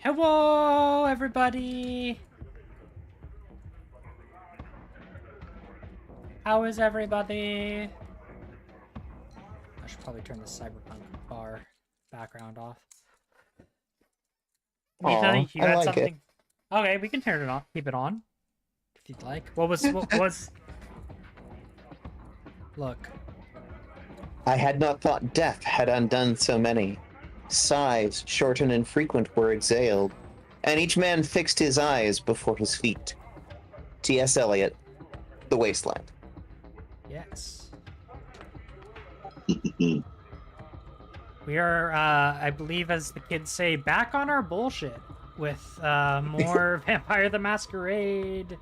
Hello, everybody! How is everybody? I should probably turn the cyberpunk bar background off. Aw, You I had like something? it. Okay, we can turn it on. Keep it on, if you'd like. What was? Look. I had not thought death had undone so many. Sighs, short and infrequent, were exhaled, and each man fixed his eyes before his feet. T.S. Eliot, The Wasteland. Yes. We are, I believe, as the kids say, back on our bullshit with more Vampire the Masquerade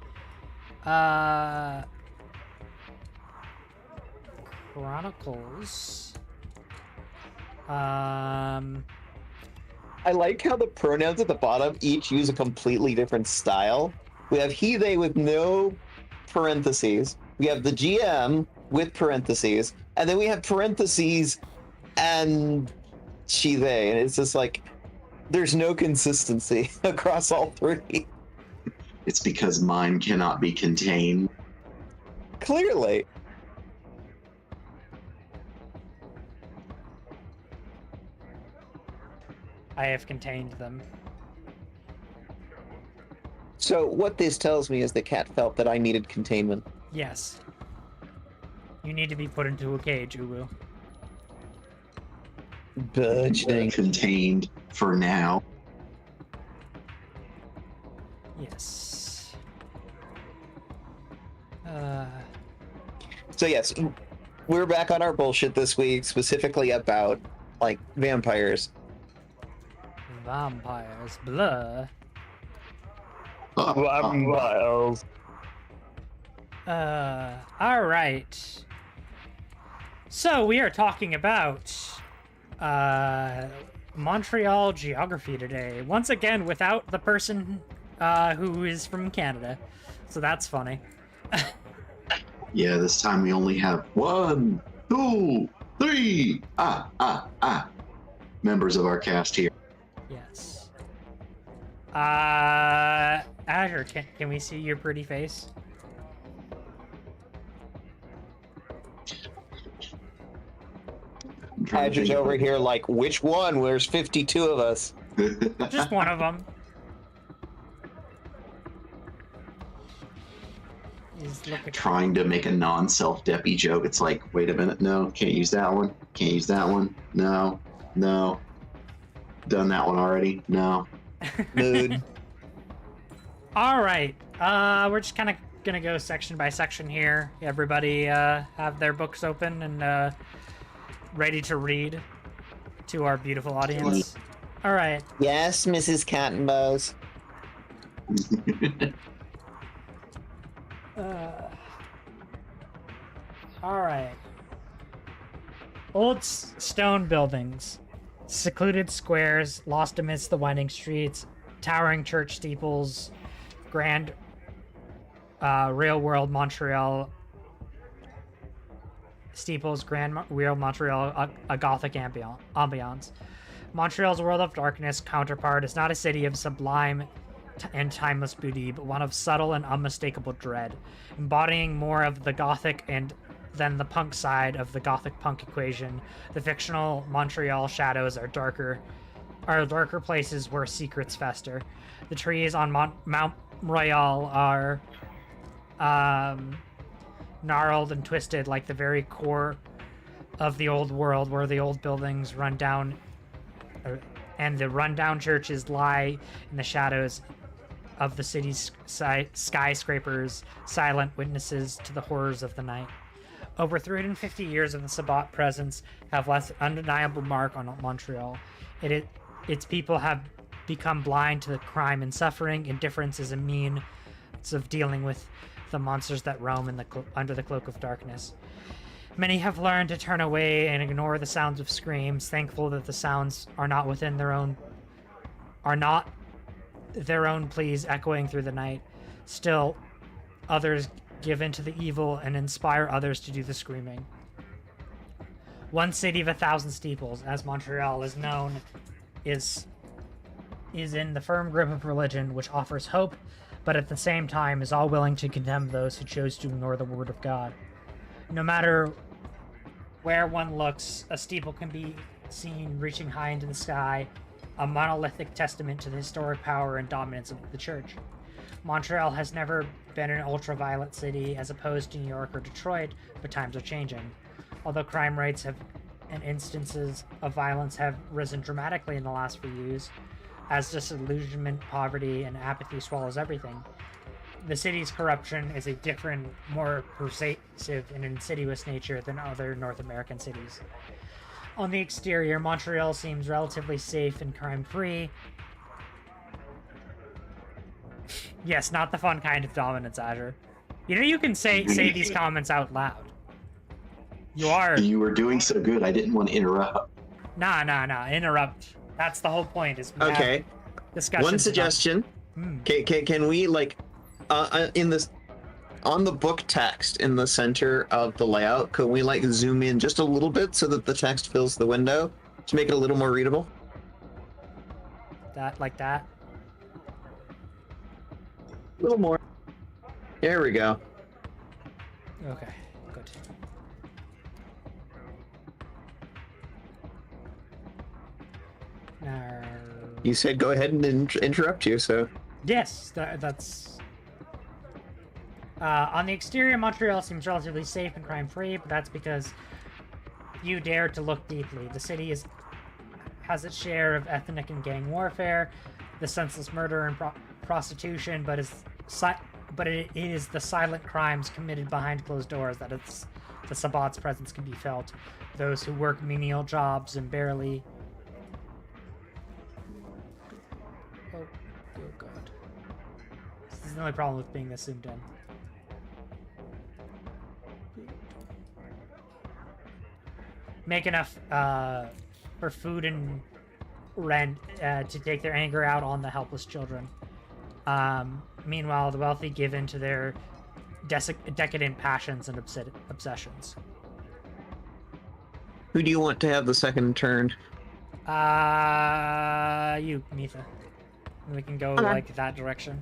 Chronicles. I like how the pronouns at the bottom each use a completely different style. We have he, they with no parentheses. We have the GM with parentheses. And then we have parentheses and she, they. And it's just like, there's no consistency across all three. It's because mine cannot be contained. Clearly. I have contained them. So what this tells me is the cat felt that I needed containment. Yes. You need to be put into a cage, Uwu. Budgeting. Contained for now. Yes. So yes, we're back on our bullshit this week, specifically about, like, vampires. Vampires. Blah. Vampires. Alright. So, we are talking about, Montreal geography today. Once again, without the person, who is from Canada. So that's funny. Yeah, this time we only have 1, 2, 3 members of our cast here. Yes. Azure, can we see your pretty face? Azure's over here like, which one? There's 52 of us. Just one of them. He's looking. Trying to make a non-self-deppy joke. It's like, wait a minute, no, can't use that one. Can't use that one. No, no. Done that one already. No. Mood. All right. We're just kind of gonna go section by section here. Everybody have their books open and ready to read to our beautiful audience. All right. Yes, Mrs. Cattenbows. All right. Old stone buildings, secluded squares lost amidst the winding streets, towering church steeples, grand real world Montreal steeples, grand real Montreal, a gothic ambiance. Montreal's world of darkness counterpart is not a city of sublime and timeless beauty, but one of subtle and unmistakable dread, embodying more of the gothic and than the punk side of the gothic punk equation. The fictional Montreal shadows are darker places where secrets fester. The trees on Mount Royal are gnarled and twisted like the very core of the old world, where the old buildings run down and the rundown churches lie in the shadows of the city's skyscrapers, silent witnesses to the horrors of the night. Over 350 years of the Sabbat presence have left an undeniable mark on Montreal. Its people have become blind to the crime and suffering. Indifference is a means of dealing with the monsters that roam in under the cloak of darkness. Many have learned to turn away and ignore the sounds of screams, thankful that the sounds are not their own pleas echoing through the night. Still, others give in to the evil and inspire others to do the screaming. One city of 1,000 steeples, as Montreal is known, is is in the firm grip of religion, which offers hope, but at the same time is all willing to condemn those who chose to ignore the word of God. No matter where one looks, a steeple can be seen reaching high into the sky, a monolithic testament to the historic power and dominance of the church. Montreal has never been an ultra-violent city as opposed to New York or Detroit, but times are changing. Although crime rates and instances of violence have risen dramatically in the last few years, as disillusionment, poverty, and apathy swallows everything, the city's corruption is a different, more pervasive and insidious nature than other North American cities. On the exterior, Montreal seems relatively safe and crime-free. Yes, not the fun kind of dominance, Azure. You know you can say these comments out loud. You were doing so good, I didn't want to interrupt. Nah, interrupt. That's the whole point, is we Okay. have discussions One suggestion. Can we, like, in this, on the book text in the center of the layout, could we, like, zoom in just a little bit so that the text fills the window to make it a little more readable? That, like that? A little more. There we go. Okay, good. Now... You said go ahead and interrupt you, so... Yes, that's... on the exterior, Montreal seems relatively safe and crime-free, but that's because you dare to look deeply. The city has its share of ethnic and gang warfare, the senseless murder and prostitution, but it is the silent crimes committed behind closed doors that the Sabbat's presence can be felt. Those who work menial jobs and barely... Oh god. This is the only problem with being this zoomed in. Make enough for food and rent to take their anger out on the helpless children. Meanwhile, the wealthy give in to their decadent passions and obsessions. Who do you want to have the second turn? You, Mitha. We can go like that direction.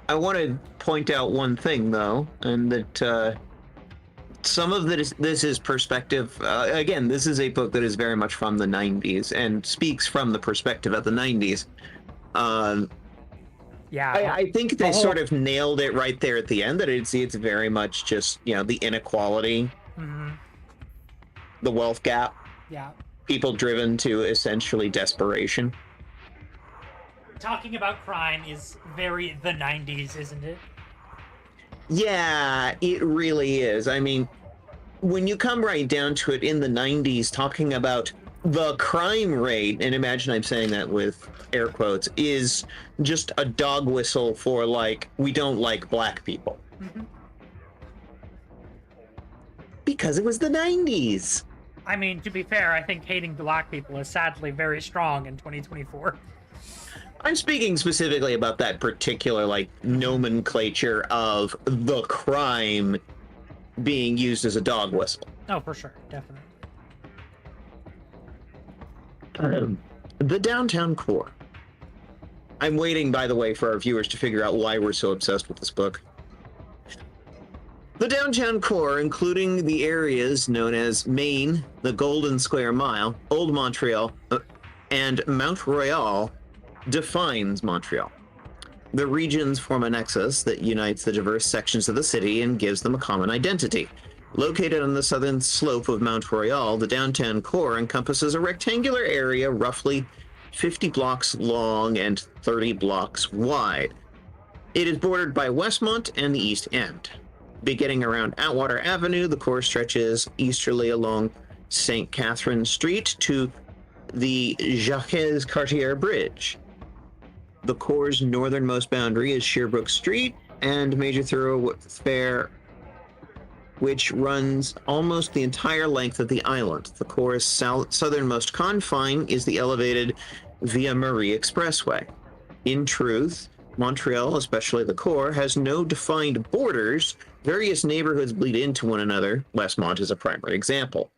I want to point out one thing, though, and that some of this is perspective. Again, this is a book that is very much from the 90s and speaks from the perspective of the 90s. Yeah, I think they sort of nailed it right there at the end, that it's very much just, you know, the inequality, the wealth gap, people driven to essentially desperation. Talking about crime is very the 90s, isn't it? Yeah, it really is. I mean, when you come right down to it, in the 90s, talking about the crime rate, and imagine I'm saying that with air quotes, is just a dog whistle for, like, we don't like black people. Because it was the 90s. I mean, to be fair, I think hating black people is sadly very strong in 2024. I'm speaking specifically about that particular, like, nomenclature of the crime being used as a dog whistle. Oh, for sure. Definitely. The downtown core. I'm waiting, by the way, for our viewers to figure out why we're so obsessed with this book. The downtown core, including the areas known as Maine, the Golden Square Mile, Old Montreal, and Mount Royal, defines Montreal. The regions form a nexus that unites the diverse sections of the city and gives them a common identity. Located on the southern slope of Mount Royal, the downtown core encompasses a rectangular area roughly 50 blocks long and 30 blocks wide. It is bordered by Westmont and the East End. Beginning around Atwater Avenue, the core stretches easterly along St. Catherine Street to the Jacques-Cartier Bridge. The core's northernmost boundary is Sherbrooke Street and major thoroughfare, which runs almost the entire length of the island. The core's southernmost confine is the elevated Via Marie Expressway. In truth, Montreal, especially the core, has no defined borders. Various neighborhoods bleed into one another. Westmont is a primary example.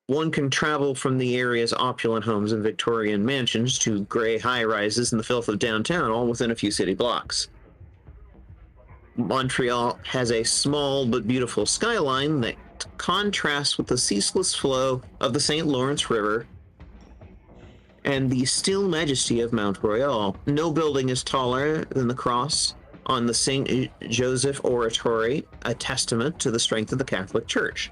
One can travel from the area's opulent homes and Victorian mansions to gray high-rises in the filth of downtown, all within a few city blocks. Montreal has a small but beautiful skyline that contrasts with the ceaseless flow of the St. Lawrence River and the still majesty of Mount Royal. No building is taller than the cross on the St. Joseph Oratory, a testament to the strength of the Catholic Church.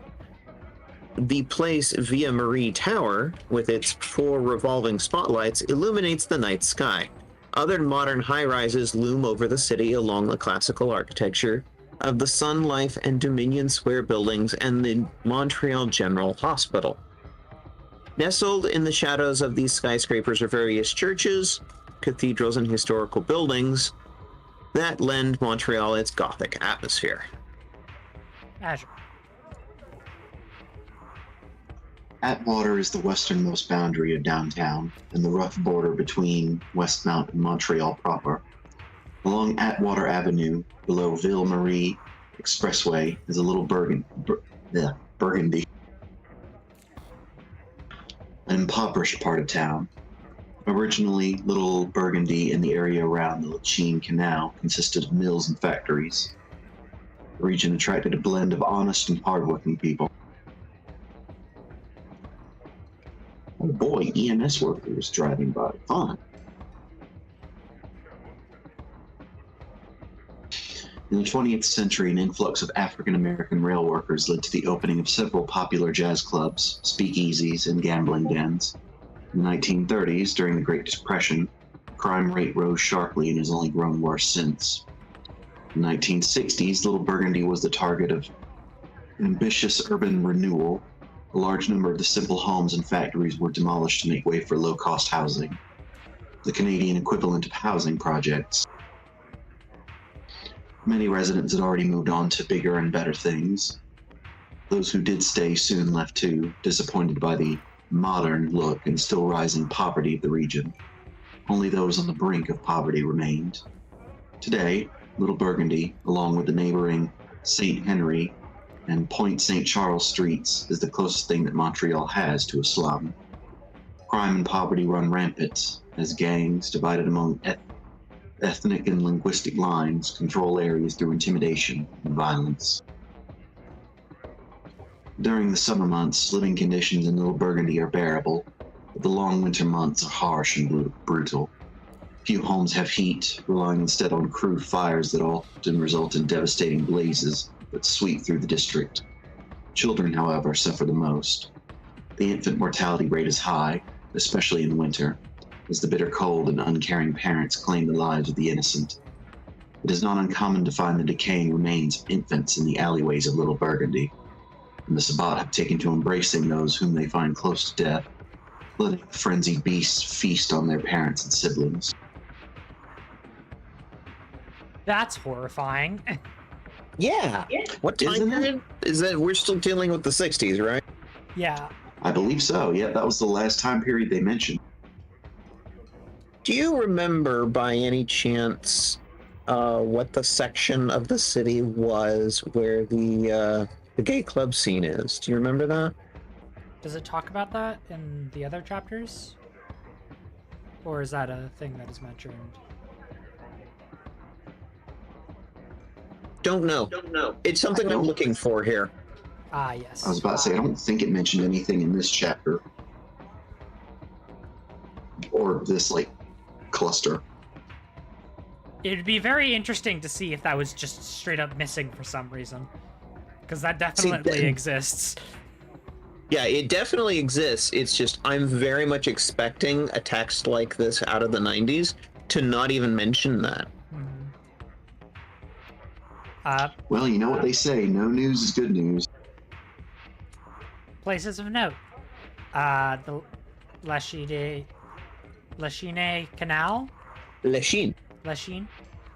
The Place Via Marie Tower, with its 4 revolving spotlights, illuminates the night sky. Other modern high-rises loom over the city along the classical architecture of the Sun Life and Dominion Square buildings and the Montreal General Hospital. Nestled in the shadows of these skyscrapers are various churches, cathedrals, and historical buildings that lend Montreal its Gothic atmosphere. Azure. Atwater is the westernmost boundary of downtown and the rough border between Westmount and Montreal proper. Along Atwater Avenue, below Ville Marie Expressway, is a little Burgundy, an impoverished part of town. Originally, Little Burgundy and the area around the Lachine Canal consisted of mills and factories. The region attracted a blend of honest and hardworking people. Oh boy, EMS workers driving by. Fun. In the 20th century, an influx of African-American rail workers led to the opening of several popular jazz clubs, speakeasies, and gambling dens. In the 1930s, during the Great Depression, crime rate rose sharply and has only grown worse since. In the 1960s, Little Burgundy was the target of ambitious urban renewal. A large number of the simple homes and factories were demolished to make way for low-cost housing, the Canadian equivalent of housing projects. Many residents had already moved on to bigger and better things. Those who did stay soon left too, disappointed by the modern look and still rising poverty of the region. Only those on the brink of poverty remained. Today, Little Burgundy, along with the neighboring St. Henry and Point St. Charles streets, is the closest thing that Montreal has to a slum. Crime and poverty run rampant as gangs, divided among ethnic and linguistic lines, control areas through intimidation and violence. During the summer months, living conditions in Little Burgundy are bearable, but the long winter months are harsh and brutal. Few homes have heat, relying instead on crude fires that often result in devastating blazes that sweep through the district. Children, however, suffer the most. The infant mortality rate is high, especially in winter, as the bitter cold and uncaring parents claim the lives of the innocent. It is not uncommon to find the decaying remains of infants in the alleyways of Little Burgundy, and the Sabbat have taken to embracing those whom they find close to death, letting the frenzied beasts feast on their parents and siblings. That's horrifying. Yeah. What time period is that? We're still dealing with the 60s, right? Yeah. I believe so. Yeah, that was the last time period they mentioned. Do you remember by any chance what the section of the city was where the gay club scene is? Do you remember that? Does it talk about that in the other chapters? Or is that a thing that is mentioned? Don't know. It's something I'm looking for here. Ah, yes. I was about to say, I don't think it mentioned anything in this chapter. Or this, cluster. It'd be very interesting to see if that was just straight up missing for some reason. Because that definitely exists. Yeah, it definitely exists. It's just I'm very much expecting a text like this out of the 90s to not even mention that. Well, you know what they say, no news is good news. Places of note. The Lachine Canal? Lachine.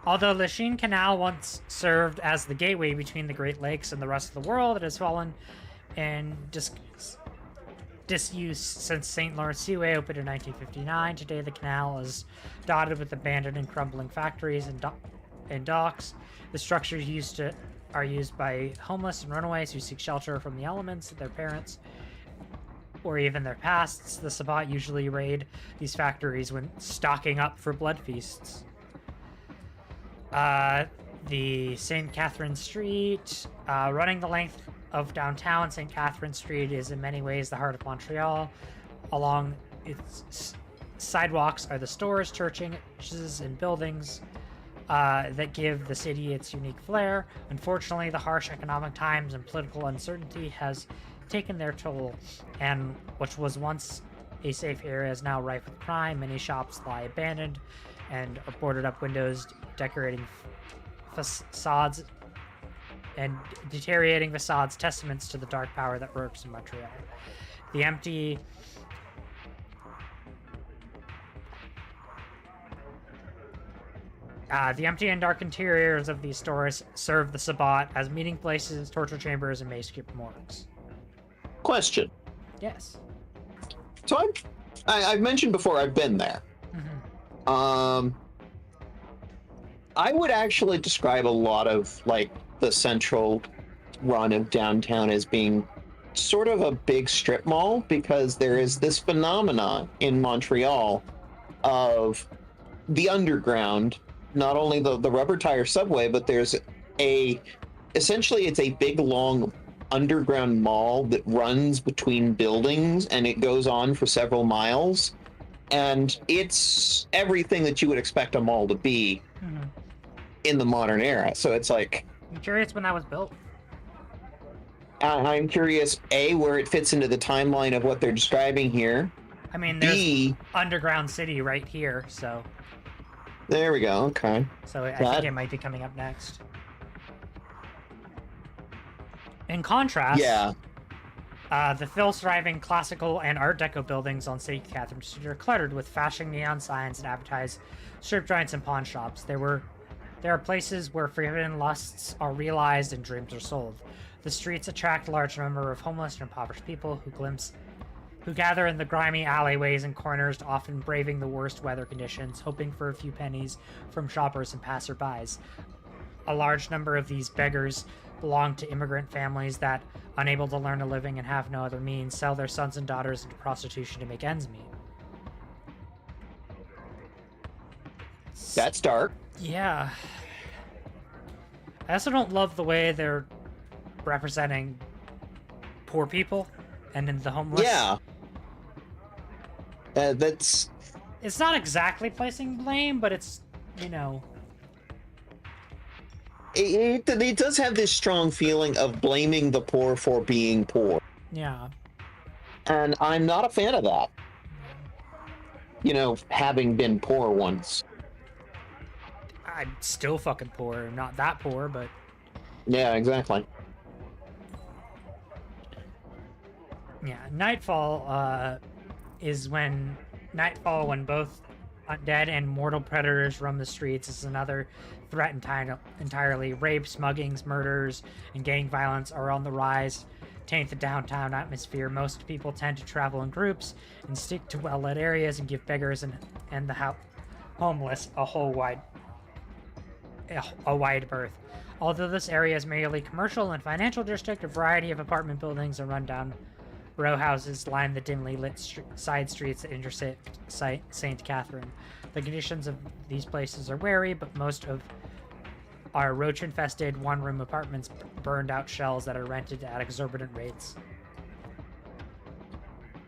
Although Lachine Canal once served as the gateway between the Great Lakes and the rest of the world, it has fallen in disuse since St. Lawrence Seaway opened in 1959. Today, the canal is dotted with abandoned and crumbling factories and docks. The structures are used by homeless and runaways who seek shelter from the elements of their parents or even their pasts, the Sabbat usually raid these factories when stocking up for blood feasts. The St. Catherine Street, running the length of downtown, St. Catherine Street is in many ways the heart of Montreal. Along its sidewalks are the stores, churches, and buildings that give the city its unique flair. Unfortunately, the harsh economic times and political uncertainty has taken their toll, and which was once a safe area is now rife with crime. Many shops lie abandoned and are boarded up windows, decorating facades and deteriorating facades, testaments to the dark power that works in Montreal. The empty and dark interiors of these stores serve the Sabbat as meeting places, torture chambers, and makeshift morgues. Question. Yes. So I've mentioned before I've been there. Mm-hmm. I would actually describe a lot of like the central run of downtown as being sort of a big strip mall, because there is this phenomenon in Montreal of the underground, not only the rubber tire subway, but there's essentially it's a big long underground mall that runs between buildings, and it goes on for several miles, and it's everything that you would expect a mall to be in the modern era. So it's like, I'm curious when that was built. I'm curious, A, where it fits into the timeline of what they're describing here. I mean, there's B, Underground City right here, so there we go, okay. so I think it might be coming up next. In contrast, Yeah. The still-thriving classical and Art Deco buildings on St. Catherine Street are cluttered with flashing neon signs and advertised strip joints and pawn shops. There are places where forbidden lusts are realized and dreams are sold. The streets attract a large number of homeless and impoverished people who gather in the grimy alleyways and corners, often braving the worst weather conditions, hoping for a few pennies from shoppers and passerbys. A large number of these beggars belong to immigrant families that, unable to earn a living and have no other means, sell their sons and daughters into prostitution to make ends meet. That's dark. Yeah. I also don't love the way they're representing poor people and then the homeless. Yeah. That's... It's not exactly placing blame, but it's, you know... It does have this strong feeling of blaming the poor for being poor. Yeah. And I'm not a fan of that. You know, having been poor once. I'm still fucking poor. Not that poor, but... Yeah, exactly. Yeah, Nightfall is when both undead and mortal predators roam the streets. Is another threat entirely. Rapes, muggings, murders, and gang violence are on the rise, taint the downtown atmosphere. Most people tend to travel in groups and stick to well-lit areas and give beggars and the homeless a wide berth. Although this area is merely commercial and financial district, a variety of apartment buildings and rundown row houses line the dimly lit side streets that intersect St. Catherine. The conditions of these places are wary, but most of are roach-infested one-room apartments, burned out shells that are rented at exorbitant rates.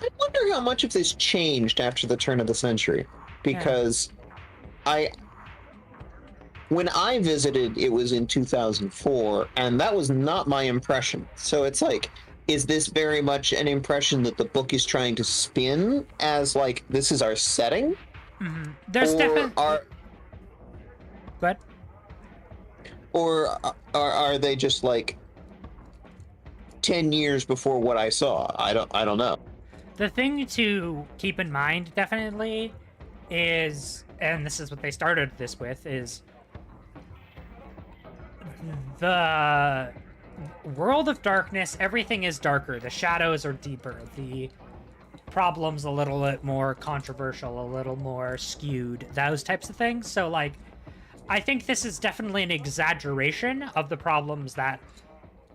I wonder how much of this changed after the turn of the century, because when I visited, it was in 2004, and that was not my impression. So it's like, is this very much an impression that the book is trying to spin as, like, this is our setting? Mm-hmm. There's definitely... But... Or are they just, like, 10 years before what I saw? I don't know. The thing to keep in mind, definitely, is, and this is what they started this with, is the world of darkness, everything is darker. The shadows are deeper. The problems a little bit more controversial, a little more skewed, those types of things. So, like, I think this is definitely an exaggeration of the problems that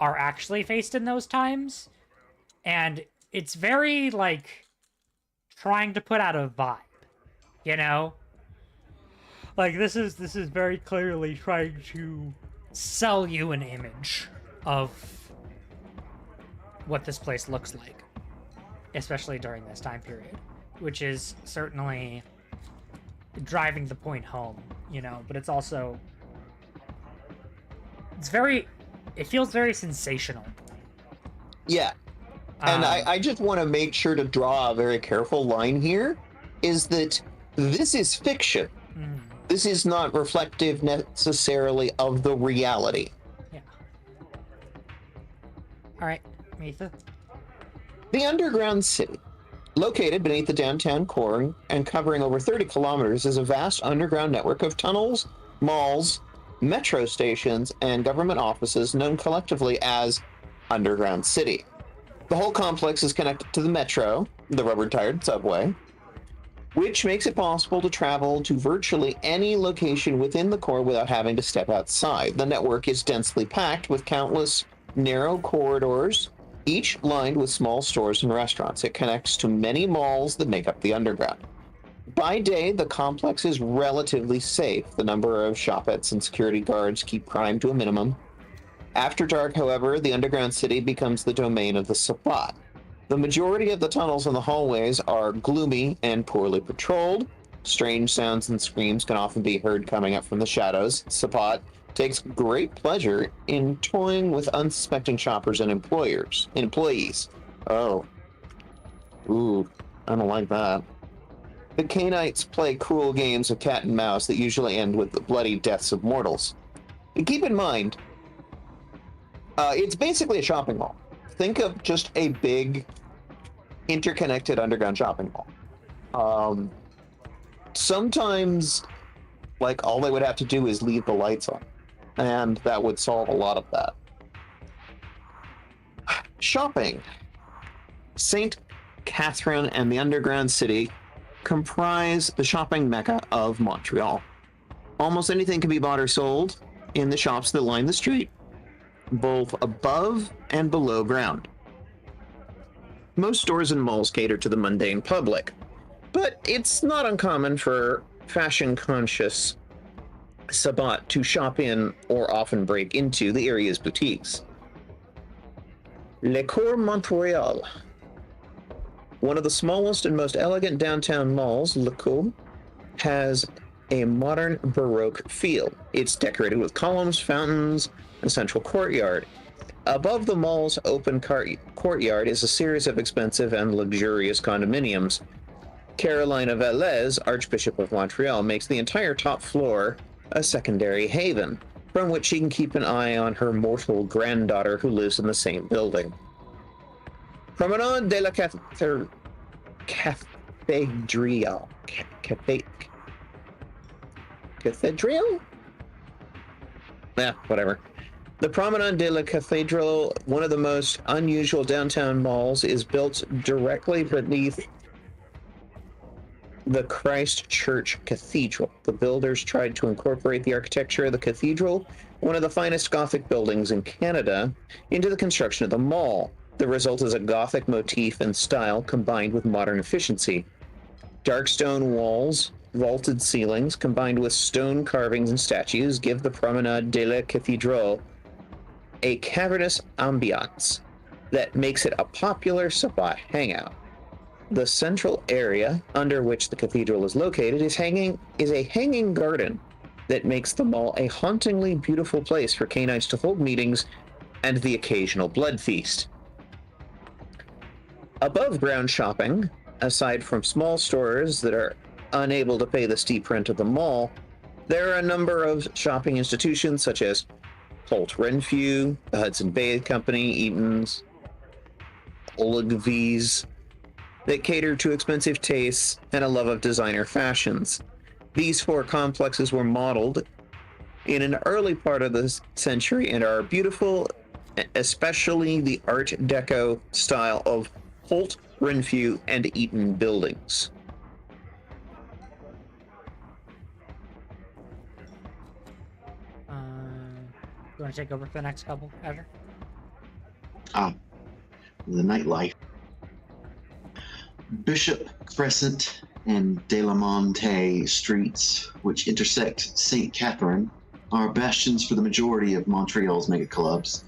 are actually faced in those times. And it's very like trying to put out a vibe, you know? Like this is very clearly trying to sell you an image of what this place looks like, especially during this time period, which is certainly driving the point home, you know, but it's also it feels very sensational. Yeah. And I just want to make sure to draw a very careful line here, is that this is fiction. Mm, This is not reflective necessarily of the reality. yeah. All right, Mitha. The underground city, located beneath the downtown core and covering over 30 kilometers, is a vast underground network of tunnels, malls, metro stations, and government offices known collectively as Underground City. The whole complex is connected to the metro, the rubber-tired subway, which makes it possible to travel to virtually any location within the core without having to step outside. The network is densely packed with countless narrow corridors, each lined with small stores and restaurants. It connects to many malls that make up the underground. By day, the complex is relatively safe. The number of shopettes and security guards keep crime to a minimum. After dark, however, the underground city becomes the domain of the Sabbat. The majority of the tunnels and the hallways are gloomy and poorly patrolled. Strange sounds and screams can often be heard coming up from the shadows. Sabbat takes great pleasure in toying with unsuspecting shoppers and employees. Oh. Ooh, I don't like that. The Canaanites play cruel games of cat and mouse that usually end with the bloody deaths of mortals. And keep in mind, it's basically a shopping mall. Think of just a big, interconnected underground shopping mall. Sometimes, like, all they would have to do is leave the lights on, and that would solve a lot of that. Shopping. St. Catherine and the underground city comprise the shopping mecca of Montreal. Almost anything can be bought or sold in the shops that line the street, both above and below ground. Most stores and malls cater to the mundane public, but it's not uncommon for fashion-conscious Sabbat to shop in or often break into the area's boutiques. Le Cours Montreal. One of the smallest and most elegant downtown malls, Le Cours, has a modern Baroque feel. It's decorated with columns, fountains, and a central courtyard. Above the mall's open courtyard is a series of expensive and luxurious condominiums. Carolina Velez, Archbishop of Montreal, makes the entire top floor a secondary haven, from which she can keep an eye on her mortal granddaughter who lives in the same building. Promenade de la Cathedral. Cathedral? Yeah, whatever. The Promenade de la Cathedral, one of the most unusual downtown malls, is built directly beneath the Christ Church Cathedral. The builders tried to incorporate the architecture of the cathedral, one of the finest Gothic buildings in Canada, into the construction of the mall. The result is a Gothic motif and style combined with modern efficiency. Dark stone walls, vaulted ceilings, combined with stone carvings and statues, give the Promenade de la Cathedral a cavernous ambiance that makes it a popular Sabbat hangout. The central area under which the cathedral is located is a hanging garden that makes the mall a hauntingly beautiful place for Canaanites to hold meetings and the occasional blood feast. Above ground shopping, aside from small stores that are unable to pay the steep rent of the mall, there are a number of shopping institutions such as Holt Renfrew, the Hudson Bay Company, Eaton's, Olivi's, that cater to expensive tastes and a love of designer fashions. These four complexes were modeled in an early part of the century and are beautiful, especially the Art Deco style of Holt, Renfrew, and Eaton buildings. You want to take over for the next couple, Azure? The nightlife. Bishop Crescent and De La Monte streets, which intersect St. Catherine, are bastions for the majority of Montreal's mega clubs.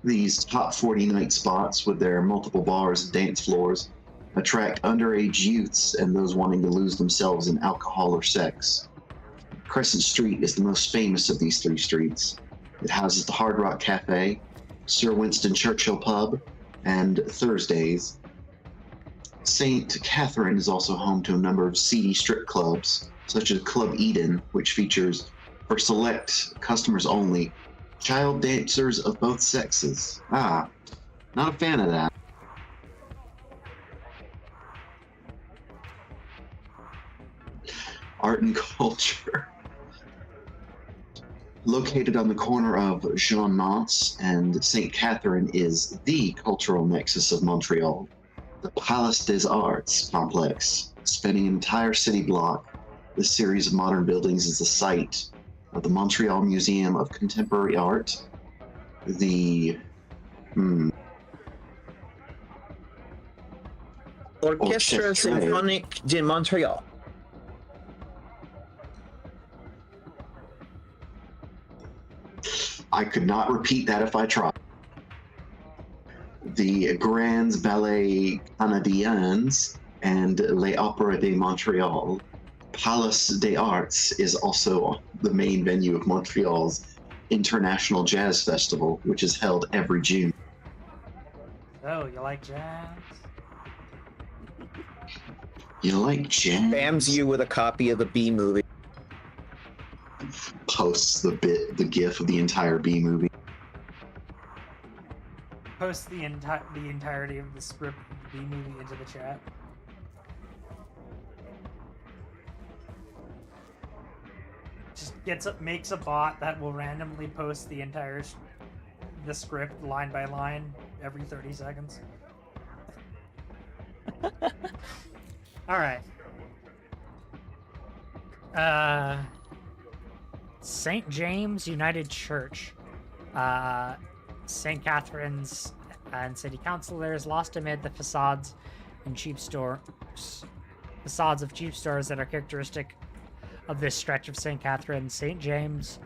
These top 40 night spots, with their multiple bars and dance floors, attract underage youths and those wanting to lose themselves in alcohol or sex. Crescent Street is the most famous of these three streets. It houses the Hard Rock Cafe, Sir Winston Churchill Pub, and Thursdays. St. Catherine is also home to a number of seedy strip clubs, such as Club Eden, which features, for select customers only, child dancers of both sexes. Not a fan of that. Art and culture. Located on the corner of Jean Mance and St. Catherine is the cultural nexus of Montreal. The Palace des Arts complex, spanning an entire city block. This series of modern buildings is the site of the Montreal Museum of Contemporary Art, the Orchestre Symphonique de Montréal. I could not repeat that if I tried. The Grands Ballets Canadiens and Les Opéras de Montréal. Palace des Arts is also the main venue of Montreal's International Jazz Festival, which is held every June. Oh, you like jazz? You like jazz? Spams you with a copy of the B movie. Posts the GIF of the entire B movie. Post the entirety of the script of the B movie into the chat. Just makes a bot that will randomly post the entire the script line by line every 30 seconds. All right. St. James United Church. St. Catherine's and city councilors lost amid the facades of cheap stores that are characteristic of this stretch of St. Catherine. St. James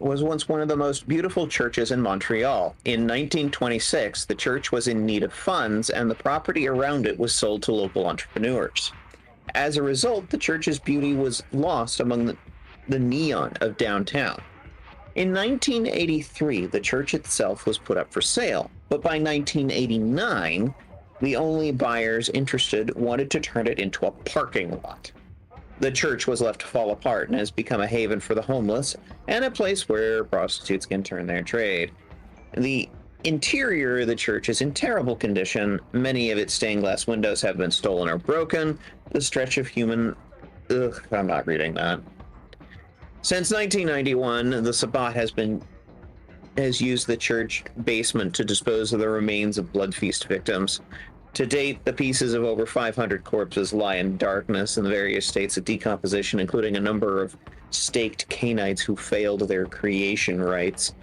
was once one of the most beautiful churches in Montreal. In 1926, the church was in need of funds, and the property around it was sold to local entrepreneurs. As a result, the church's beauty was lost among the neon of downtown. In 1983, the church itself was put up for sale, but by 1989, the only buyers interested wanted to turn it into a parking lot. The church was left to fall apart and has become a haven for the homeless and a place where prostitutes can turn their trade. The interior of the church is in terrible condition. Many of its stained glass windows have been stolen or broken. The stretch of human... I'm not reading that. Since 1991, the Sabbat has used the church basement to dispose of the remains of blood feast victims. To date, the pieces of over 500 corpses lie in darkness in the various states of decomposition, including a number of staked Canaanites who failed their creation rites.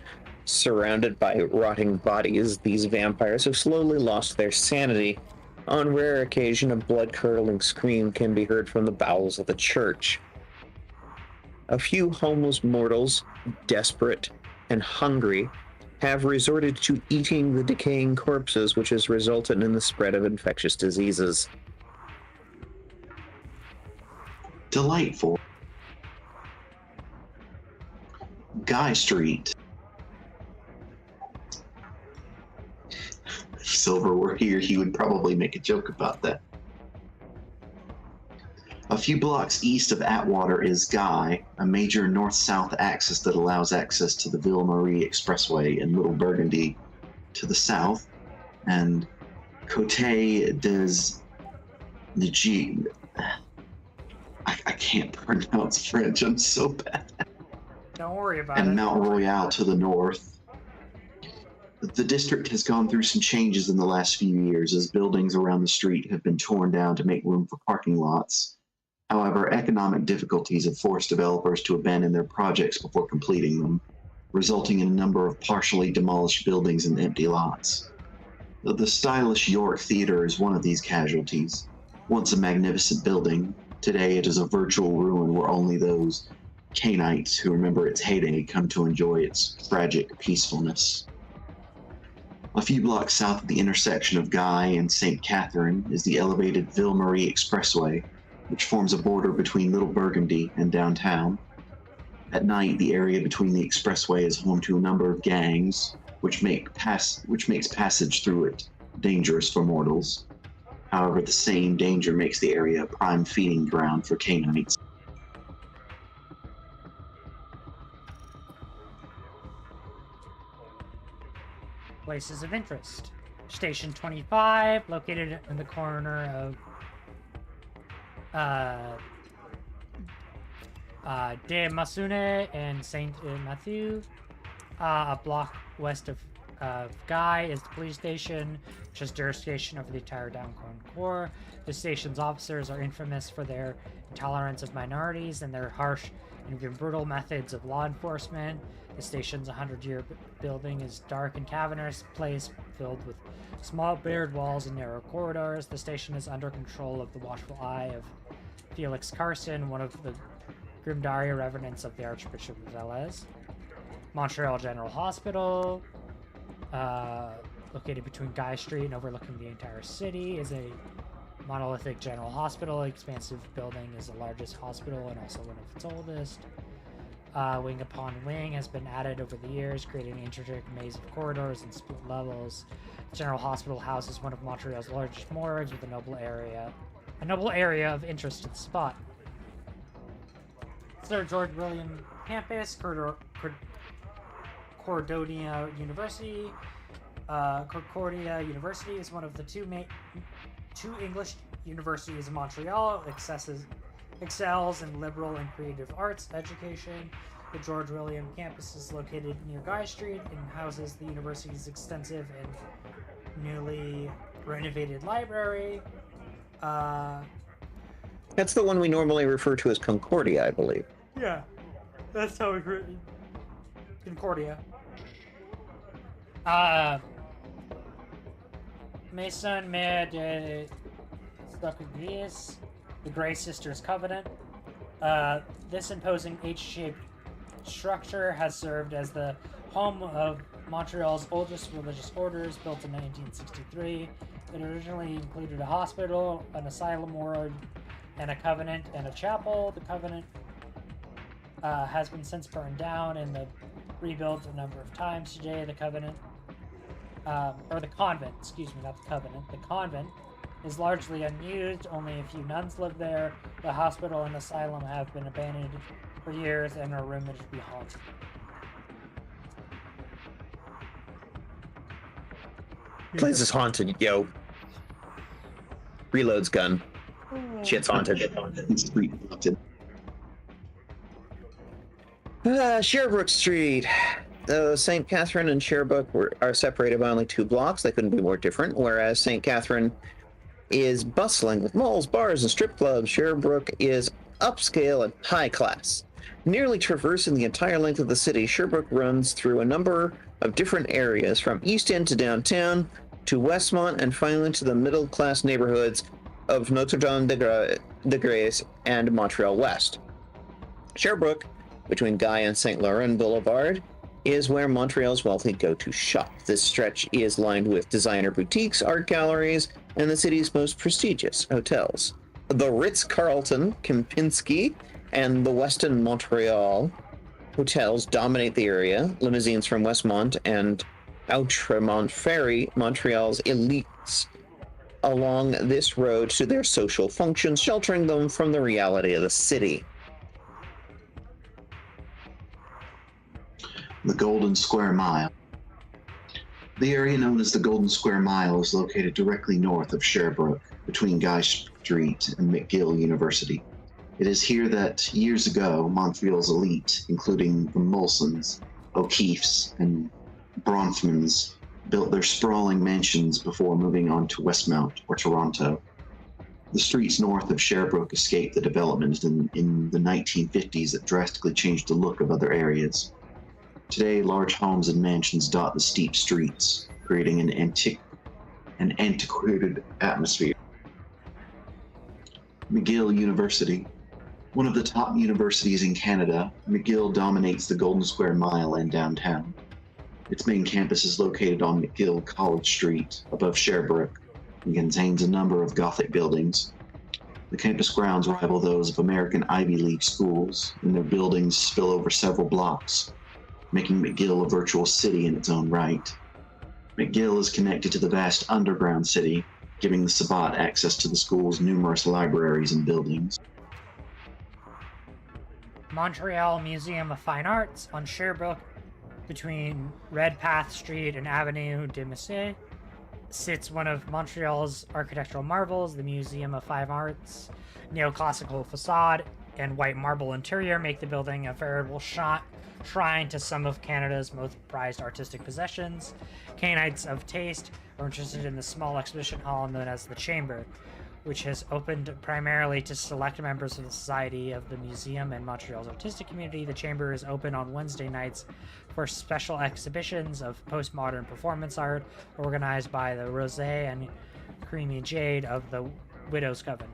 Surrounded by rotting bodies, these vampires have slowly lost their sanity. On rare occasion, a blood-curdling scream can be heard from the bowels of the church. A few homeless mortals, desperate and hungry, have resorted to eating the decaying corpses, which has resulted in the spread of infectious diseases. Delightful. Guy Street. If Silver were here, he would probably make a joke about that. A few blocks east of Atwater is Guy, a major north-south axis that allows access to the Ville-Marie Expressway in Little Burgundy to the south, and Côte des Neiges. I can't pronounce French, I'm so bad. Don't worry about it. And Mount Royal to the north. The district has gone through some changes in the last few years as buildings around the street have been torn down to make room for parking lots. However, economic difficulties have forced developers to abandon their projects before completing them, resulting in a number of partially demolished buildings and empty lots. The stylish York Theater is one of these casualties. Once a magnificent building, today it is a virtual ruin where only those Canaanites who remember its heyday come to enjoy its tragic peacefulness. A few blocks south of the intersection of Guy and St. Catherine is the elevated Ville Marie Expressway, which forms a border between Little Burgundy and downtown. At night, the area between the expressway is home to a number of gangs, which makes passage through it dangerous for mortals. However, the same danger makes the area a prime feeding ground for Canaanites. Places of interest. Station 25, located in the corner of De Masune and Saint Matthew. A block west of Guy is the police station, which has jurisdiction over the entire downtown core. The station's officers are infamous for their intolerance of minorities and their harsh and even brutal methods of law enforcement. The station's 100-year building is dark and cavernous place filled with small barred walls and narrow corridors. The station is under control of the watchful eye of Felix Carson, one of the Grimdaria revenants of the Archbishop of Velez. Montreal General Hospital, located between Guy Street and overlooking the entire city, is a monolithic general hospital. Expansive building is the largest hospital and also one of its oldest. Wing upon wing has been added over the years, creating an intricate maze of corridors and split levels. The General Hospital houses one of Montreal's largest morgues with a noble area of interest to the spot. Sir George William Campus, Concordia University. Concordia University is one of the two English universities in Montreal. Excels in liberal and creative arts education. The George William campus is located near Guy Street and houses the university's extensive and newly renovated library. That's the one we normally refer to as Concordia, I believe. Yeah, that's how we Concordia. Maison Mère de Stockgris, the Grey Sisters Covenant. This imposing H-shaped structure has served as the home of Montreal's oldest religious orders, built in 1963. It originally included a hospital, an asylum ward, and a convent and a chapel. The convent has been since burned down and rebuilt a number of times. Today, the convent, not the covenant. The convent is largely unused. Only a few nuns live there. The hospital and asylum have been abandoned for years and are rumored to be haunted. Place is haunted, yo. Reload's gun. Shit's haunted. Street haunted. Sherbrooke Street. St. Catherine and Sherbrooke are separated by only 2 blocks. They couldn't be more different. Whereas St. Catherine is bustling with malls, bars, and strip clubs, Sherbrooke is upscale and high class. Nearly traversing the entire length of the city, Sherbrooke runs through a number of different areas, from East End to downtown, to Westmont, and finally to the middle-class neighborhoods of Notre Dame de Grâce and Montreal West. Sherbrooke, between Guy and St. Laurent Boulevard, is where Montreal's wealthy go to shop. This stretch is lined with designer boutiques, art galleries, and the city's most prestigious hotels. The Ritz-Carlton, Kempinski, and the Westin Montreal hotels dominate the area. Limousines from Westmont and Outremont ferry Montreal's elites along this road to their social functions, sheltering them from the reality of the city. The Golden Square Mile. The area known as the Golden Square Mile is located directly north of Sherbrooke, between Guy Street and McGill University. It is here that, years ago, Montreal's elite, including the Molsons, O'Keeffes, and Bronfmans, built their sprawling mansions before moving on to Westmount or Toronto. The streets north of Sherbrooke escaped the development in the 1950s that drastically changed the look of other areas. Today, large homes and mansions dot the steep streets, creating an antiquated atmosphere. McGill University. One of the top universities in Canada, McGill dominates the Golden Square Mile and downtown. Its main campus is located on McGill College Street, above Sherbrooke, and contains a number of Gothic buildings. The campus grounds rival those of American Ivy League schools, and their buildings spill over several blocks, making McGill a virtual city in its own right. McGill is connected to the vast underground city, giving the Sabbat access to the school's numerous libraries and buildings. Montreal Museum of Fine Arts on Sherbrooke, between Redpath Street and Avenue de Massey, sits one of Montreal's architectural marvels. The Museum of Fine Arts' neoclassical facade and white marble interior make the building a veritable shrine to some of Canada's most prized artistic possessions. Canadians of taste are interested in the small exhibition hall known as the Chamber, which has opened primarily to select members of the Society of the Museum and Montreal's artistic community. The Chamber is open on Wednesday nights for special exhibitions of postmodern performance art organized by the Rosé and Creamy Jade of the Widow's Coven.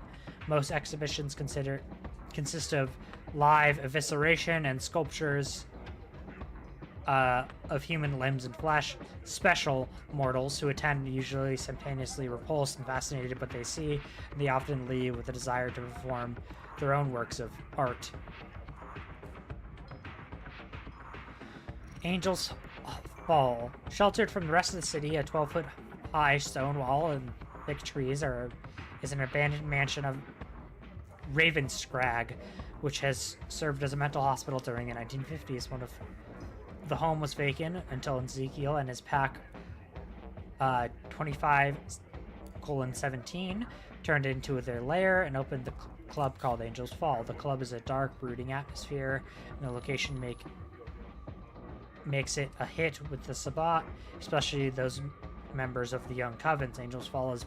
Most exhibitions consist of live evisceration and sculptures of human limbs and flesh. Special mortals who attend usually simultaneously repulsed and fascinated by what they see, and they often leave with a desire to perform their own works of art. Angels Fall. Sheltered from the rest of the city, a 12-foot high stone wall and thick trees is an abandoned mansion of Ravenscrag, which has served as a mental hospital during the 1950s. The home was vacant until Ezekiel and his pack 25:17 turned into their lair and opened the club called Angels Fall. The club is a dark, brooding atmosphere, and the location makes it a hit with the Sabbat, especially those members of the Young Covens. Angels Fall is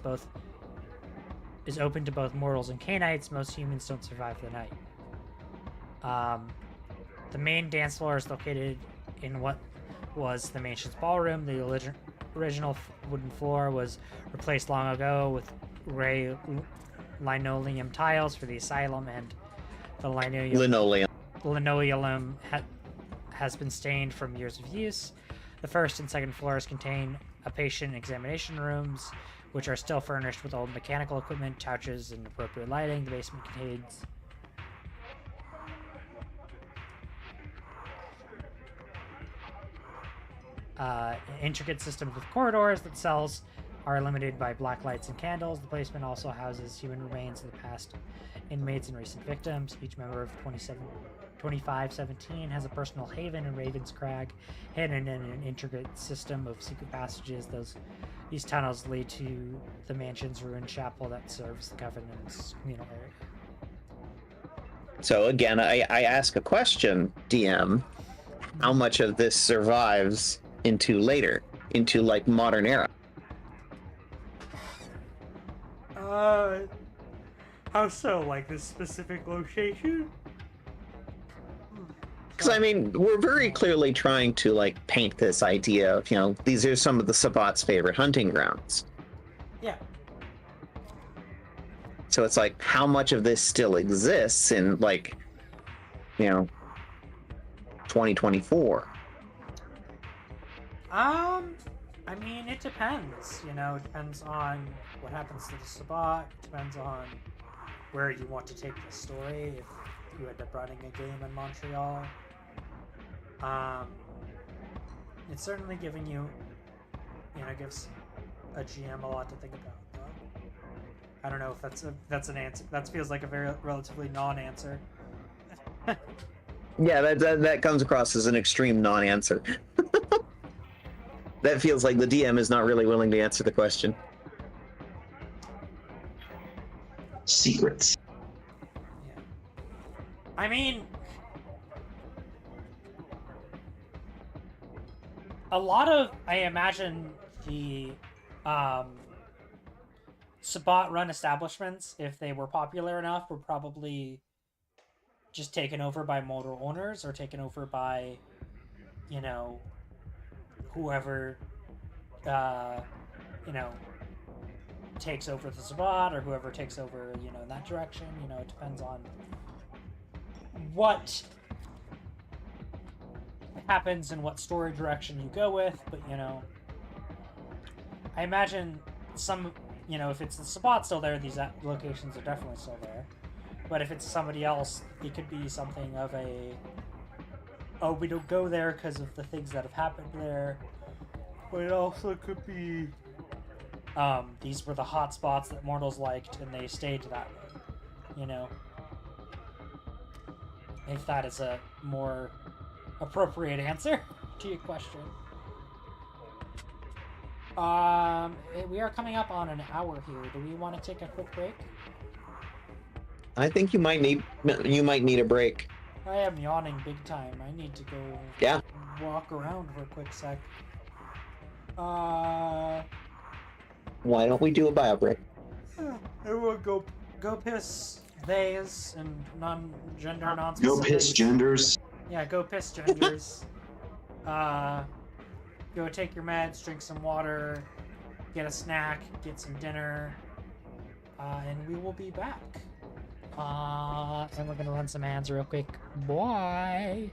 open to both mortals and Canaanites. Most humans don't survive the night. The main dance floor is located in what was the mansion's ballroom. The original wooden floor was replaced long ago with gray linoleum tiles for the asylum, and the linoleum has been stained from years of use. The first and second floors contain a patient examination rooms, which are still furnished with old mechanical equipment, couches, and appropriate lighting. The basement contains an intricate system of corridors that cells are limited by black lights and candles. The basement also houses human remains of the past inmates and recent victims. Each member of 2517 has a personal haven in Ravenscrag, hidden in an intricate system of secret passages. These tunnels lead to the mansion's ruined chapel that serves the Covenant's communal area. So again, I ask a question, DM. How much of this survives into like modern era? How so? Like this specific location? Because I mean, we're very clearly trying to like paint this idea of, these are some of the Sabbat's favorite hunting grounds. Yeah. So it's like, how much of this still exists in 2024? I mean, it depends. It depends on what happens to the Sabbat. It depends on where you want to take the story. If you end up running a game in Montreal, it's certainly giving you, gives a GM a lot to think about. Though. I don't know if that's an answer. That feels like a very relatively non-answer. Yeah, that comes across as an extreme non-answer. That feels like the DM is not really willing to answer the question. Secrets. Yeah. I mean, I imagine the Sabbat-run establishments, if they were popular enough, were probably just taken over by mortal owners or taken over by, you know, whoever, you know, takes over the Sabbat or whoever takes over, you know, in that direction. You know, it depends on what happens and what story direction you go with, but, you know, I imagine some, you know, if it's the Sabbat still there, these locations are definitely still there. But if it's somebody else, it could be something of a, oh, we don't go there because of the things that have happened there. But it also could be, these were the hot spots that mortals liked and they stayed that way, you know? If that is a more appropriate answer to your question. We are coming up on an hour here. Do we want to take a quick break? I think you might need a break. I am yawning big time. I need to go walk around for a quick sec. Why don't we do a bio break? Everyone go piss theys and non-gender Go non-specific. piss genders. Yeah, go piss genders. Go take your meds, drink some water, get a snack, get some dinner, and we will be back. And we're gonna run some ads real quick. Bye.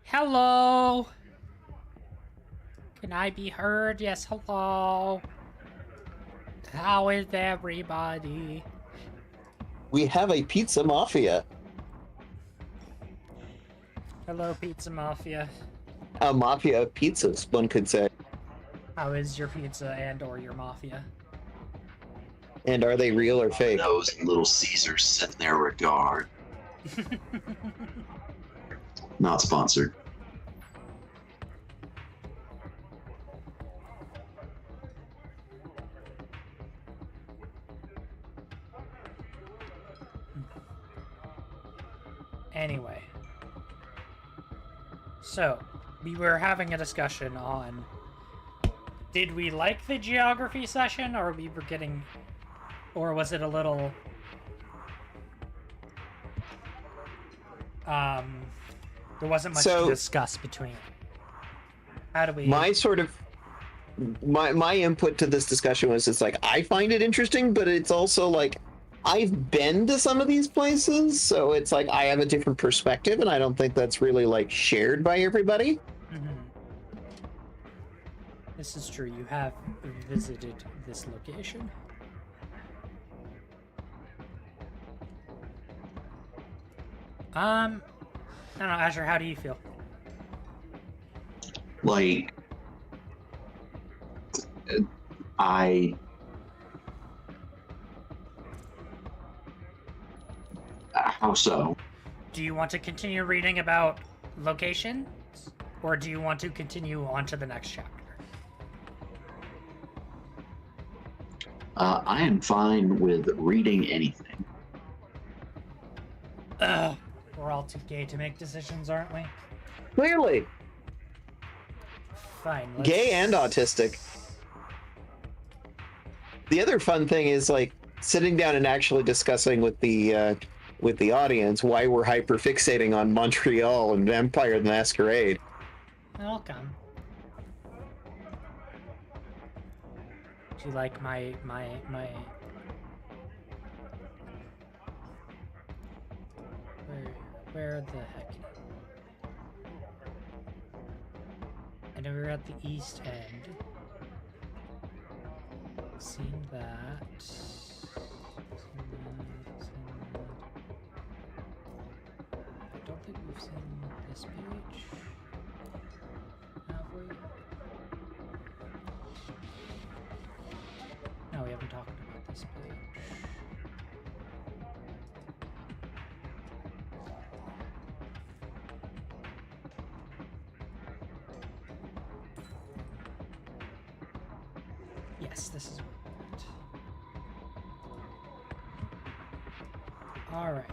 Hello? Can I be heard? Yes, hello. How is everybody? We have a pizza mafia. Hello, Pizza Mafia. A mafia of pizzas, one could say. How is your pizza and or your mafia? And are they real or fake? Those Little Caesars set their regard. Not sponsored. Anyway. So, we were having a discussion on... Did we like the geography session, or we were getting... Or was it a little... There wasn't much to discuss between. How do we... My input to this discussion was, it's like, I find it interesting, but it's also like, I've been to some of these places, so it's like I have a different perspective, and I don't think that's really like shared by everybody. Mm-hmm. This is true. You have visited this location. I don't know, Asher, how do you feel? Like, how so? Do you want to continue reading about locations, or do you want to continue on to the next chapter? I am fine with reading anything. We're all too gay to make decisions, aren't we? Clearly, Fine. gay and autistic. The other fun thing is like sitting down and actually discussing with the audience why we're hyperfixating on Montreal and Vampire the Masquerade. Welcome. Do you like my where the heck? I know we're at the East End. Seen that. I don't think we've seen this page. Have we? No, we haven't talked about this page. Yes, this is what. All right.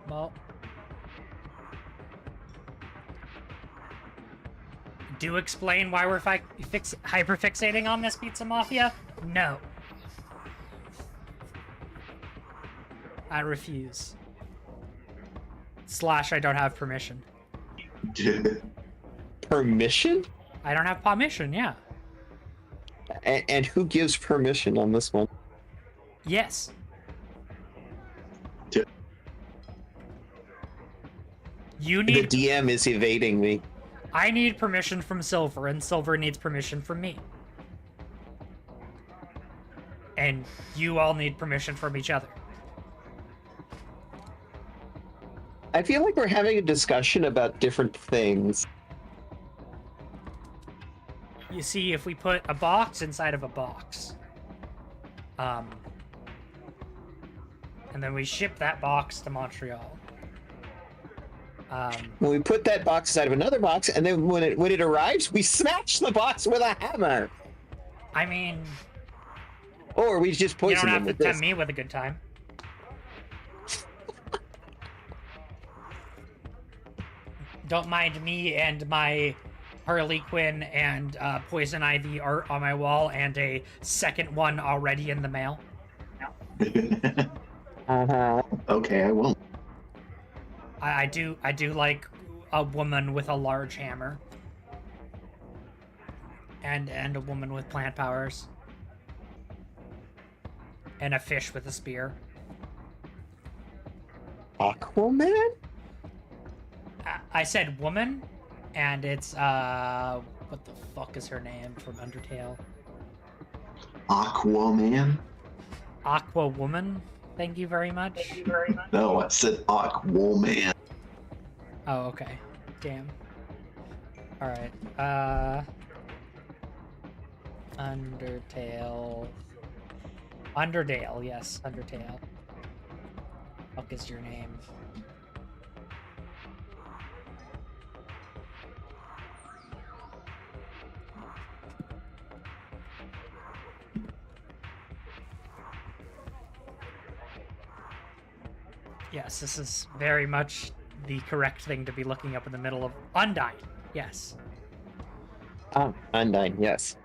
Well, do explain why we're hyperfixating on this Pizza Mafia? No. I refuse. / I don't have permission. Permission? I don't have permission, yeah. And who gives permission on this one? Yes. You The need... DM is evading me. I need permission from Silver, and Silver needs permission from me. And you all need permission from each other. I feel like we're having a discussion about different things. You see, if we put a box inside of a box, and then we ship that box to Montreal. When we put that box inside of another box, and then when it arrives, we smash the box with a hammer. I mean, Or we just you poison don't them have to with tempt this. me with a good time. Don't mind me and my Harley Quinn and Poison Ivy art on my wall, and a second one already in the mail. Okay, I won't. I do like a woman with a large hammer. And a woman with plant powers. And a fish with a spear. I said woman, and it's what the fuck is her name from Undertale? Aquaman? Aqua Woman. Thank you very much. No, I said Aquaman. Oh, okay. Damn. All right. Undertale. Yes, Undertale. Fuck is your name? Yes, this is very much the correct thing to be looking up in the middle of Undyne. Yes. Undyne, yes.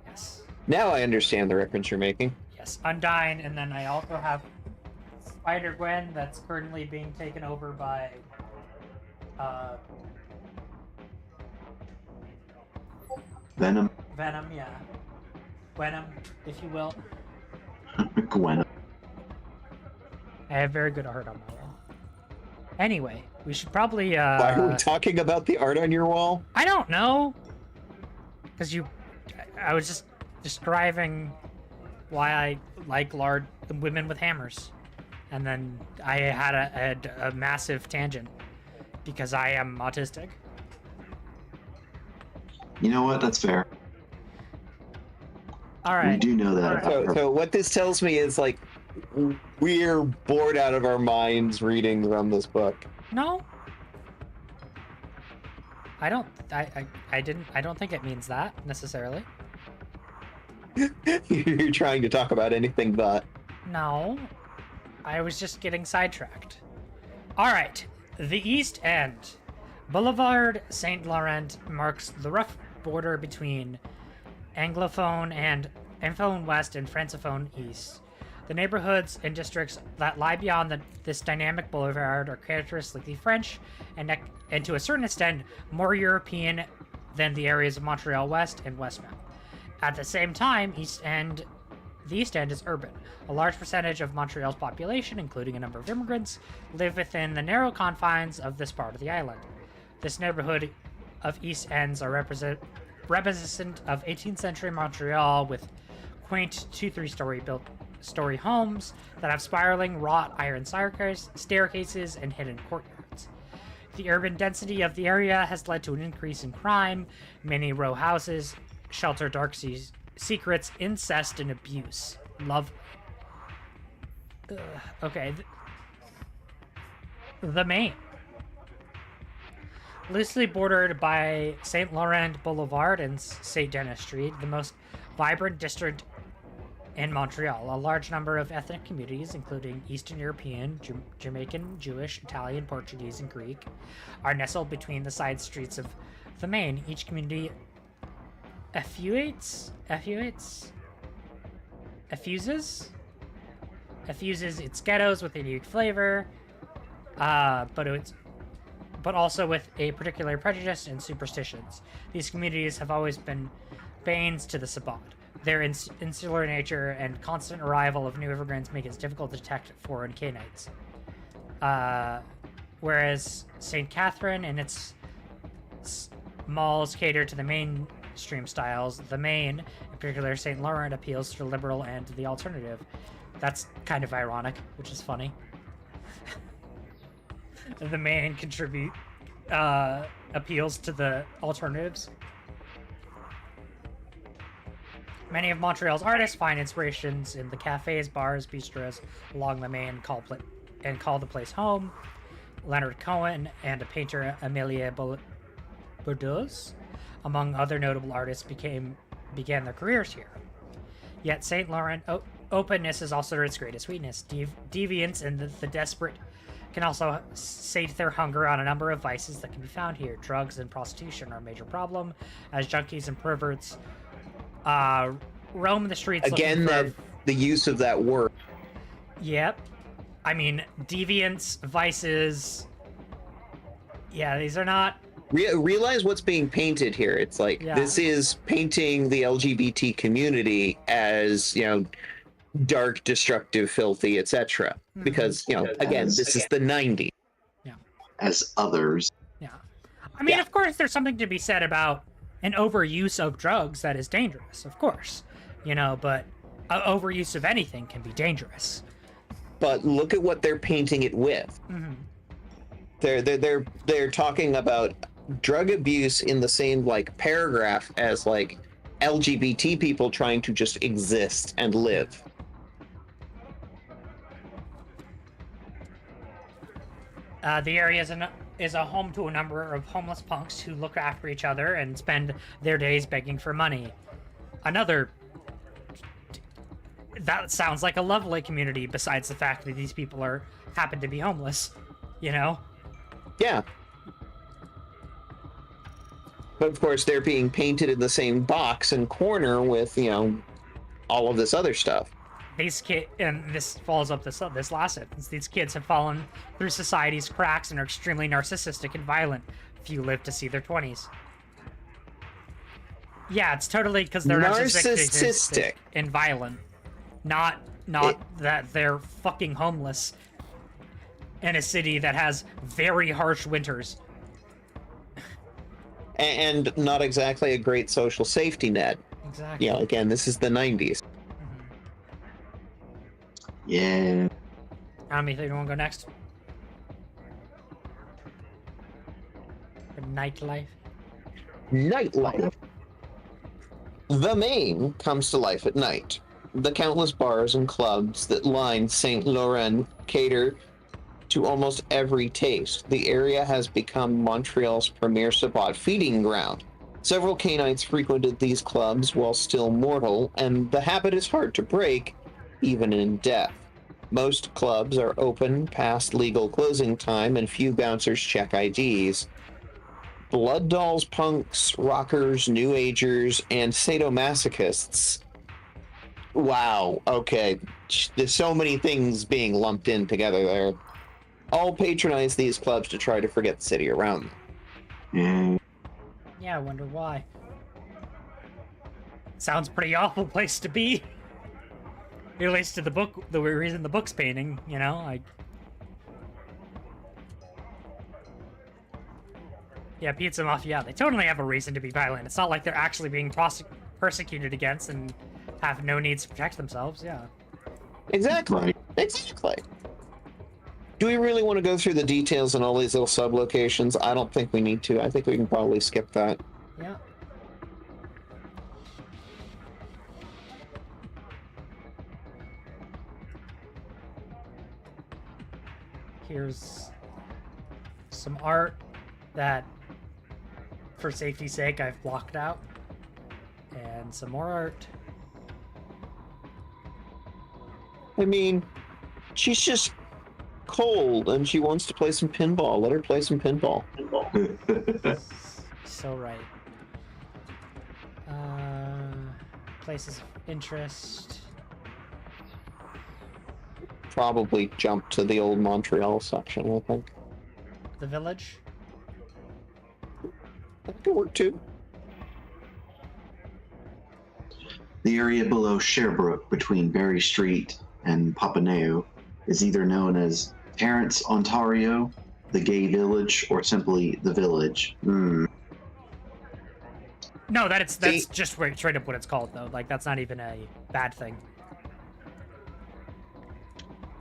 Yes. Now I understand the reference you're making. Yes, Undyne, and then I also have Spider-Gwen that's currently being taken over by Venom. Venom, yeah. Venom, if you will. Gwen. I have very good art on my wall. Anyway, we should probably Why are we talking about the art on your wall? I don't know. Because I was just describing why I like women with hammers. And then I had a massive tangent because I am autistic. You know what? That's fair. All right. We do know that. So what this tells me is like we're bored out of our minds reading from this book. No. I don't think it means that necessarily. You're trying to talk about anything but. No. I was just getting sidetracked. All right. The East End. Boulevard Saint Laurent marks the rough border between Anglophone West and Francophone East. The neighborhoods and districts that lie beyond this dynamic boulevard are characteristically French and to a certain extent more European than the areas of Montreal West and Westmount. At the same time, the East End is urban. A large percentage of Montreal's population, including a number of immigrants, live within the narrow confines of this part of the island. This neighborhood of East Ends are reminiscent of 18th century Montreal with quaint 2-3 story homes that have spiraling wrought iron staircases and hidden courtyards. The urban density of the area has led to an increase in crime. Many row houses shelter dark secrets, incest, and abuse. Lovely. Okay. The Main. Loosely bordered by St. Laurent Boulevard and St. Denis Street, the most vibrant district in Montreal. A large number of ethnic communities, including Eastern European, Jamaican, Jewish, Italian, Portuguese, and Greek, are nestled between the side streets of the Main. Each community effuses its ghettos with a unique flavor, but also with a particular prejudice and superstitions. These communities have always been banes to the Sabbat. Their insular nature and constant arrival of new immigrants make it difficult to detect foreign Canaanites. Whereas St. Catherine and its malls cater to the mainstream styles, the Main, in particular St. Laurent, appeals to the liberal and the alternative. That's kind of ironic, which is funny. The Main appeals to the alternatives. Many of Montreal's artists find inspirations in the cafes, bars, bistros along the Main and call the place home. Leonard Cohen and a painter, Amelia Bordeaux, among other notable artists, began their careers here. Yet St. Laurent openness is also its greatest weakness. Deviance and the desperate can also sate their hunger on a number of vices that can be found here. Drugs and prostitution are a major problem, as junkies and perverts roam the streets. Again, the use of that word. Yep. I mean, deviance, vices. Yeah, these are not. Realize what's being painted here. It's like This is painting the LGBT community as, dark, destructive, filthy, etc. Because, again, this is the 90s. As others. Yeah. I mean, Yeah. of course, there's something to be said about an overuse of drugs that is dangerous, of course. But overuse of anything can be dangerous. But look at what they're painting it with. Mm-hmm. They're talking about drug abuse in the same like paragraph as like LGBT people trying to just exist and live. The area is a home to a number of homeless punks who look after each other and spend their days begging for money. That sounds like a lovely community, besides the fact that these people happen to be homeless, Yeah. But of course, they're being painted in the same box and corner with, all of this other stuff. These kids, and this follows up this last sentence, these kids have fallen through society's cracks and are extremely narcissistic and violent. Few live to see their 20s. Yeah, it's totally because they're narcissistic and violent. Not that they're fucking homeless in a city that has very harsh winters. And not exactly a great social safety net. Exactly. Again, this is the 90s. Yeah. How many think you want to go next? For nightlife. Nightlife. The Maine comes to life at night. The countless bars and clubs that line St. Laurent cater to almost every taste. The area has become Montreal's premier Sabbat feeding ground. Several canines frequented these clubs while still mortal, and the habit is hard to break, even in death. Most clubs are open past legal closing time, and few bouncers check IDs. Blood dolls, punks, rockers, new agers, and sadomasochists. Wow, okay. There's so many things being lumped in together there. All patronize these clubs to try to forget the city around them. Yeah. Yeah, I wonder why. Sounds pretty awful place to be. At least to the book, the reason the book's painting, Yeah, Pizza Mafia, they totally have a reason to be violent. It's not like they're actually being persecuted against and have no needs to protect themselves, yeah. Exactly. Right. Exactly. Do we really want to go through the details on all these little sub-locations? I don't think we need to. I think we can probably skip that. Yeah. Here's some art that, for safety's sake, I've blocked out. And some more art. I mean, she's just cold and she wants to play some pinball. Let her play some pinball. So right. Places of interest. Probably jump to the old Montreal section, I think. The village. That could work too. The area below Sherbrooke between Berry Street and Papineau is either known as Terrace, Ontario, the Gay Village, or simply the Village. No, that's just straight up what it's called, though. Like, that's not even a bad thing.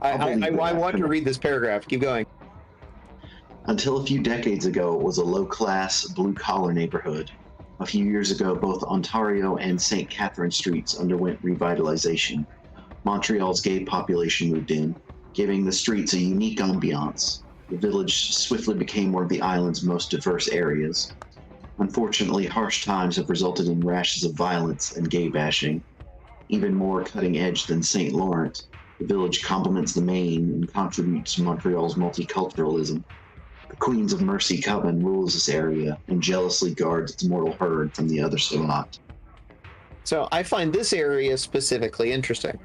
I want to read this paragraph. Keep going. Until a few decades ago, it was a low-class, blue-collar neighborhood. A few years ago, both Ontario and St. Catherine Streets underwent revitalization. Montreal's gay population moved in, giving the streets a unique ambiance. The village swiftly became one of the island's most diverse areas. Unfortunately, harsh times have resulted in rashes of violence and gay bashing. Even more cutting-edge than St. Laurent, the village complements the Maine and contributes to Montreal's multiculturalism. The Queens of Mercy Coven rules this area and jealously guards its mortal herd from the other Sabbat. So I find this area specifically interesting.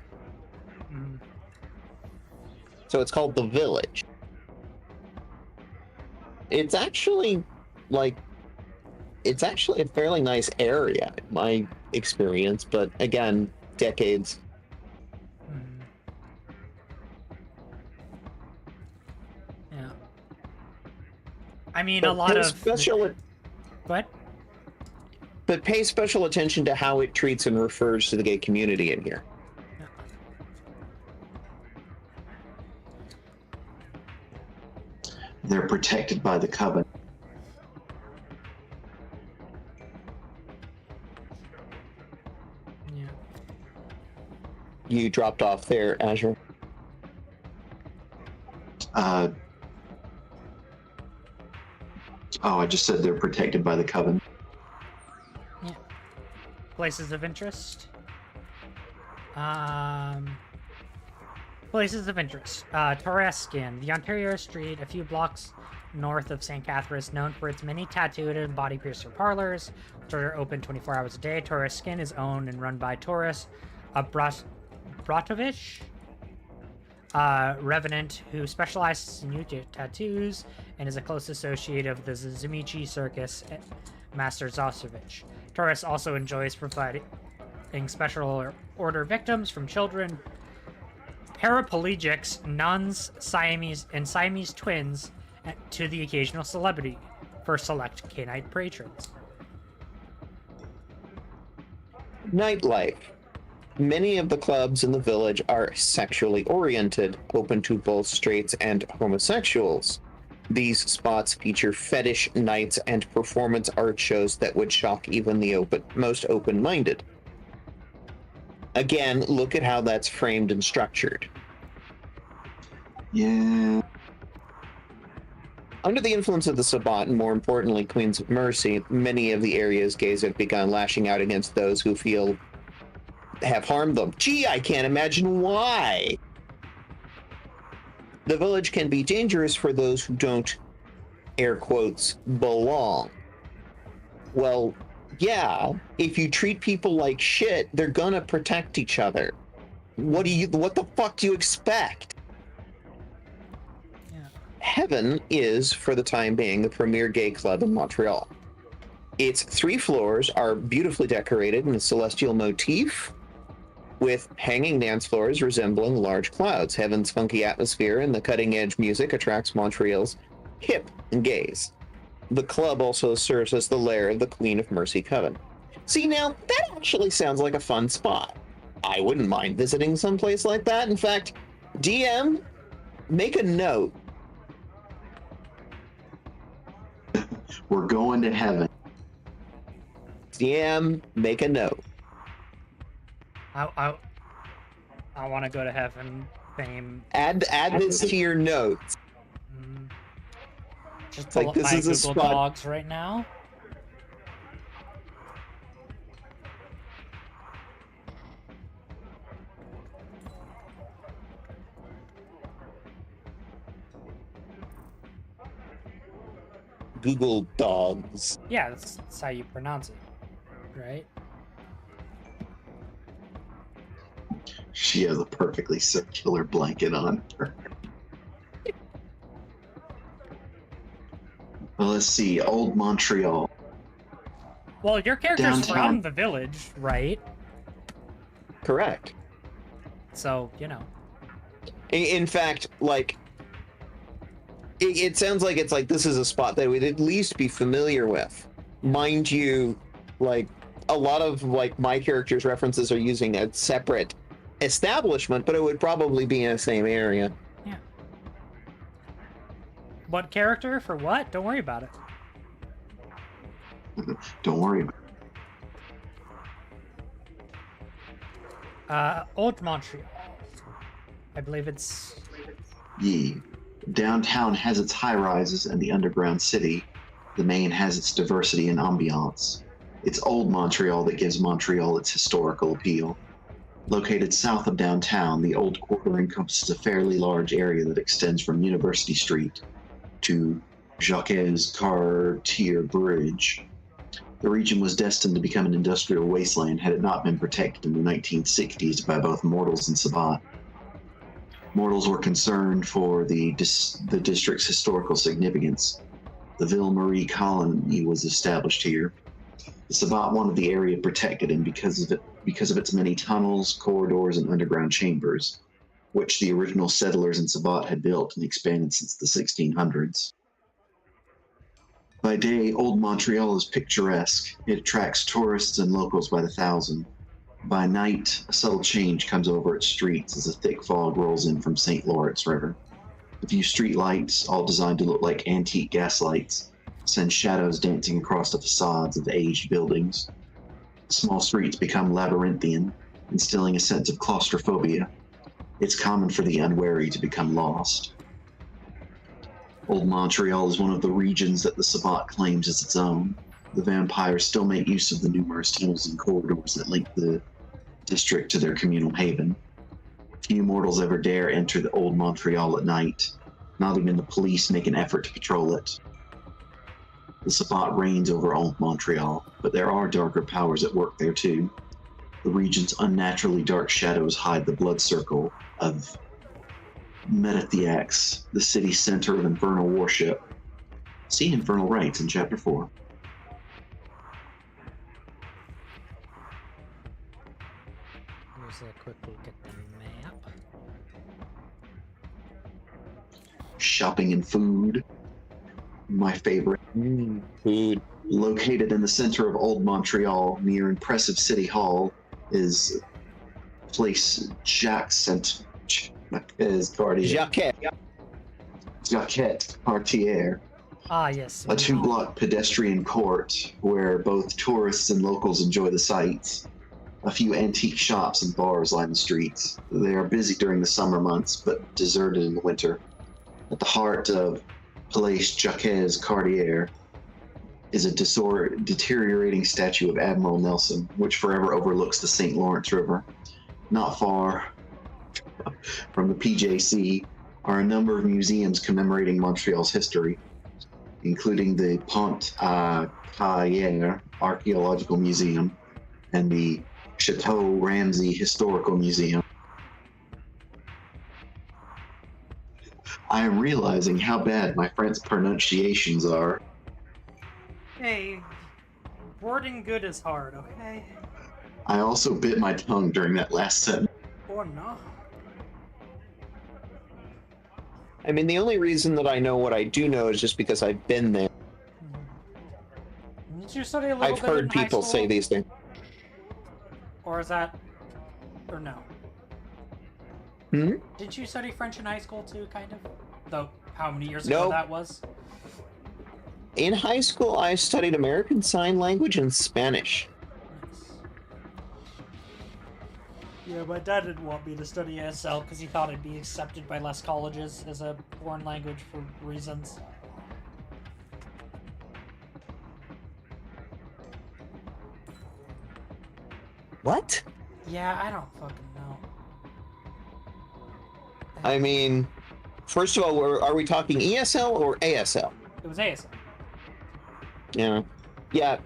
So it's called the Village. It's actually a fairly nice area, in my experience, but again, decades. Yeah. I mean, But a lot pay of. special, What? but pay special attention to how it treats and refers to the gay community in here. They're protected by the covenant. Yeah. You dropped off there, Azure. I just said they're protected by the covenant. Yeah. Places of interest. Places of interest. Torreskin, the Ontario Street, a few blocks north of St. Catharines, known for its many tattooed and body piercer parlors, which are open 24 hours a day. Torreskin is owned and run by Taurus Bratovich, revenant who specializes in nude tattoos and is a close associate of the Zumichi Circus Master Zasovich. Taurus also enjoys providing special order victims from children, paraplegics, nuns, Siamese twins, to the occasional celebrity for select canine patrons. Nightlife. Many of the clubs in the village are sexually oriented, open to both straights and homosexuals. These spots feature fetish nights and performance art shows that would shock even the most open-minded. Again, look at how that's framed and structured. Yeah. Under the influence of the Sabbat, and more importantly, Queens of Mercy, many of the area's gays have begun lashing out against those who have harmed them. Gee, I can't imagine why. The village can be dangerous for those who don't, air quotes, belong. Well, yeah, if you treat people like shit, they're gonna protect each other. What the fuck do you expect? Yeah. Heaven is, for the time being, the premier gay club in Montreal. Its 3 floors are beautifully decorated in a celestial motif, with hanging dance floors resembling large clouds. Heaven's funky atmosphere and the cutting-edge music attracts Montreal's hip gays. The club also serves as the lair of the Queen of Mercy Coven. See, now, that actually sounds like a fun spot. I wouldn't mind visiting someplace like that. In fact, DM, make a note. We're going to heaven. DM, make a note. I want to go to heaven. Fame. Add this to your notes. Just It's pull like, up this my is a Google spot. Dogs right now. Google Dogs. Yeah, that's how you pronounce it, right? She has a perfectly circular blanket on her. Well, let's see. Old Montreal. Well, your character's Downtown. from the village, right? Correct. So, you know. In fact, like, it sounds like it's like this is a spot that we'd at least be familiar with. Mind you, like, a lot of, like, my character's references are using a separate establishment, but it would probably be in the same area. Yeah. What character for what? Don't worry about it. Don't worry about it. Old Montreal. I believe it's... Ye. Downtown has its high-rises and the underground city. The main has its diversity and ambiance. It's old Montreal that gives Montreal its historical appeal. Located south of downtown, the old quarter encompasses a fairly large area that extends from University Street to Jacques Cartier Bridge. The region was destined to become an industrial wasteland had it not been protected in the 1960s by both Mortals and Sabbat. Mortals were concerned for the district's historical significance. The Ville Marie colony was established here. The Sabbat wanted the area protected, and because of its many tunnels, corridors, and underground chambers, which the original settlers in Sabbat had built and expanded since the 1600s. By day, Old Montreal is picturesque. It attracts tourists and locals by the thousand. By night, a subtle change comes over its streets as a thick fog rolls in from St. Lawrence River. A few street lights, all designed to look like antique gas lights, send shadows dancing across the facades of the aged buildings. The small streets become labyrinthian, instilling a sense of claustrophobia. It's common for the unwary to become lost. Old Montreal is one of the regions that the Sabbat claims as its own. The vampires still make use of the numerous tunnels and corridors that link the district to their communal haven. Few mortals ever dare enter the Old Montreal at night. Not even the police make an effort to patrol it. The Sabbat reigns over Old Montreal, but there are darker powers at work there too. The region's unnaturally dark shadows hide the blood circle of Metathiax, the city's center of infernal worship. See Infernal Rites in Chapter 4. Here's a quick look at the map. Shopping and food. My favorite. Food. Located in the center of Old Montreal, near impressive City Hall, is place Jacques Cartier. Jacques Cartier, Ah, yes. a two-block pedestrian court where both tourists and locals enjoy the sights. A few antique shops and bars line the streets. They are busy during the summer months, but deserted in the winter. At the heart of Place Jacques Cartier is a deteriorating statue of Admiral Nelson, which forever overlooks the St. Lawrence River. Not far from the PJC are a number of museums commemorating Montreal's history, including the Pont à Carrière Archaeological Museum and the Chateau Ramsey Historical Museum. I am realizing how bad my French pronunciations are. Hey, wording good is hard, okay? I also bit my tongue during that last sentence. Or no. I mean, the only reason that I know what I do know is just because I've been there. Did you study a little I've bit heard in high people school? say these things. Or is that... Or no? Hmm? Did you study French in high school too, kind of? Though, how many years No. ago that was? In high school, I studied American Sign Language and Spanish. Nice. Yeah, my dad didn't want me to study ASL because he thought I'd be accepted by less colleges as a foreign language for reasons. What? Yeah, I don't fucking know. I mean, first of all, are we talking ESL or ASL? It was ASL. Yeah. Yeah.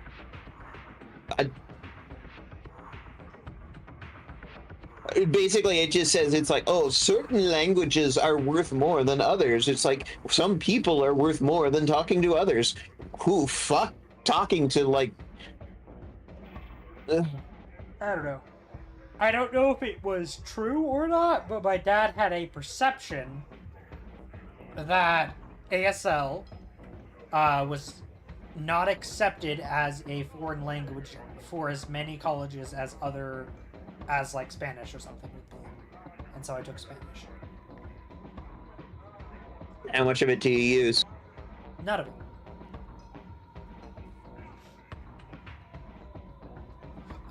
Basically, it just says it's like, oh, certain languages are worth more than others. It's like some people are worth more than talking to others. Who fuck talking to like? I don't know. I don't know if it was true or not, but my dad had a perception that ASL was not accepted as a foreign language for as many colleges as like Spanish or something would be. And so I took Spanish. How much of it do you use? None of it.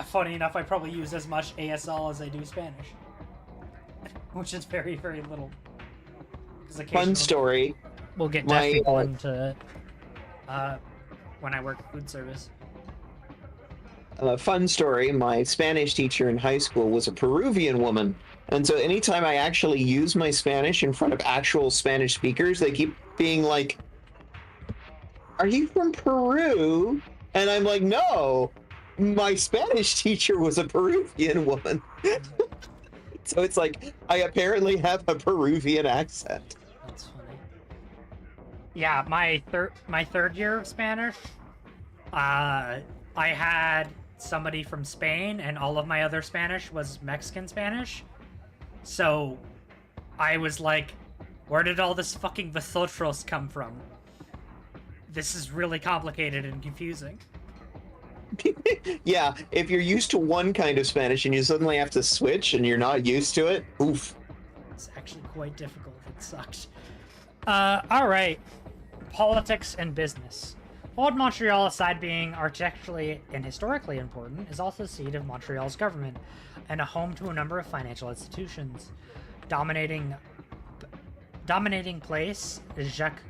Funny enough, I probably use as much ASL as I do Spanish. Which is very, very little. Fun story. We'll get My, deaf people into it when I work food service. Fun story. My Spanish teacher in high school was a Peruvian woman. And so anytime I actually use my Spanish in front of actual Spanish speakers, they keep being like, "Are you from Peru?" And I'm like, "No. My Spanish teacher was a Peruvian woman." So it's like, I apparently have a Peruvian accent. That's funny. Yeah, my third year of Spanish, I had somebody from Spain, and all of my other Spanish was Mexican Spanish. So I was like, where did all this fucking vosotros come from? this is really complicated and confusing. Yeah, if you're used to one kind of Spanish and you suddenly have to switch and you're not used to it, oof. It's actually quite difficult. It sucks. All right. Politics and business. Old Montreal, aside being architecturally and historically important, is also the seat of Montreal's government and a home to a number of financial institutions. Dominating place, Jacques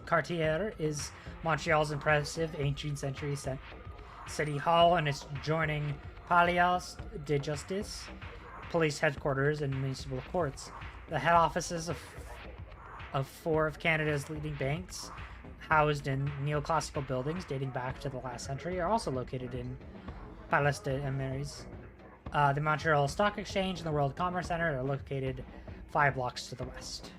Cartier, is Montreal's impressive 18th century city hall and its adjoining Palais de Justice, police headquarters, and municipal courts. The head offices of four of Canada's leading banks, housed in neoclassical buildings dating back to the last century, are also located in Palais de Emeries. The Montreal Stock Exchange and the World Commerce Center are located 5 blocks to the west.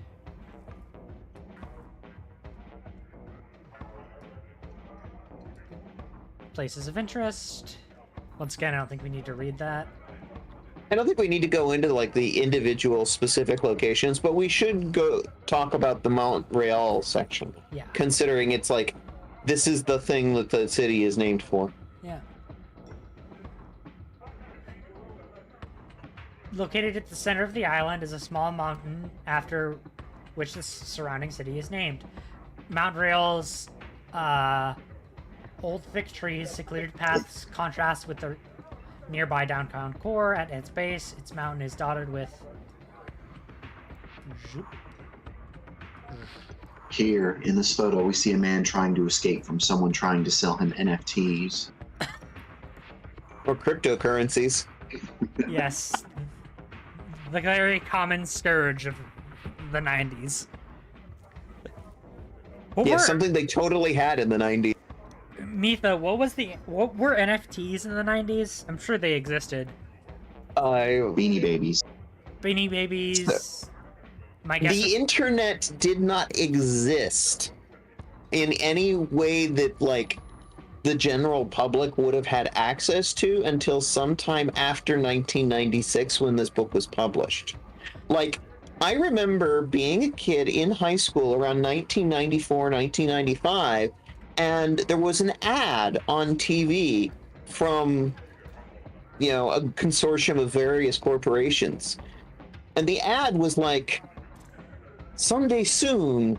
Places of interest. Once again, I don't think we need to read that. I don't think we need to go into like the individual specific locations, but we should go talk about the Montreal section. Yeah. Considering it's like, this is the thing that the city is named for. Yeah. Located at the center of the island is a small mountain after which the surrounding city is named. Montreal's old thick trees, secluded paths contrast with the nearby downtown core. At its base, its mountain is dotted with... Here, in this photo, we see a man trying to escape from someone trying to sell him NFTs. Or cryptocurrencies. Yes. The very common scourge of the 90s. Yeah, something they totally had in the 90s. Mitha, what were NFTs in the 90s? I'm sure they existed. Beanie Babies. Beanie Babies. My guess The internet did not exist in any way that, like, the general public would have had access to until sometime after 1996 when this book was published. Like, I remember being a kid in high school around 1994, 1995, and there was an ad on TV from, you know, a consortium of various corporations. And the ad was like, someday soon,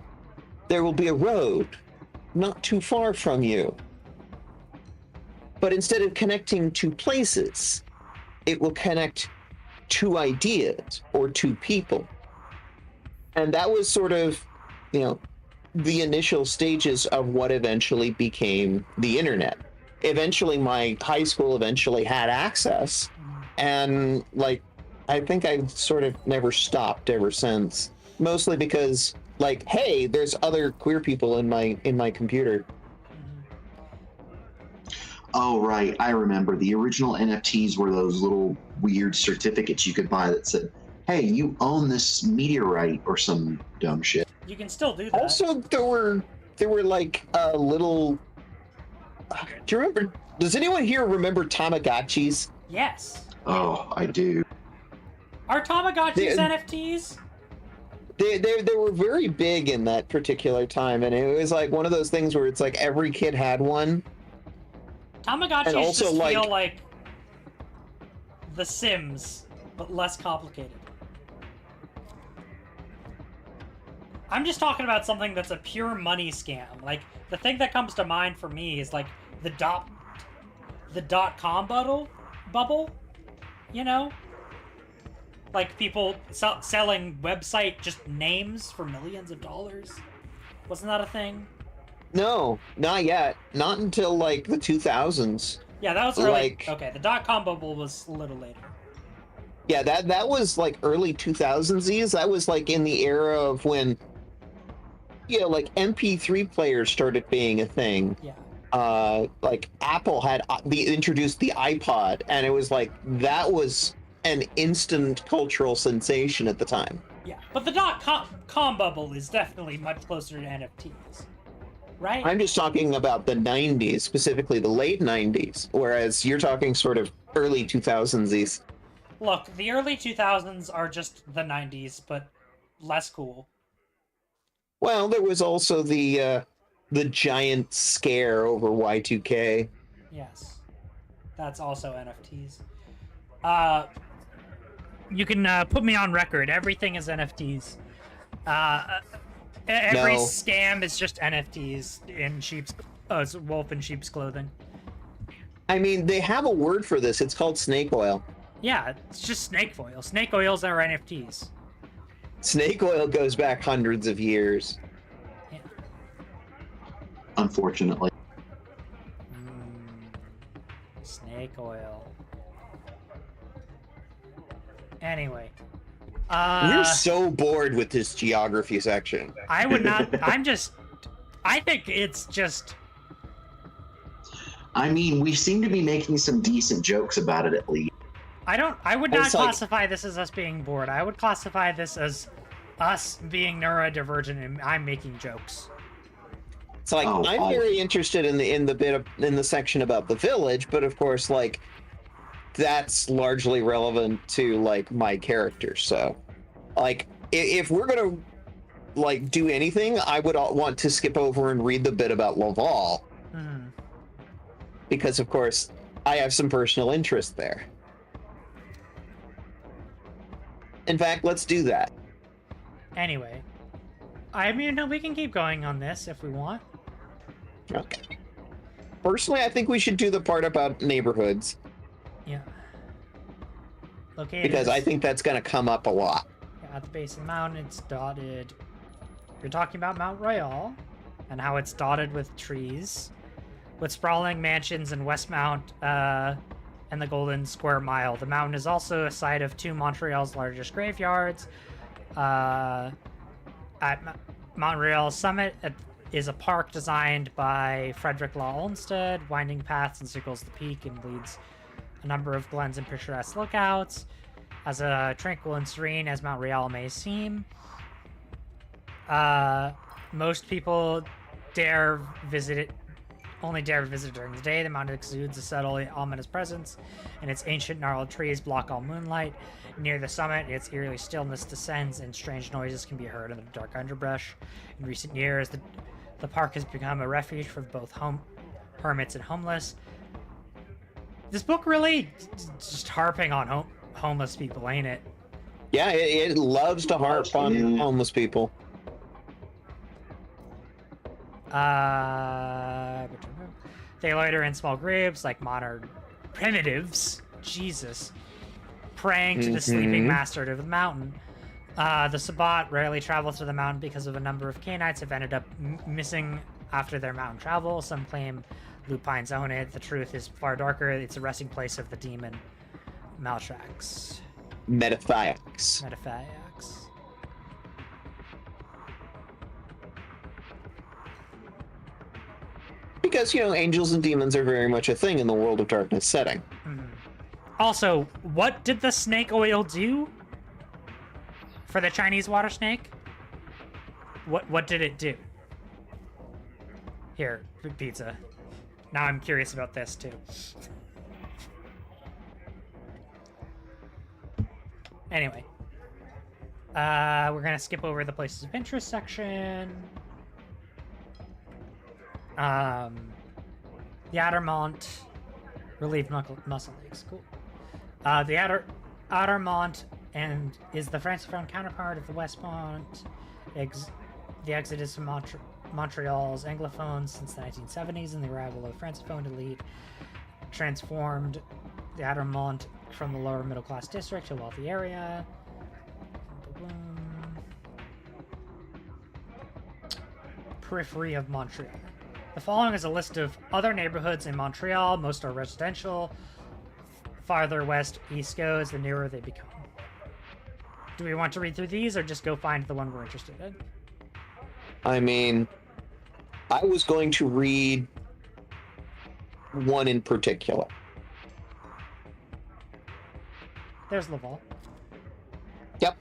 there will be a road not too far from you. But instead of connecting two places, it will connect two ideas or two people. And that was sort of, you know, the initial stages of what eventually became the internet. Eventually, my high school eventually had access, and like, I think I've sort of never stopped ever since. Mostly because, like, hey, there's other queer people in my computer. Oh, right. I remember. The original NFTs were those little weird certificates you could buy that said, hey, you own this meteorite or some dumb shit. You can still do that. Also, there were like little... Do you remember... Does anyone here remember Tamagotchis? Yes. Oh, I do. Are Tamagotchis NFTs? They were very big in that particular time, and it was like one of those things where it's like every kid had one. Tamagotchis also, just like, feel like The Sims, but less complicated. I'm just talking about something that's a pure money scam. Like, the thing that comes to mind for me is like the dot-com bubble, you know? Like people selling website just names for millions of dollars. Wasn't that a thing? No, not yet. Not until like the 2000s. Yeah, that was early. Like, okay, the dot-com bubble was a little later. Yeah, that was like early 2000s. That was like in the era of when, you know, like MP3 players started being a thing. Yeah. Like Apple had introduced the iPod, and it was like that was an instant cultural sensation at the time. Yeah, but the dot-com bubble is definitely much closer to NFTs, right? I'm just talking about the 90s, specifically the late 90s, whereas you're talking sort of early 2000s. Look, the early 2000s are just the 90s, but less cool. Well, there was also the the giant scare over Y2K. Yes. That's also NFTs. You can put me on record. Everything is NFTs. Every No. scam is just NFTs in wolf in sheep's clothing. I mean, they have a word for this. It's called snake oil. Yeah, it's just snake oil. Snake oils are NFTs. Snake oil goes back hundreds of years. Yeah. Unfortunately. Snake oil. Anyway. We're so bored with this geography section. I would not. I think it's just. I mean, we seem to be making some decent jokes about it at least. I would not It's like- classify this as us being bored. I would classify this as us being neurodivergent and I'm making jokes. It's like I'm very interested in the section about the village, but of course, like that's largely relevant to like my character. So, like, if we're gonna like do anything, I would want to skip over and read the bit about Laval, because of course I have some personal interest there. In fact, let's do that. Anyway, I mean, no, we can keep going on this if we want. Okay. Personally, I think we should do the part about neighborhoods. Yeah. Located Because I think that's going to come up a lot. at the base of the mountain, it's dotted. You're talking about Mount Royal and how it's dotted with trees, with sprawling mansions in Westmount and the Golden Square Mile. The mountain is also a site of two Montreal's largest graveyards. At Mount Royal summit is a park designed by Frederick Law Olmsted. Winding paths encircles the peak and leads a number of glens and picturesque lookouts. As tranquil and serene as Mount Royal may seem, most people only dare visit during the day. The mountain exudes a subtly ominous presence, and its ancient gnarled trees block all moonlight. Near the summit, its eerie stillness descends, and strange noises can be heard in the dark underbrush. In recent years, the park has become a refuge for both hermits and homeless. This book really just harping on homeless people, ain't it? Yeah, it loves to harp on homeless people. They loiter in small groups like modern primitives. Jesus. Praying to the sleeping master of the mountain. The Sabbat rarely travel to the mountain because of a number of Canaanites have ended up missing after their mountain travel. Some claim lupines own it. The truth is far darker. It's a resting place of the demon Maltrax. Metaphiacs. Because, angels and demons are very much a thing in the World of Darkness setting. Also, what did the snake oil do for the Chinese water snake? What did it do? Here, pizza. Now I'm curious about this too. Anyway, we're gonna skip over the places of interest section. The Addermont relieved muscle aches. Cool. The Addermont and is the Francophone counterpart of the Westmont. The exodus from Montreal's Anglophones since the 1970s and the arrival of Francophone elite transformed the Addermont from the lower middle class district to a wealthy area. Periphery of Montreal. The following is a list of other neighborhoods in Montreal. Most are residential. Farther west east goes, the nearer they become. Do we want to read through these or just go find the one we're interested in? I mean, I was going to read one in particular. There's Laval. Yep.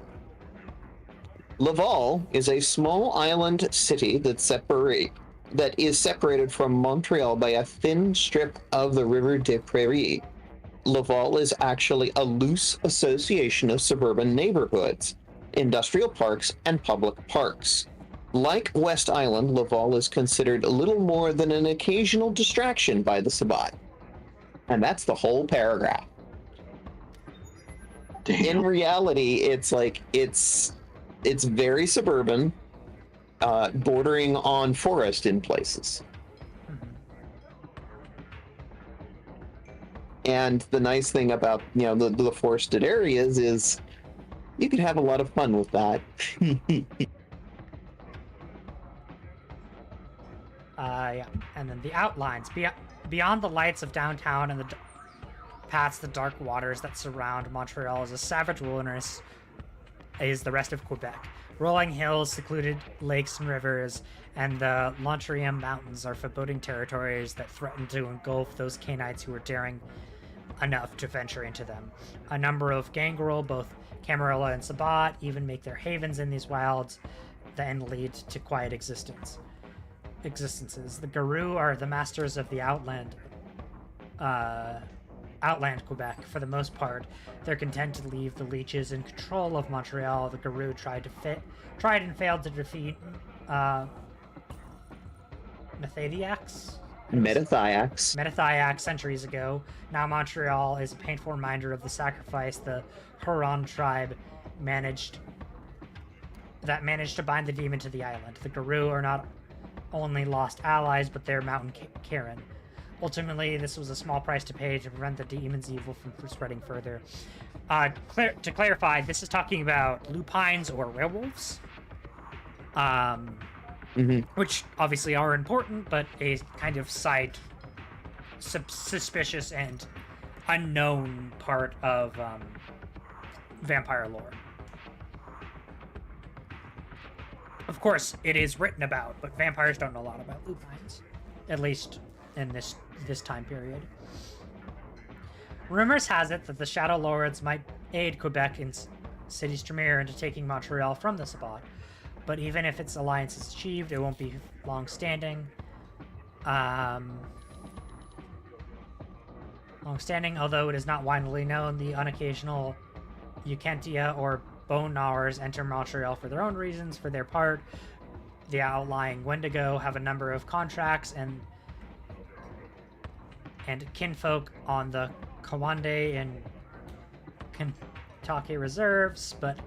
Laval is a small island city that is separated from Montreal by a thin strip of the River des Prairies. Laval is actually a loose association of suburban neighborhoods, industrial parks, and public parks. Like West Island, Laval is considered little more than an occasional distraction by the Sabbat. And that's the whole paragraph. Damn. In reality, it's like it's very suburban, bordering on forest in places. And the nice thing about the forested areas is you can have a lot of fun with that. Yeah, and then the outlines beyond the lights of downtown and past the dark waters that surround Montreal is a savage wilderness. Is the rest of Quebec. Rolling hills, secluded lakes and rivers, and the Laurentian Mountains are foreboding territories that threaten to engulf those Canaanites who are daring enough to venture into them. A number of gangrel, both Camarilla and Sabbat, even make their havens in these wilds, then lead to quiet existences. The Garou are the masters of the outland Quebec for the most part. They're content to leave the leeches in control of Montreal. The Garou tried and failed to defeat Methathiacs centuries ago. Now Montreal is a painful reminder of the sacrifice the Huron tribe managed to bind the demon to the island. The Garou are not only lost allies, but they're Mountain Karen. Ultimately, this was a small price to pay to prevent the demon's evil from spreading further. To clarify, this is talking about lupines or werewolves, which obviously are important, but a kind of side, suspicious and unknown part of vampire lore. Of course, it is written about, but vampires don't know a lot about lupines, at least in this time period. Rumors has it that the Shadow Lords might aid Quebec in City's Tremere into taking Montreal from the Sabbat, but even if its alliance is achieved, it won't be long-standing. Although it is not widely known, the unoccasional Ukentia or Bone Gnawers enter Montreal for their own reasons. For their part, the outlying Wendigo have a number of contracts and kinfolk on the Kawande and Kentucky reserves, but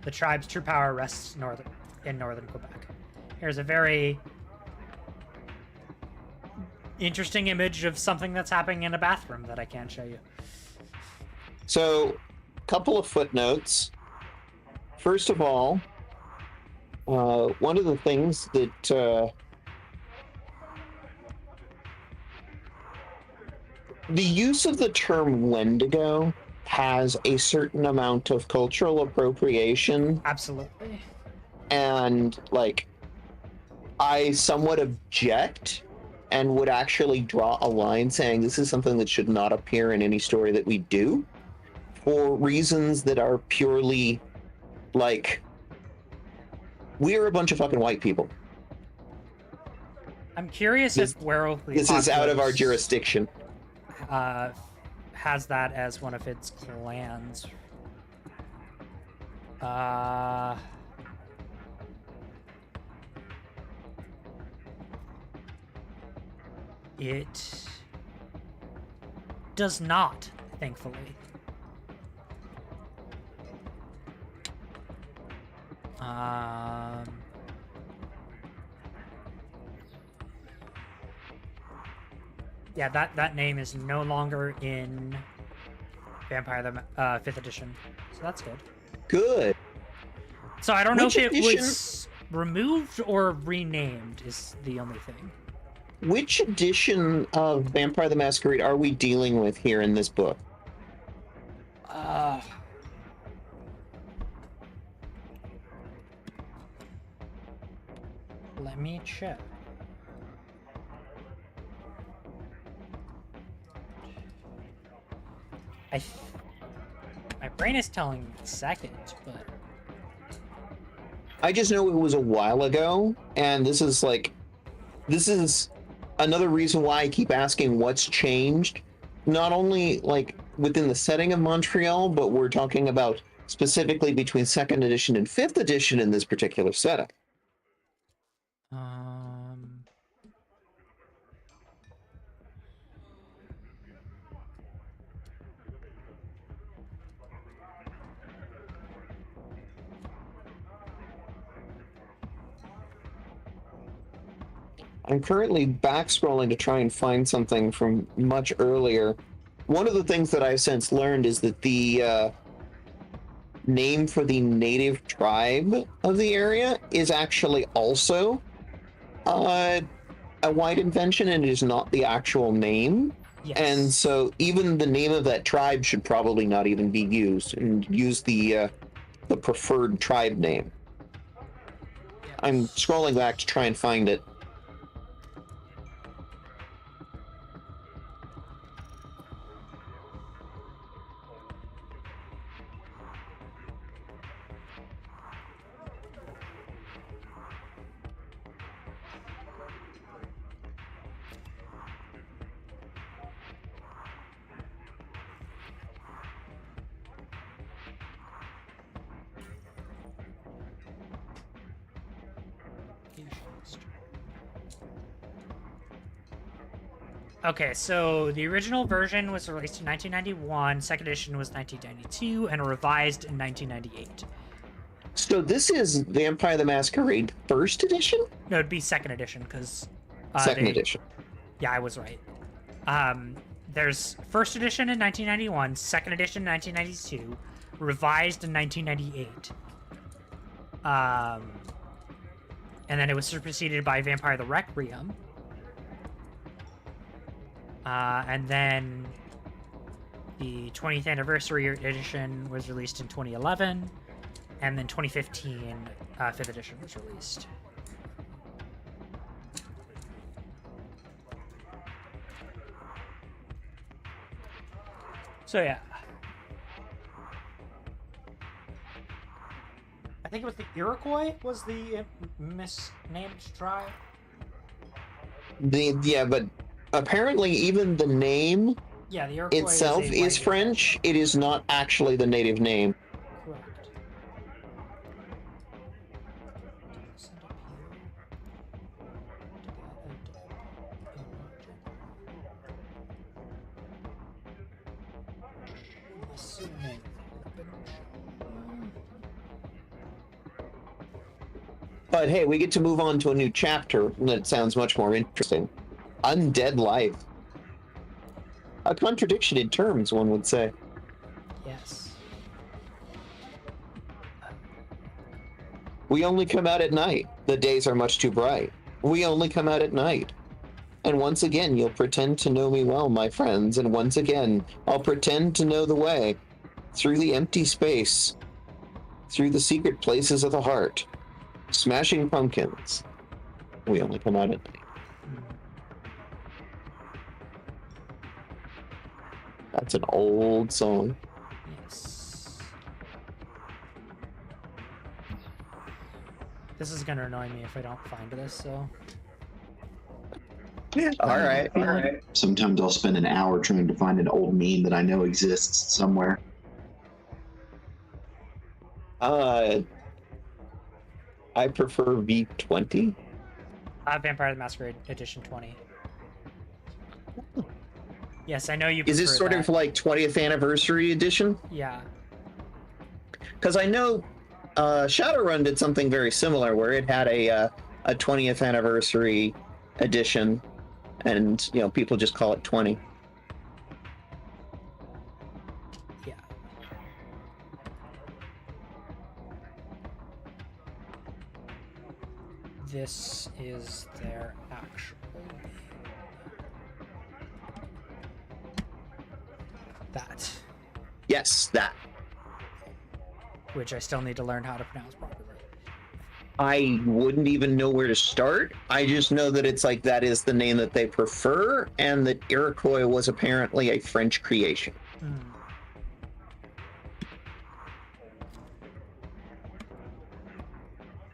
the tribe's true power rests in northern Quebec. Here's a very interesting image of something that's happening in a bathroom that I can't show you. So, couple of footnotes. First of all, one of the things that the use of the term Wendigo has a certain amount of cultural appropriation. Absolutely. And, I somewhat object and would actually draw a line saying this is something that should not appear in any story that we do for reasons that are purely, we're a bunch of fucking white people. I'm curious if Werewolf This is out of our jurisdiction. Has that as one of its clans. It does not, thankfully. Yeah, that name is no longer in Vampire the 5th edition, so that's good. Good. So I don't know if it was removed or renamed is the only thing. Which edition of Vampire the Masquerade are we dealing with here in this book? Let me check. My brain is telling me second, but I just know it was a while ago, and this is another reason why I keep asking what's changed. Not only within the setting of Montreal, but we're talking about specifically between 2nd edition and 5th edition in this particular setup. I'm currently back scrolling to try and find something from much earlier. One of the things that I've since learned is that the name for the native tribe of the area is actually also a white invention and is not the actual name. Yes. And so even the name of that tribe should probably not even be used, and use the preferred tribe name. Yes. I'm scrolling back to try and find it. Okay, so the original version was released in 1991, second edition was 1992, and revised in 1998. So this is Vampire the Masquerade first edition? No, it'd be second edition, because... Second edition. Yeah, I was right. There's first edition in 1991, second edition in 1992, revised in 1998. And then it was superseded by Vampire the Requiem. And then the 20th anniversary edition was released in 2011, and then 2015, 5th edition was released. So yeah. I think it was the Iroquois was the misnamed tribe. Yeah, but apparently even the name Yeah, the Iroquois itself is, is French. It is not actually the native name. Correct. But hey, we get to move on to a new chapter that sounds much more interesting. Undead life. A contradiction in terms, one would say. Yes. We only come out at night. The days are much too bright. We only come out at night. And once again, you'll pretend to know me well, my friends, and once again, I'll pretend to know the way. Through the empty space. Through the secret places of the heart. Smashing pumpkins. We only come out at night. That's an old song. Yes. This is gonna annoy me if I don't find this, so... All right. Sometimes I'll spend an hour trying to find an old meme that I know exists somewhere. I prefer V20. Vampire the Masquerade Edition 20. Yes, I know you Is this prefer sort that. of like 20th anniversary edition? Yeah. Because I know Shadowrun did something very similar where it had a 20th anniversary edition, and people just call it 20. Yeah. This is their actual name. That. Yes, that. Which I still need to learn how to pronounce properly. I wouldn't even know where to start. I just know that it's like that is the name that they prefer, and that Iroquois was apparently a French creation.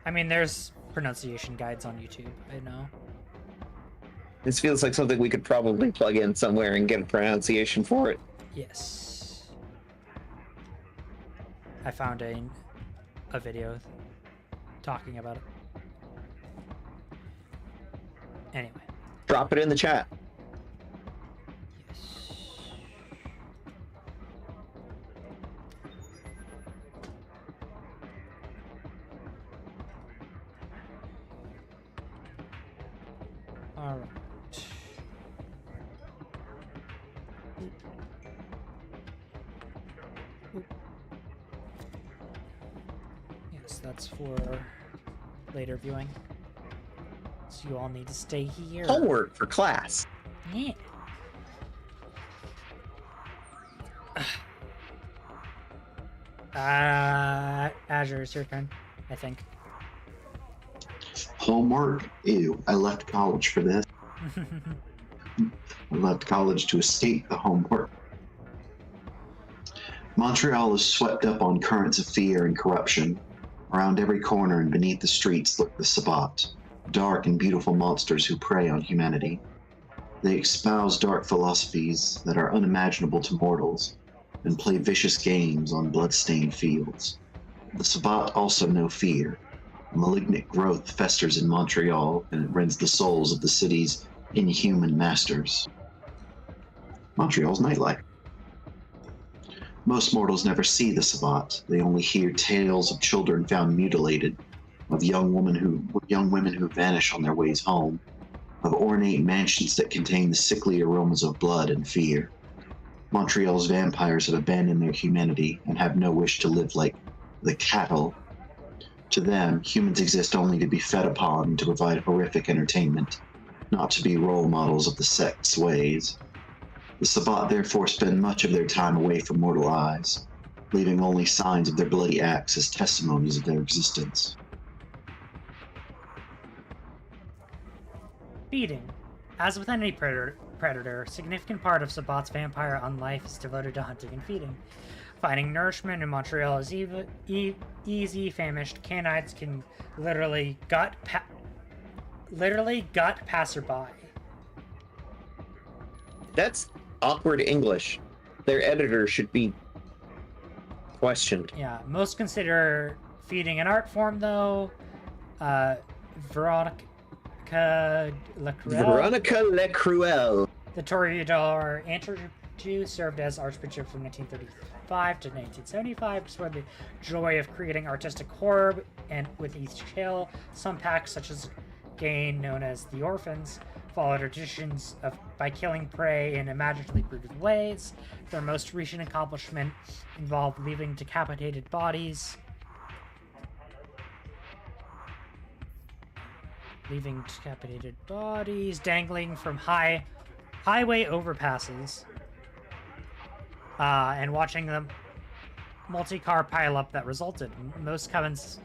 I mean, there's pronunciation guides on YouTube, I know. This feels like something we could probably plug in somewhere and get a pronunciation for it. Yes. I found a video talking about it. Anyway. Drop it in the chat. Yes. All right. Yes, that's for later viewing. So you all need to stay here. Homework for class. Yeah. Azure, it's your turn, I think. Homework? Ew, I left college for this. I left college to escape the homework. Montreal is swept up on currents of fear and corruption. Around every corner and beneath the streets lurk the Sabbat, dark and beautiful monsters who prey on humanity. They espouse dark philosophies that are unimaginable to mortals and play vicious games on blood-stained fields. The Sabbat also know fear. A malignant growth festers in Montreal and it rends the souls of the city's inhuman masters. Montreal's nightlife. Most mortals never see the Sabbat. They only hear tales of children found mutilated, of young women who vanish on their ways home, of ornate mansions that contain the sickly aromas of blood and fear. Montreal's vampires have abandoned their humanity and have no wish to live like the cattle. To them, humans exist only to be fed upon and to provide horrific entertainment, not to be role models of the sect's ways. The Sabbat therefore spend much of their time away from mortal eyes, leaving only signs of their bloody acts as testimonies of their existence. Feeding. As with any predator, a significant part of Sabbat's vampire life is devoted to hunting and feeding. Finding nourishment in Montreal is easy. Famished canines can literally gut passerby. That's awkward English. Their editor should be questioned. Yeah, most consider feeding an art form, though. Veronica Lecruel. The Toreador introduced served as Archbishop from 1935 to 1975, explored the joy of creating artistic horror, and with each tale, some packs, such as Gain, known as the Orphans, follow traditions by killing prey in imaginatively brutal ways. Their most recent accomplishment involved leaving decapitated bodies. Dangling from highway overpasses, and watching the multi-car pileup that resulted. Most covens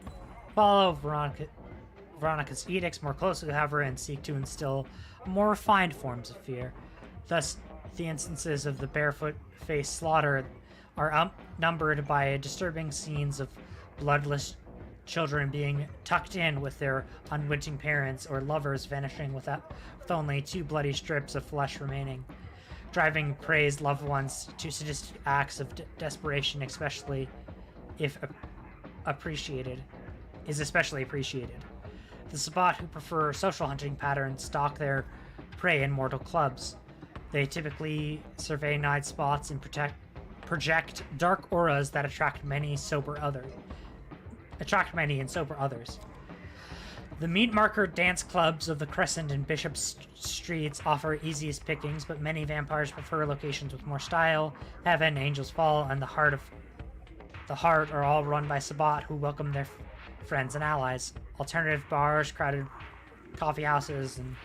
follow Veronica's edicts more closely, however, and seek to instill more refined forms of fear. Thus, the instances of the barefoot-faced slaughter are outnumbered by disturbing scenes of bloodless children being tucked in with their unwitting parents, or lovers vanishing with only 2 bloody strips of flesh remaining, driving prey's loved ones to sadistic acts of desperation, especially appreciated. The Sabbat, who prefer social hunting patterns, stalk their prey in mortal clubs. They typically survey night spots and project dark auras that attract many and sober others. The meat marker dance clubs of the Crescent and Bishop Streets offer easiest pickings, but many vampires prefer locations with more style. Heaven, Angel's Fall, and the Heart are all run by Sabbat, who welcome their friends and allies. Alternative bars, crowded coffee houses, and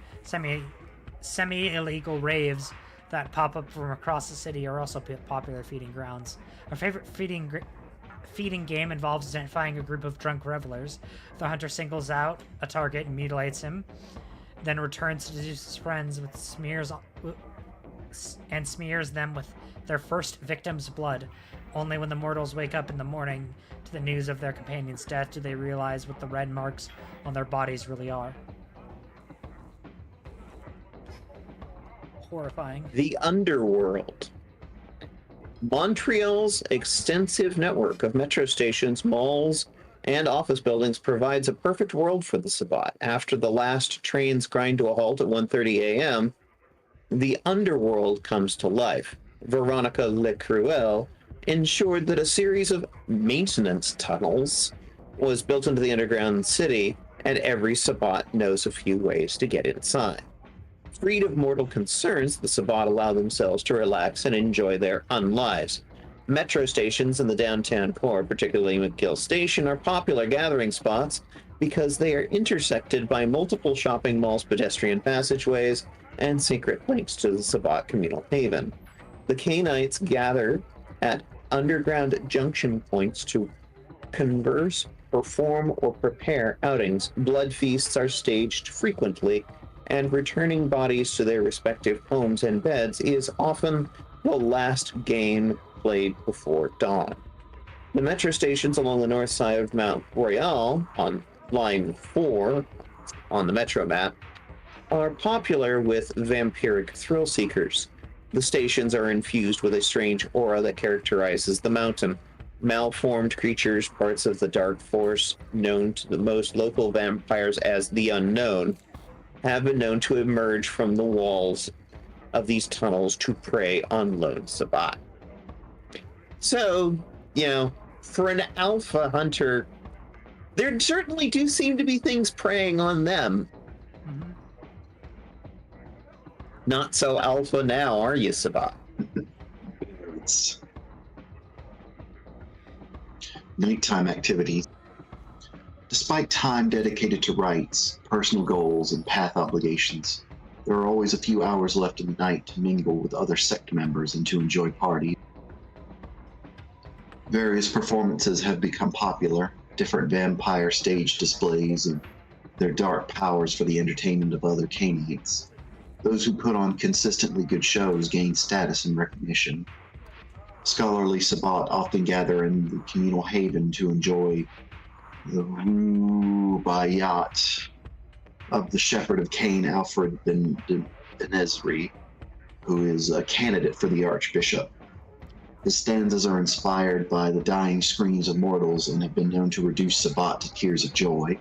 semi-illegal raves that pop up from across the city are also popular feeding grounds. Our favorite feeding game involves identifying a group of drunk revelers. The hunter singles out a target and mutilates him, then returns to seduce his friends with smears them with their first victim's blood. Only when the mortals wake up in the morning to the news of their companion's death do they realize what the red marks on their bodies really are. Horrifying. The Underworld. Montreal's extensive network of metro stations, malls, and office buildings provides a perfect world for the Sabbat. After the last trains grind to a halt at 1:30 a.m., the Underworld comes to life. Veronica Lecruel ensured that a series of maintenance tunnels was built into the underground city, and every Sabbat knows a few ways to get inside. Freed of mortal concerns, the Sabbat allow themselves to relax and enjoy their unlives. Metro stations in the downtown core, particularly McGill Station, are popular gathering spots because they are intersected by multiple shopping malls, pedestrian passageways, and secret links to the Sabbat communal haven. The Cainites gather at underground junction points to converse, perform, or prepare outings. Blood feasts are staged frequently, and returning bodies to their respective homes and beds is often the last game played before dawn. The metro stations along the north side of Mount Royal, on line 4 on the metro map, are popular with vampiric thrill seekers. The stations are infused with a strange aura that characterizes the mountain. Malformed creatures, parts of the dark force known to the most local vampires as the Unknown, have been known to emerge from the walls of these tunnels to prey on lone Sabbat. So, for an alpha hunter, there certainly do seem to be things preying on them. Mm-hmm. Not so alpha now, are you, Sabbat? It's nighttime activities. Despite time dedicated to rites, personal goals, and path obligations, there are always a few hours left in the night to mingle with other sect members and to enjoy parties. Various performances have become popular, different vampire stage displays, and their dark powers for the entertainment of other Cainites. Those who put on consistently good shows gain status and recognition. Scholarly Sabbat often gather in the communal haven to enjoy the rubaiyat of the Shepherd of Cain, Alfred Ben Ezri, who is a candidate for the Archbishop. His stanzas are inspired by the dying screams of mortals and have been known to reduce Sabbat to tears of joy.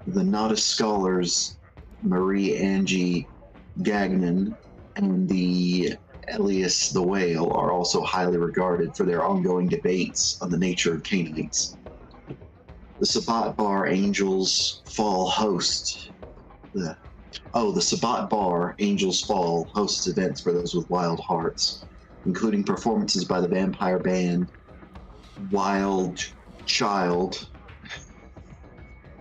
The Nodus scholars Marie Angie Gagnon and the Elias the Whale are also highly regarded for their ongoing debates on the nature of Cainites. The Sabbat Bar Angels Fall host the Sabbat Bar Angels Fall hosts events for those with wild hearts, including performances by the vampire band Wild Child.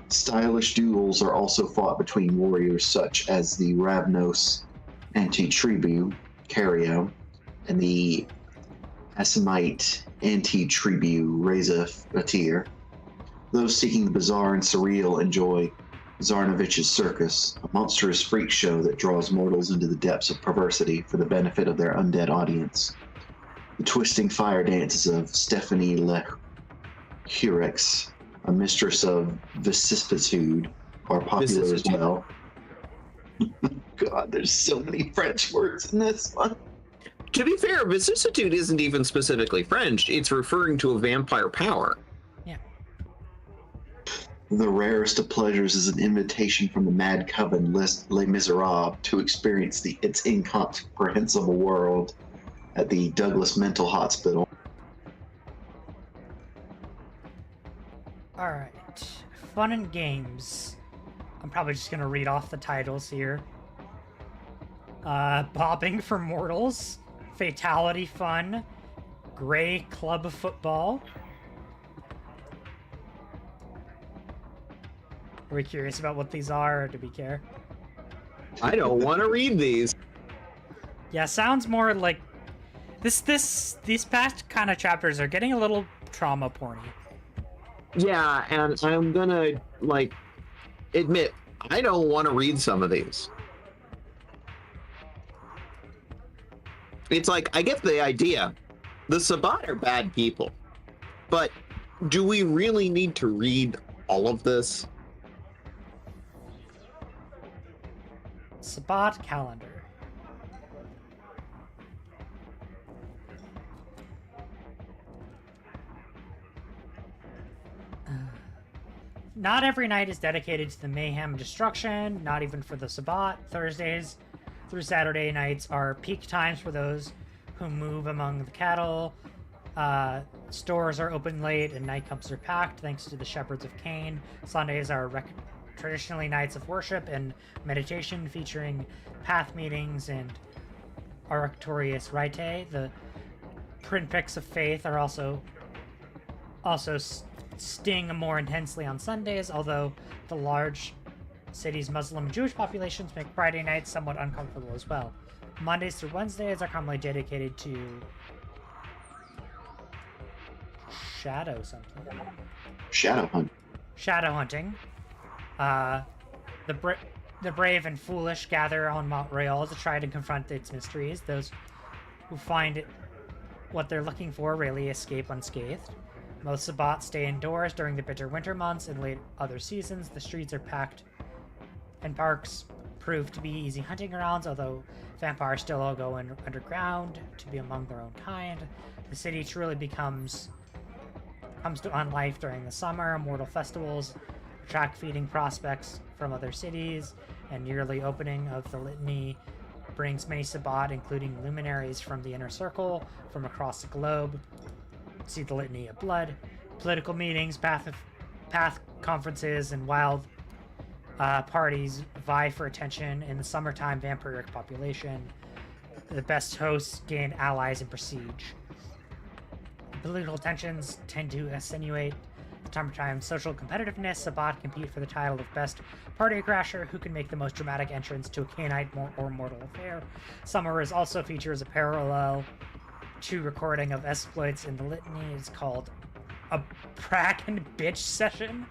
Stylish duels are also fought between warriors such as the Ravnos Anti-Tribu, Cario, and the Asimite Anti-Tribu, Reza Fatir. Those seeking the bizarre and surreal enjoy Zarnovich's Circus, a monstrous freak show that draws mortals into the depths of perversity for the benefit of their undead audience. The twisting fire dances of Stephanie Lehurex, a mistress of vicissitude, are popular as well. God, there's so many French words in this one. To be fair, vicissitude isn't even specifically French. It's referring to a vampire power. Yeah. The rarest of pleasures is an invitation from the mad coven Les Miserables to experience its incomprehensible world at the Douglas Mental Hospital. All right. Fun and games. I'm probably just going to read off the titles here. Bobbing for Mortals, Fatality Fun, Gray Club Football. Are we curious about what these are, or do we care? I don't want to read these. Yeah, sounds more like these past kind of chapters are getting a little trauma porny. Yeah, and I'm gonna admit I don't want to read some of these. It's like, I get the idea. The Sabbat are bad people. But do we really need to read all of this? Sabbat calendar. Not every night is dedicated to the mayhem and destruction, not even for the Sabbat. Thursdays through Saturday nights are peak times for those who move among the cattle. Stores are open late and nightclubs are packed thanks to the Shepherds of Cain. Sundays are traditionally nights of worship and meditation featuring path meetings and Oratorius Rite. The Princeps of Faith are also sting more intensely on Sundays, although the large city's Muslim and Jewish populations make Friday nights somewhat uncomfortable as well. Mondays through Wednesdays are commonly dedicated to shadow hunting. The brave and foolish gather on Montreal to try to confront its mysteries. Those who find what they're looking for rarely escape unscathed. Most Sabbats stay indoors during the bitter winter months. In late other seasons, the streets are packed and parks prove to be easy hunting grounds, although vampires still all go underground to be among their own kind. The city truly comes to unlife during the summer. Mortal festivals attract feeding prospects from other cities, and yearly opening of the litany brings many Sabbat, including luminaries from the inner circle from across the globe. See the Litany of Blood. Political meetings, path conferences, and wild parties vie for attention in the summertime vampiric population. The best hosts gain allies and prestige. Political tensions tend to attenuate the summertime social competitiveness. Sabbat compete for the title of best party crasher, who can make the most dramatic entrance to a canine or mortal affair. Summer is also features a parallel to recording of exploits in the litany. It's called a brag and bitch session.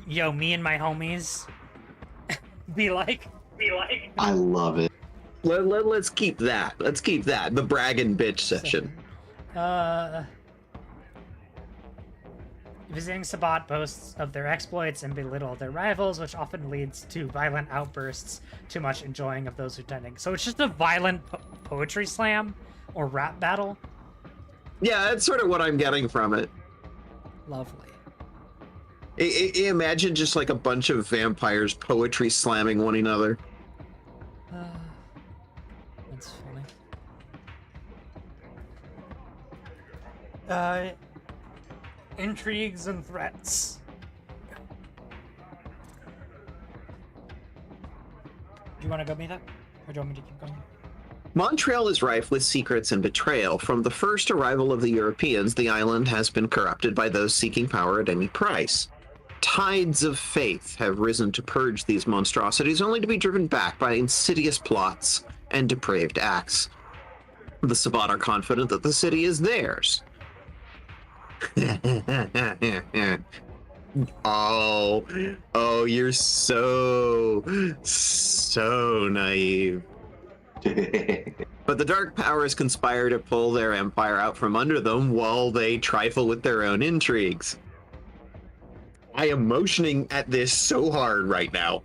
Yo, me and my homies be like. I love it. Let's keep that. Let's keep that. The brag and bitch session. Visiting Sabbat boasts of their exploits and belittle their rivals, which often leads to violent outbursts, too much enjoying of those attending. So it's just a violent poetry slam or rap battle. Yeah, that's sort of what I'm getting from it. Lovely. Imagine just like a bunch of vampires poetry slamming one another. That's funny. Intrigues and threats. Do you want to go me that? Or do you want me to keep going? Montreal is rife with secrets and betrayal. From the first arrival of the Europeans, the island has been corrupted by those seeking power at any price. Tides of faith have risen to purge these monstrosities, only to be driven back by insidious plots and depraved acts. The Sabbat are confident that the city is theirs. Oh, you're so naive. But the dark powers conspire to pull their empire out from under them while they trifle with their own intrigues. I am motioning at this so hard right now.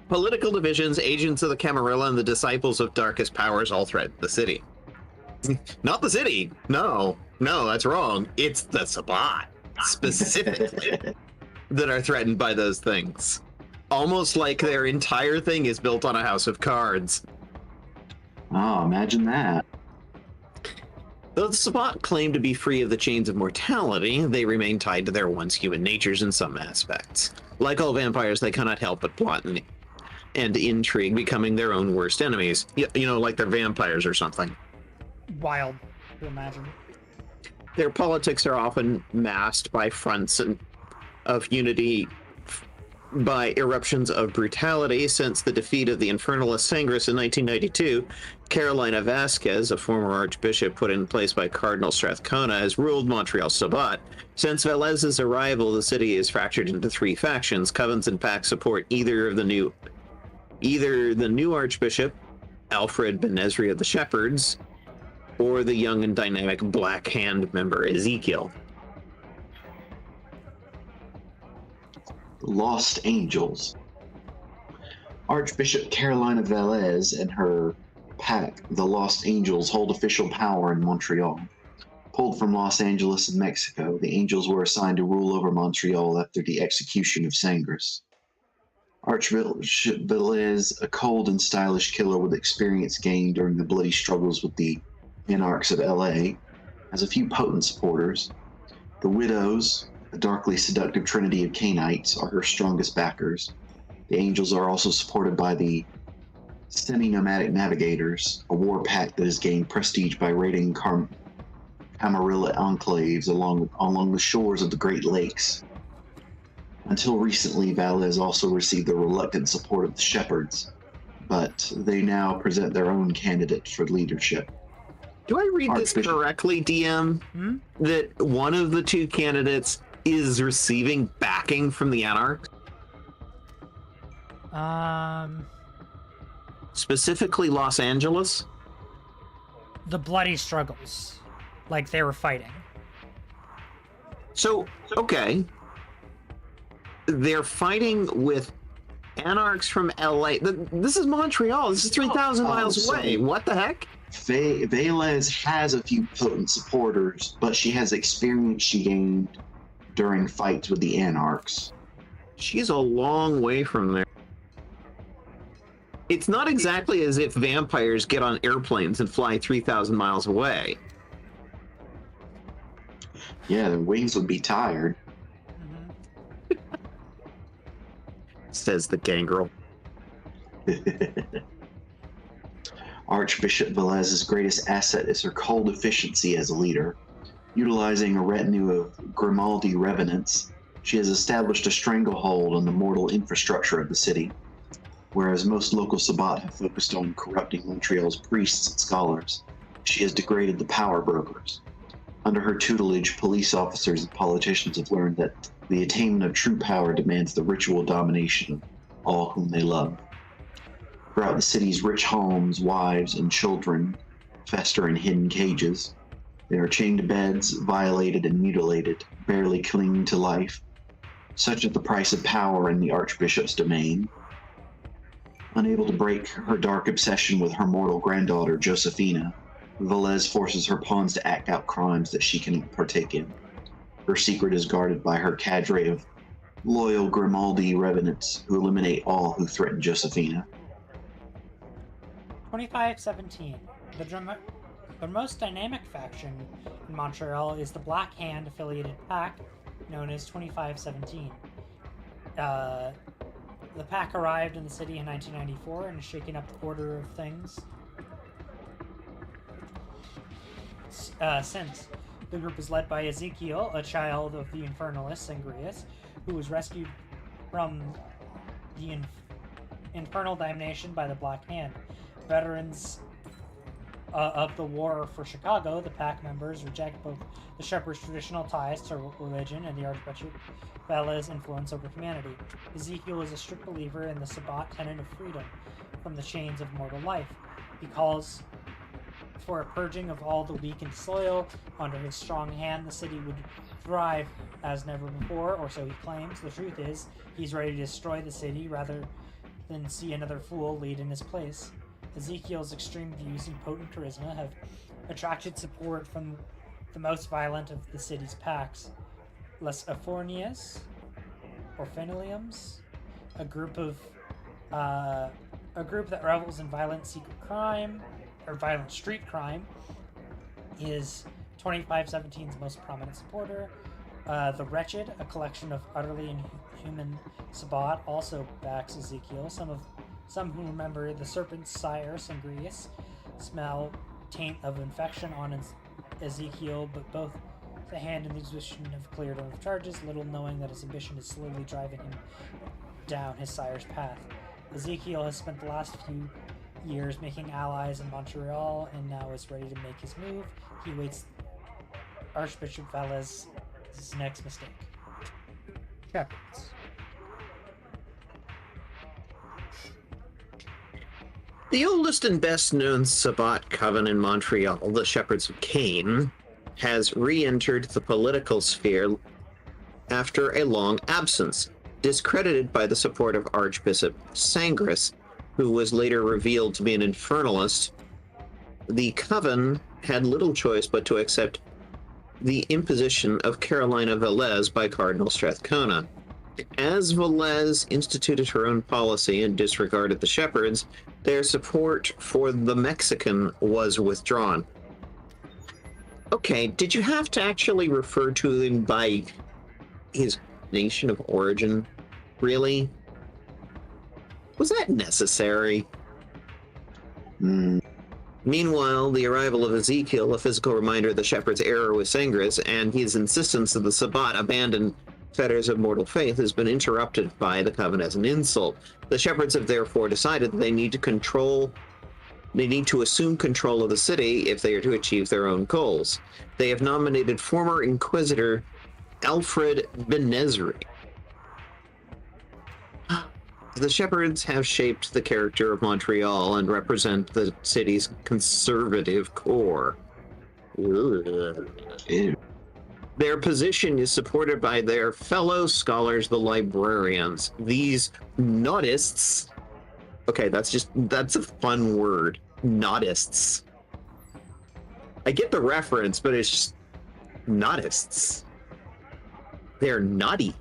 Political divisions, agents of the Camarilla, and the disciples of darkest powers all threaten the city. Not the city. No, that's wrong. It's the Sabbat, specifically, that are threatened by those things. Almost like their entire thing is built on a house of cards. Oh, imagine that. Though the Sabbat claim to be free of the chains of mortality, they remain tied to their once human natures in some aspects. Like all vampires, they cannot help but plot and intrigue, becoming their own worst enemies. You know, like they're vampires or something. Wild to imagine. Their politics are often masked by fronts of unity by eruptions of brutality. Since the defeat of the Infernalist Sangris in 1992, Carolina Vasquez, a former archbishop put in place by Cardinal Strathcona, has ruled Montreal Sabbat. Since Velez's arrival, the city is fractured into three factions. Covens and Pax support either the new archbishop, Alfred Benezri of the Shepherds, or the young and dynamic Black Hand member, Ezekiel. Lost Angels. Archbishop Carolina Velez and her pack, the Lost Angels, hold official power in Montreal. Pulled from Los Angeles in Mexico, the Angels were assigned to rule over Montreal after the execution of Sangris. Archbishop Velez, a cold and stylish killer with experience gained during the bloody struggles with the Anarchs of LA, has a few potent supporters. The Widows, a darkly seductive trinity of Canaanites, are her strongest backers. The Angels are also supported by the Semi-Nomadic Navigators, a war pact that has gained prestige by raiding Camarilla enclaves along the shores of the Great Lakes. Until recently, Valles also received the reluctant support of the Shepherds, but they now present their own candidate for leadership. Do I read this Archbishop. correctly, DM? That one of the two candidates is receiving backing from the Anarchs? Specifically Los Angeles? The bloody struggles, like they were fighting. So, okay. They're fighting with Anarchs from LA. This is Montreal. This is 3,000 miles away. What the heck? Velez has a few potent supporters, but she has experience she gained during fights with the Anarchs. She's a long way from there. It's not exactly as if vampires get on airplanes and fly 3,000 miles away. Yeah, their wings would be tired. Says the gangrel. Archbishop Velez's greatest asset is her cold efficiency as a leader. Utilizing a retinue of Grimaldi revenants, she has established a stranglehold on the mortal infrastructure of the city. Whereas most local Sabbat have focused on corrupting Montreal's priests and scholars, she has degraded the power brokers. Under her tutelage, police officers and politicians have learned that the attainment of true power demands the ritual domination of all whom they love. Throughout the city's rich homes, wives and children fester in hidden cages. They are chained to beds, violated and mutilated, barely clinging to life. Such is the price of power in the Archbishop's domain. Unable to break her dark obsession with her mortal granddaughter, Josephina, Velez forces her pawns to act out crimes that she can partake in. Her secret is guarded by her cadre of loyal Grimaldi revenants who eliminate all who threaten Josephina. 2517. The most dynamic faction in Montreal is the Black Hand affiliated pack known as 2517. The pack arrived in the city in 1994 and is shaking up the order of things since. The group is led by Ezekiel, a child of the Infernalist Sangrius, who was rescued from the infernal damnation by the Black Hand. Veterans of the war for Chicago, the pack members reject both the Shepherd's traditional ties to religion and the Archbishop Velez's influence over humanity. Ezekiel is a strict believer in the Sabbat tenet of freedom from the chains of mortal life. He calls for a purging of all the weak and disloyal. Under his strong hand, the city would thrive as never before, or so he claims. The truth is, he's ready to destroy the city rather than see another fool lead in his place. Ezekiel's extreme views and potent charisma have attracted support from the most violent of the city's packs. Les Afornias, or Feniliums, a group that revels in violent secret crime, or violent street crime, is 2517's most prominent supporter. The Wretched, a collection of utterly inhuman Sabbat, also backs Ezekiel. Some who remember the serpent's sire, Sangrius, smell taint of infection on Ezekiel, but both the Hand and the Inquisition have cleared him of charges, little knowing that his ambition is slowly driving him down his sire's path. Ezekiel has spent the last few years making allies in Montreal, and now is ready to make his move. He waits Archbishop Velez's next mistake. Shepherds. The oldest and best-known Sabbat coven in Montreal, the Shepherds of Cain, has re-entered the political sphere after a long absence, discredited by the support of Archbishop Sangris, who was later revealed to be an infernalist. The coven had little choice but to accept the imposition of Carolina Velez by Cardinal Strathcona. As Velez instituted her own policy and disregarded the Shepherds, their support for the Mexican was withdrawn. Okay, did you have to actually refer to him by his nation of origin? Really? Was that necessary? Meanwhile, the arrival of Ezekiel, a physical reminder of the shepherd's error with Sangris, and his insistence that the Sabbat abandon fetters of mortal faith has been interrupted by the Coven as an insult. The shepherds have therefore decided that they need to assume control of the city if they are to achieve their own goals. They have nominated former Inquisitor Alfred Benezri. The shepherds have shaped the character of Montreal and represent the city's conservative core. Ew. Their position is supported by their fellow scholars, the librarians. These naudists. Okay, that's a fun word. Naudists. I get the reference, but it's just naudists. They're naughty.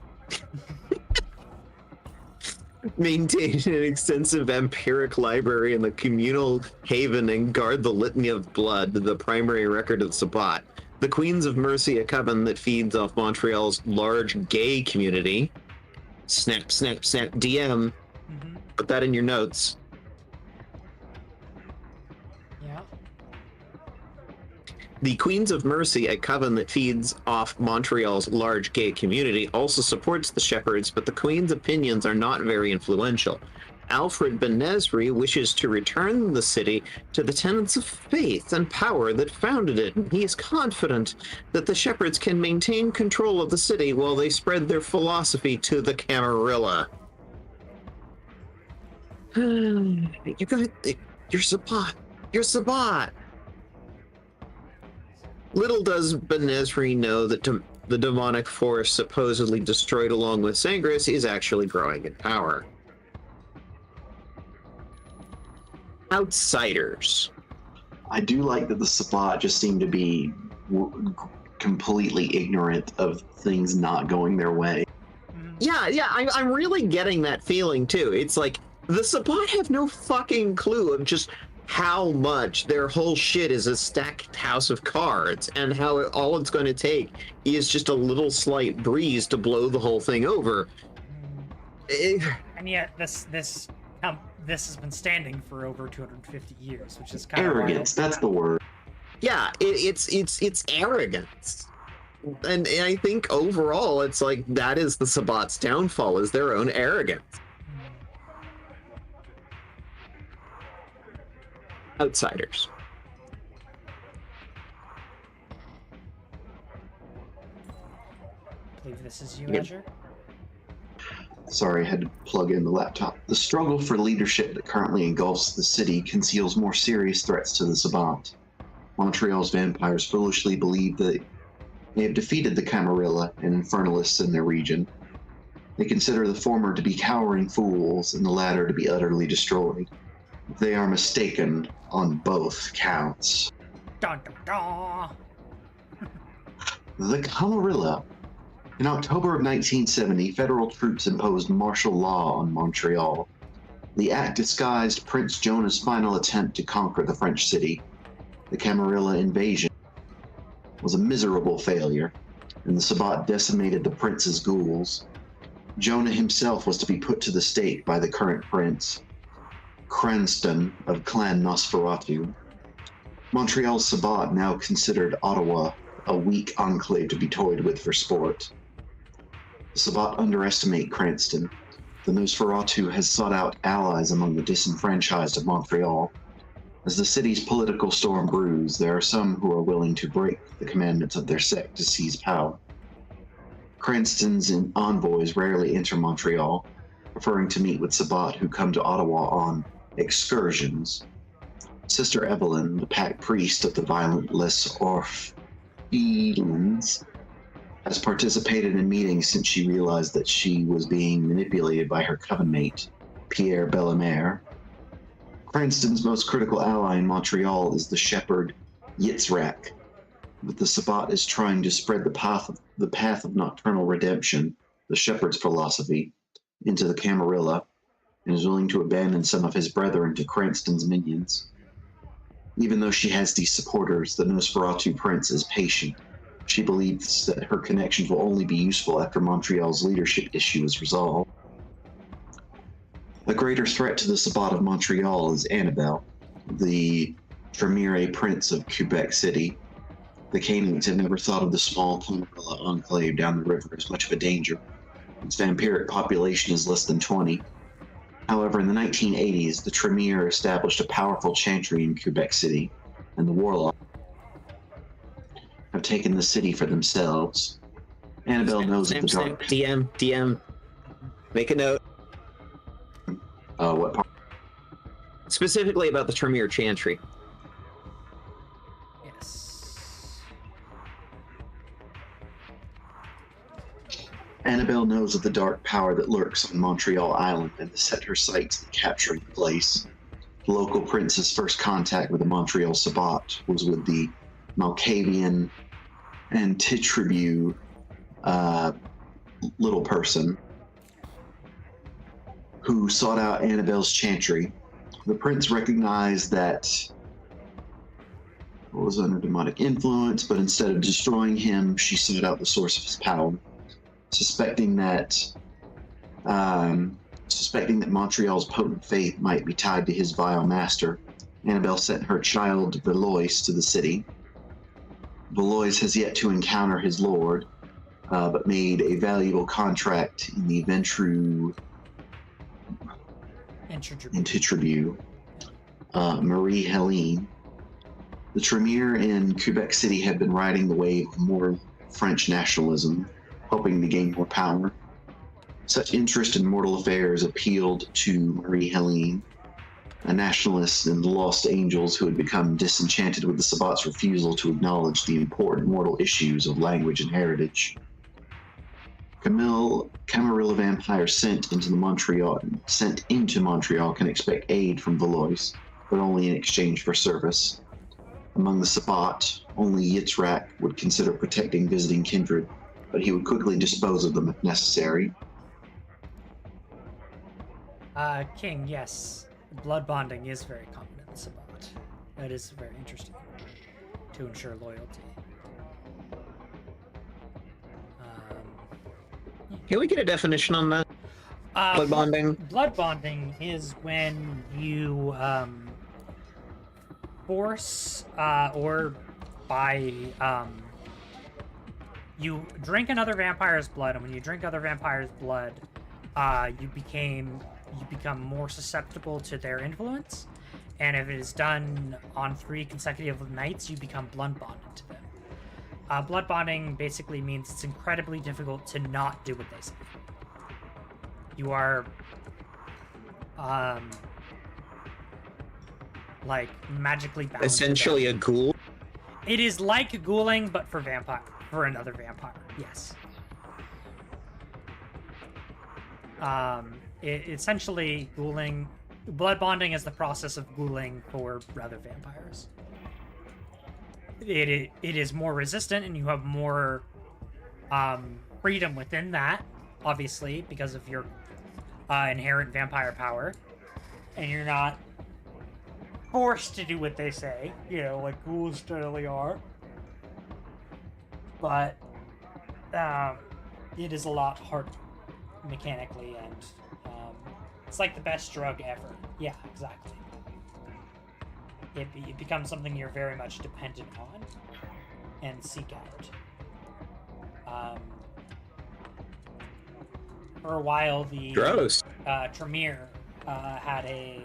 Maintain an extensive vampiric library in the communal haven and guard the Litany of Blood, the primary record of Sabbat. The Queens of Mercy, a coven that feeds off Montreal's large gay community. Snap, snap, snap, DM. Mm-hmm. Put that in your notes. Yeah. The Queens of Mercy, a coven that feeds off Montreal's large gay community, also supports the Shepherds, but the Queen's opinions are not very influential. Alfred Benezri wishes to return the city to the tenets of faith and power that founded it. He is confident that the Shepherds can maintain control of the city while they spread their philosophy to the Camarilla. You're Sabbat. You're Sabbat. Little does Benezri know that the demonic force supposedly destroyed along with Sangris is actually growing in power. Outsiders. I do like that the Sabbat just seem to be completely ignorant of things not going their way. Yeah, I'm really getting that feeling too. It's like the Sabbat have no fucking clue of just how much their whole shit is a stacked house of cards, and how all it's going to take is just a little slight breeze to blow the whole thing over. And yet this has been standing for over 250 years, which is kind Arrogance, of wild. that's the word. Yeah, it's arrogance. And I think overall it's like that is the Sabbat's downfall, is their own arrogance. Outsiders. I believe this is you, Yep. Azure. Sorry, I had to plug in the laptop. The struggle for leadership that currently engulfs the city conceals more serious threats to the Sabbat. Montreal's vampires foolishly believe that they have defeated the Camarilla and Infernalists in their region. They consider the former to be cowering fools and the latter to be utterly destroyed. They are mistaken on both counts. Dun, dun, dun. The Camarilla. In October of 1970, federal troops imposed martial law on Montreal. The act disguised Prince Jonah's final attempt to conquer the French city. The Camarilla invasion was a miserable failure, and the Sabbat decimated the prince's ghouls. Jonah himself was to be put to the stake by the current prince, Cranston of Clan Nosferatu. Montreal's Sabbat now considered Ottawa a weak enclave to be toyed with for sport. The Sabbat underestimate Cranston. The Nosferatu has sought out allies among the disenfranchised of Montreal. As the city's political storm brews, there are some who are willing to break the commandments of their sect to seize power. Cranston's envoys rarely enter Montreal, preferring to meet with Sabbat who come to Ottawa on excursions. Sister Evelyn, the pack priest of the violent Les Orphelins, has participated in meetings since she realized that she was being manipulated by her coven mate, Pierre Bellemare. Cranston's most critical ally in Montreal is the shepherd Yitzhak, but the Sabbat is trying to spread the path of nocturnal redemption, the shepherd's philosophy, into the Camarilla, and is willing to abandon some of his brethren to Cranston's minions. Even though she has these supporters, the Nosferatu prince is patient. She believes that her connections will only be useful after Montreal's leadership issue is resolved. A greater threat to the Sabbat of Montreal is Annabelle, the Tremere prince of Quebec City. The Canaanites had never thought of the small Pomerilla enclave down the river as much of a danger. Its vampiric population is less than 20. However, in the 1980s, the Tremere established a powerful chantry in Quebec City, and the Warlocks have taken the city for themselves. Annabelle knows of the dark. DM, make a note. What part? Specifically about the Tremere Chantry. Yes. Annabelle knows of the dark power that lurks on Montreal Island and has set her sights on capturing the place. The local prince's first contact with the Montreal Sabbat was with the Malkavian and Titribu little person who sought out Annabelle's chantry. The prince recognized that it was under demonic influence, but instead of destroying him, she sought out the source of his power. Suspecting that Montreal's potent faith might be tied to his vile master, Annabelle sent her child Valois to the city. Valois has yet to encounter his lord, but made a valuable contract in the Intritribu, Marie Helene. The Tremere in Quebec City had been riding the wave of more French nationalism, hoping to gain more power. Such interest in mortal affairs appealed to Marie Helene, a nationalist in the Lost Angels who had become disenchanted with the Sabbat's refusal to acknowledge the important mortal issues of language and heritage. Camarilla vampires sent into Montreal can expect aid from Valois, but only in exchange for service. Among the Sabbat, only Yitzhak would consider protecting visiting kindred, but he would quickly dispose of them if necessary. King, yes. Blood bonding is very common in the Sabbat. That is very interesting to ensure loyalty. Can we get a definition on that? Blood bonding? Blood bonding is when you force or by you drink another vampire's blood, and when you drink other vampire's blood, you become more susceptible to their influence, and if it is done on 3 consecutive nights, you become blood bonded to them. Blood bonding basically means it's incredibly difficult to not do what they say. You are like magically bound. Essentially a ghoul. It is like ghouling, but for another vampire. Yes. Essentially, blood bonding is the process of ghouling for other vampires. It is more resistant, and you have more freedom within that, obviously, because of your inherent vampire power, and you're not forced to do what they say, like ghouls generally are. But it is a lot harder mechanically, and it's like the best drug ever. Yeah, exactly. It becomes something you're very much dependent on and seek out. For a while, the Tremere had a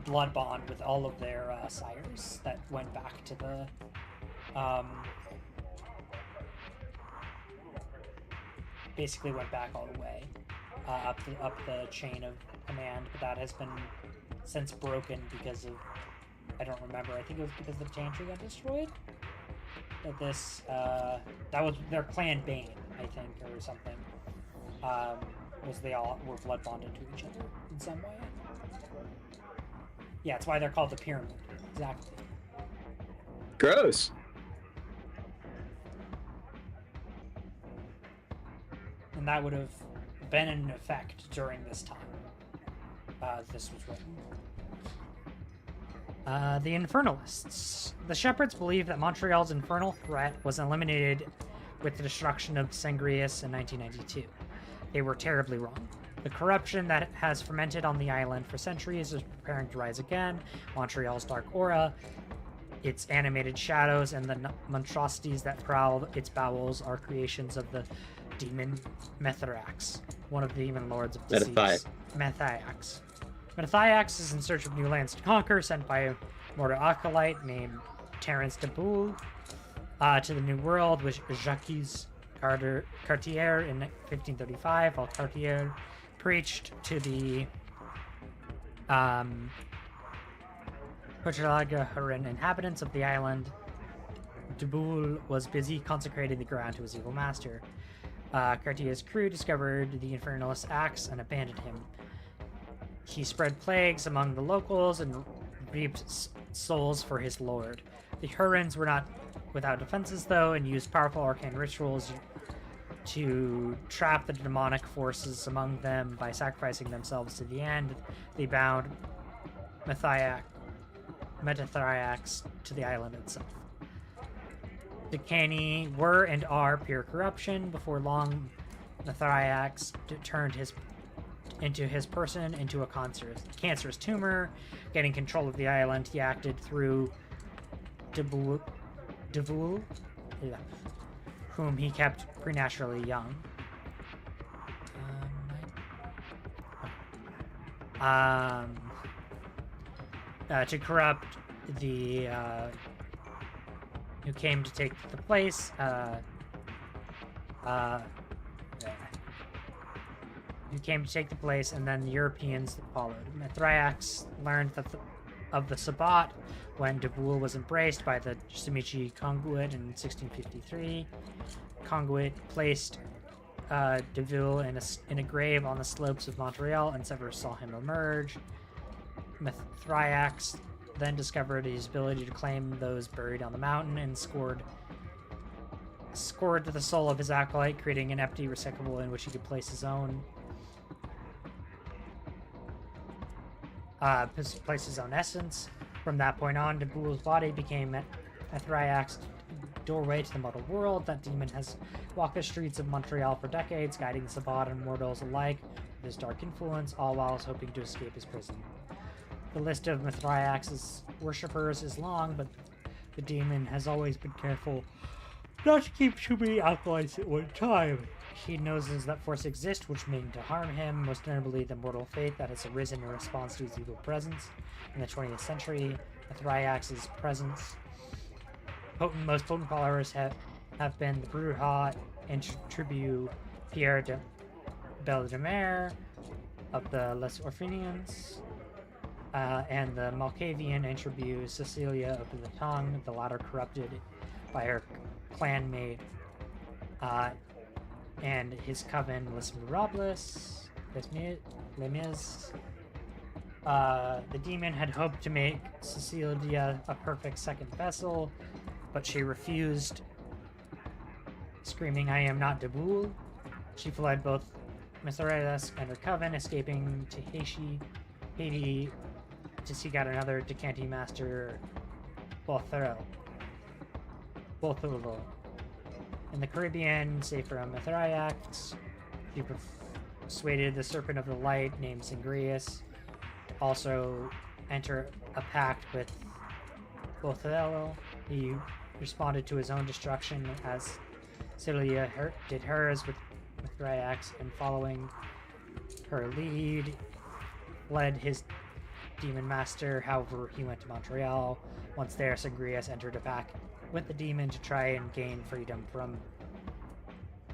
blood bond with all of their sires that went back to the basically went back all the way up the chain of command, but that has been since broken because of, I don't remember, I think it was because the chantry got destroyed. That this that was their clan bane, I think, or something. Was they all were blood bonded to each other in some way. Yeah, that's why they're called the Pyramid. Exactly. Gross. And that would have been in effect during this time. This was written. The Infernalists. The Shepherds believe that Montreal's infernal threat was eliminated with the destruction of Sangrius in 1992. They were terribly wrong. The corruption that has fermented on the island for centuries is preparing to rise again. Montreal's dark aura, its animated shadows, and the monstrosities that prowl its bowels are creations of the demon Mithrax, one of the demon lords of disease. Methiax. Methiax is in search of new lands to conquer, sent by a mortal acolyte named Terence de Boule to the New World with Jacques Cartier in 1535, while Cartier preached to the Hochelaga-Huron inhabitants of the island. De Boule was busy consecrating the ground to his evil master. Cartier's crew discovered the Infernalist axe and abandoned him. He spread plagues among the locals and reaped souls for his lord. The Hurons were not without defenses, though, and used powerful arcane rituals to trap the demonic forces among them by sacrificing themselves to the end. They bound Methiax to the island itself. The Canny were and are pure corruption. Before long, Mithrax turned his person into a cancerous tumor. Getting control of the island, he acted through Devoul, whom he kept preternaturally young. To corrupt the who came to take the place, and then the Europeans that followed. Mithrax learned of the Sabbat when de Boule was embraced by the Simichi Conguit in 1653. Conguit placed de Boule in a grave on the slopes of Montreal and never saw him emerge. Mithrax then discovered his ability to claim those buried on the mountain and scored the soul of his acolyte, creating an empty receptacle in which he could place his own essence. From that point on, de Boule's body became Mithrax's doorway to the mortal world. That demon has walked the streets of Montreal for decades, guiding Sabbat and mortals alike with his dark influence, all while hoping to escape his prison. The list of Mithrax's worshippers is long, but the demon has always been careful not to keep too many acolytes at one time. He knows that force exists which mean to harm him, most notably the mortal faith that has arisen in response to his evil presence. In the 20th century, Mithrax's presence, most potent followers have been the Bruja and Tribu Pierre de Bellemare of the Les Orphanians, and the Malkavian and Tribu Cecilia of the Tongue, the latter corrupted by her clanmate, and his coven Les Mirables, Les Mis. The demon had hoped to make Cecilia a perfect second vessel, but she refused, screaming, "I am not de Boule." She fled both Mithrax and her coven, escaping to Haiti to seek out another Decanti master, Bothero. In the Caribbean, safe from Mithrax, he persuaded the Serpent of the Light named Sangrius to also enter a pact with Bothero. He responded to his own destruction as Celia did hers with Mithrax, and following her lead, led his demon master. However, he went to Montreal. Once there, Sangrius entered a pact with the demon to try and gain freedom from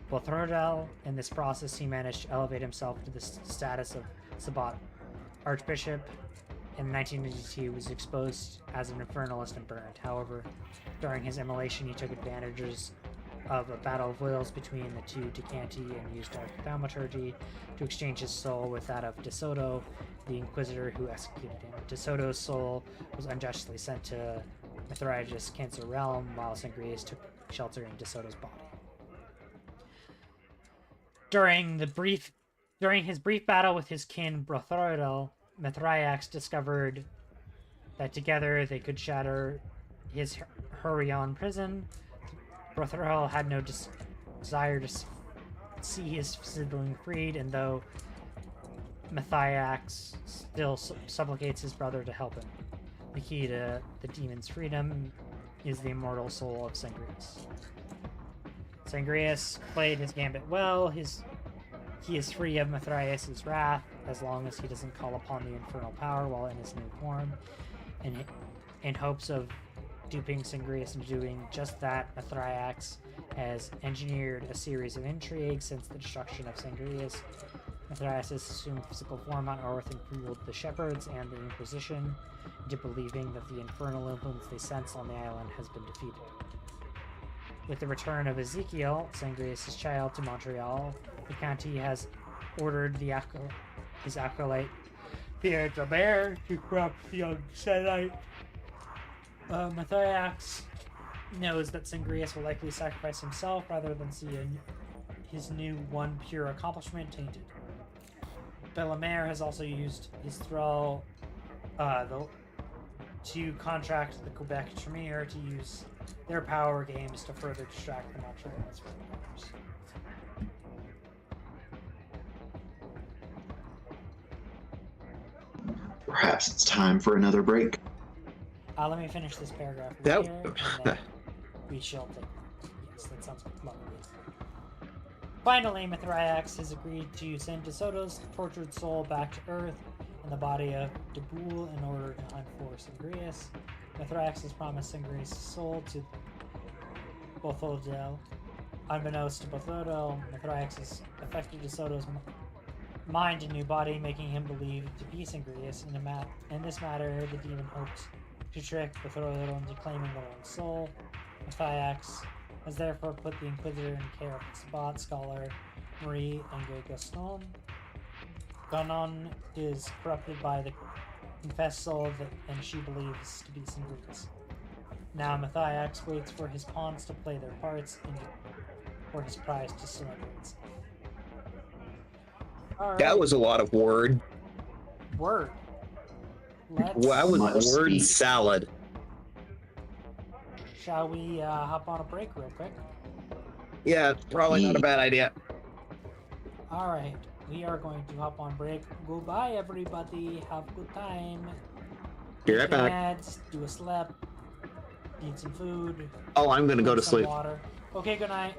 Bothrodel. In this process, he managed to elevate himself to the status of Sabbat Archbishop. In 1992, he was exposed as an infernalist and burned. However, during his immolation, he took advantages of a battle of wills between the two Decanti and used dark thaumaturgy to exchange his soul with that of De Soto, the Inquisitor who executed him. De Soto's soul was unjustly sent to Mithrax's Cancer realm, while Sangrius took shelter in De Soto's body. During his brief battle with his kin Bothrodel, Mithrax discovered that together they could shatter his Hurion prison. Brothero had no desire to see his sibling freed, and though Matthias still supplicates his brother to help him. The key to the demon's freedom is the immortal soul of Sangrius. Sangrius played his gambit well. He is free of Matthias' wrath as long as he doesn't call upon the infernal power while in his new form. And in hopes of duping Sangrius into doing just that, Matthias has engineered a series of intrigues since the destruction of Sangrius. Matthias assumed physical form on Earth and fooled the shepherds and the Inquisition into believing that the infernal influence they sense on the island has been defeated. With the return of Ezekiel, Sangrius' child, to Montreal, the county has ordered his acolyte Pierre Drabert to corrupt the young Sedite. Matthias knows that Sangrius will likely sacrifice himself rather than see his new one pure accomplishment tainted. Bellemare has also used his thrall to contract the Quebec Tremere to use their power games to further distract the Montreal's players. Perhaps it's time for another break. Let me finish this paragraph That- here, and then we shall take. Yes, that sounds lovely. Finally, Mithriax has agreed to send DeSoto's tortured soul back to Earth in the body of Debul in order to hunt for Sangrius. Mithriax has promised Sangrius' soul to Bothodel. Unbeknownst to Bothodel, Mithriax has affected DeSoto's mind and new body, making him believe to be Sangrius. In this matter, the demon hopes to trick Bothodel into claiming their own soul. Mithriax has therefore put the Inquisitor in care of its bot scholar Marie Gaston. Ganon is corrupted by the confessed soul and she believes to be Sangrius. Now Matthias waits for his pawns to play their parts and for his prize to surrender itself. Right. That was a lot of word. Word. That was Much word speak. salad. Shall we hop on a break real quick? Yeah, probably not a bad idea. All right, we are going to hop on break. Goodbye, everybody. Have a good time. Be right Take back. meds, do a slap, eat some food. Oh, I'm gonna go drink to some sleep. Water. Okay, good night.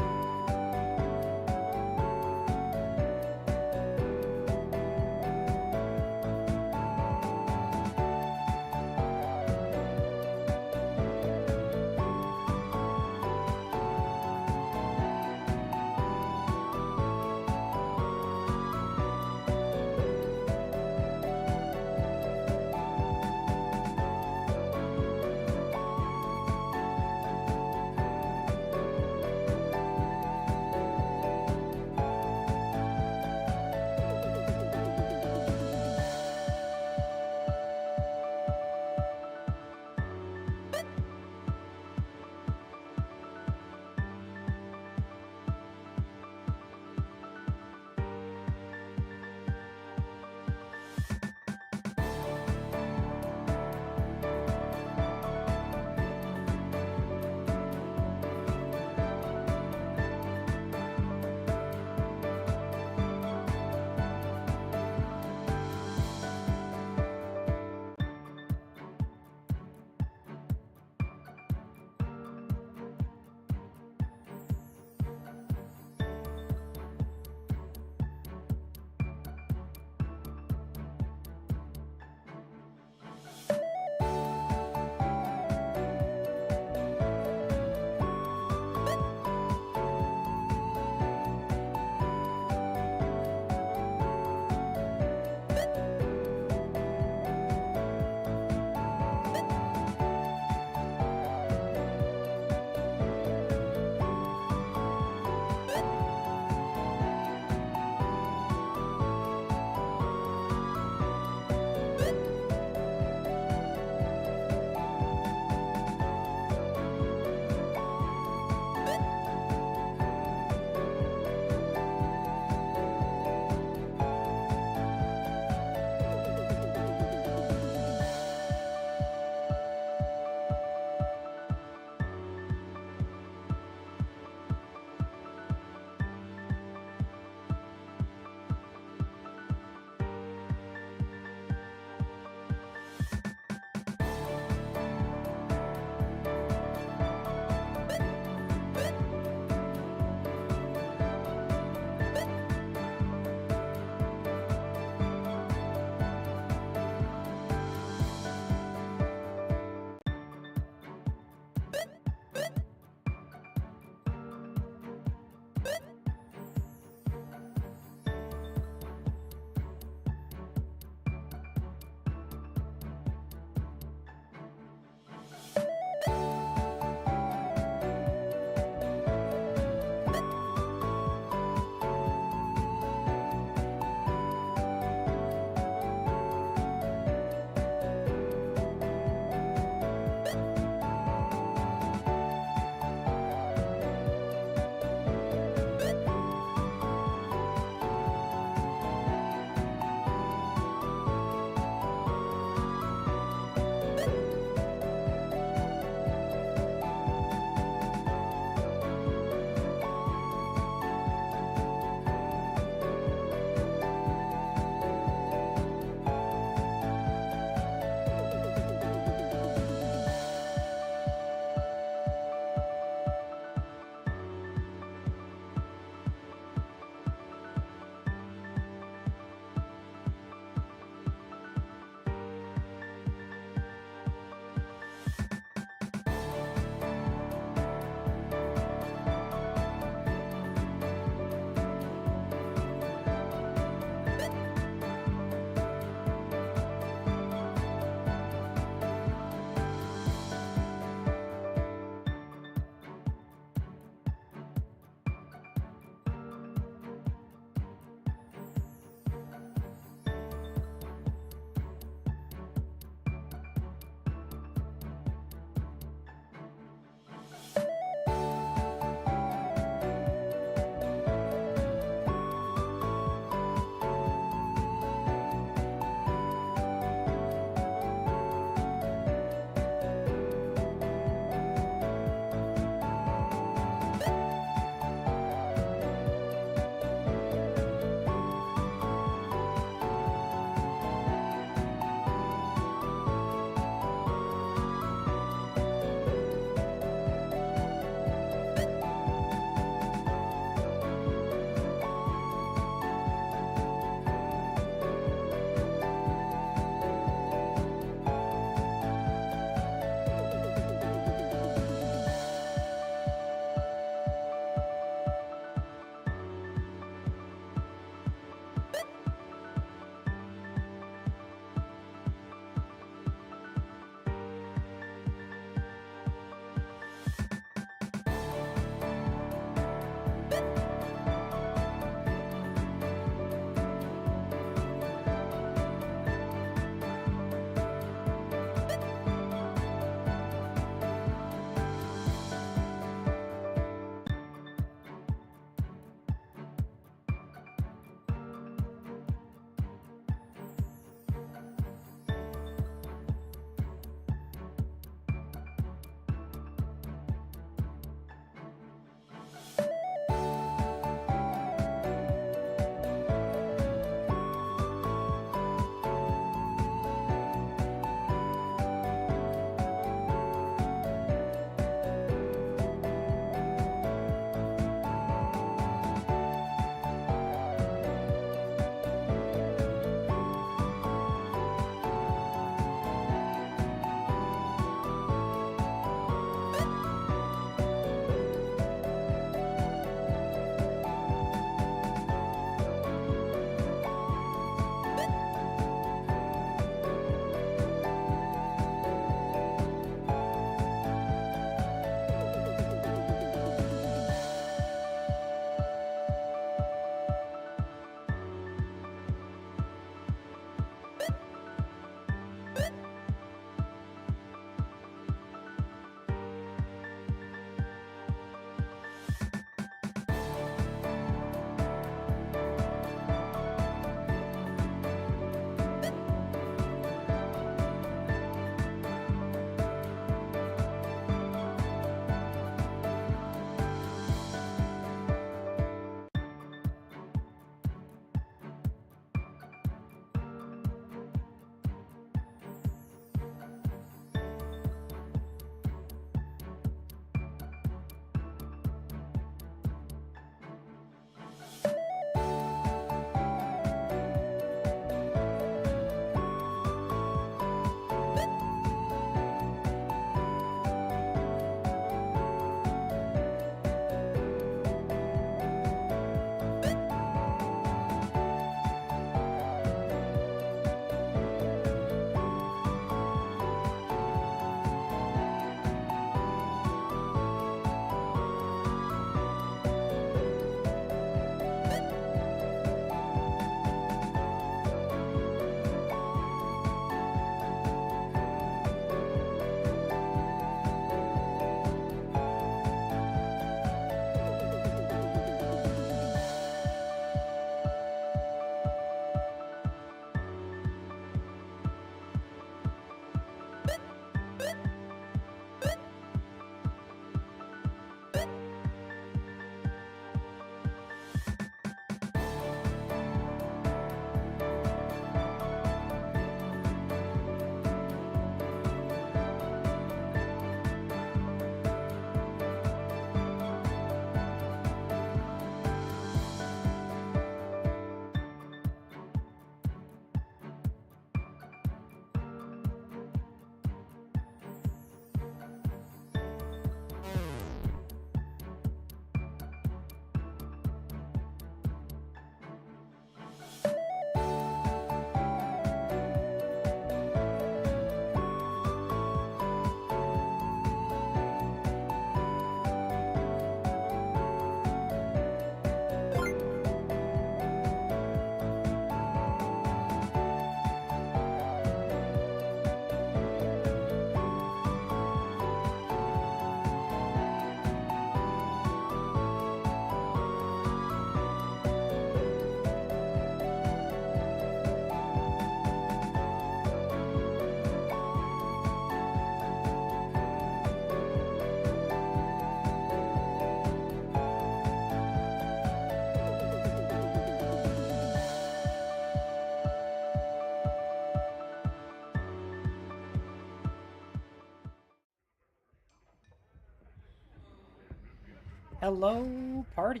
Hello, party.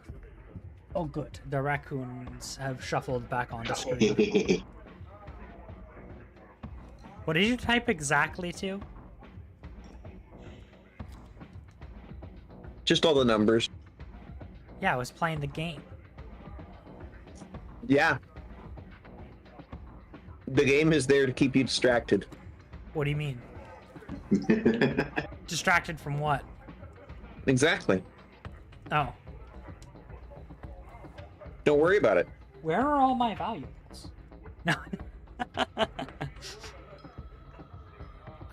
Oh, good. The raccoons have shuffled back onto screen. What did you type exactly to? Just all the numbers. Yeah, I was playing the game. Yeah. The game is there to keep you distracted. What do you mean? Distracted from what? Exactly. Oh. Don't worry about it. Where are all my valuables? No.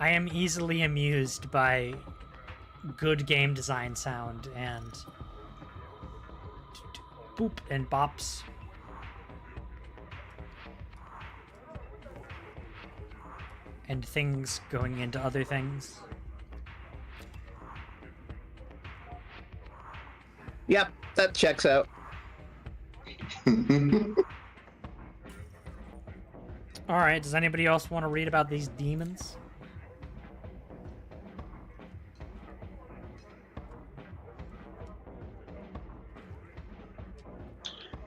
I am easily amused by good game design sound and boop and bops. And things going into other things. Yep, that checks out. Alright, does anybody else want to read about these demons?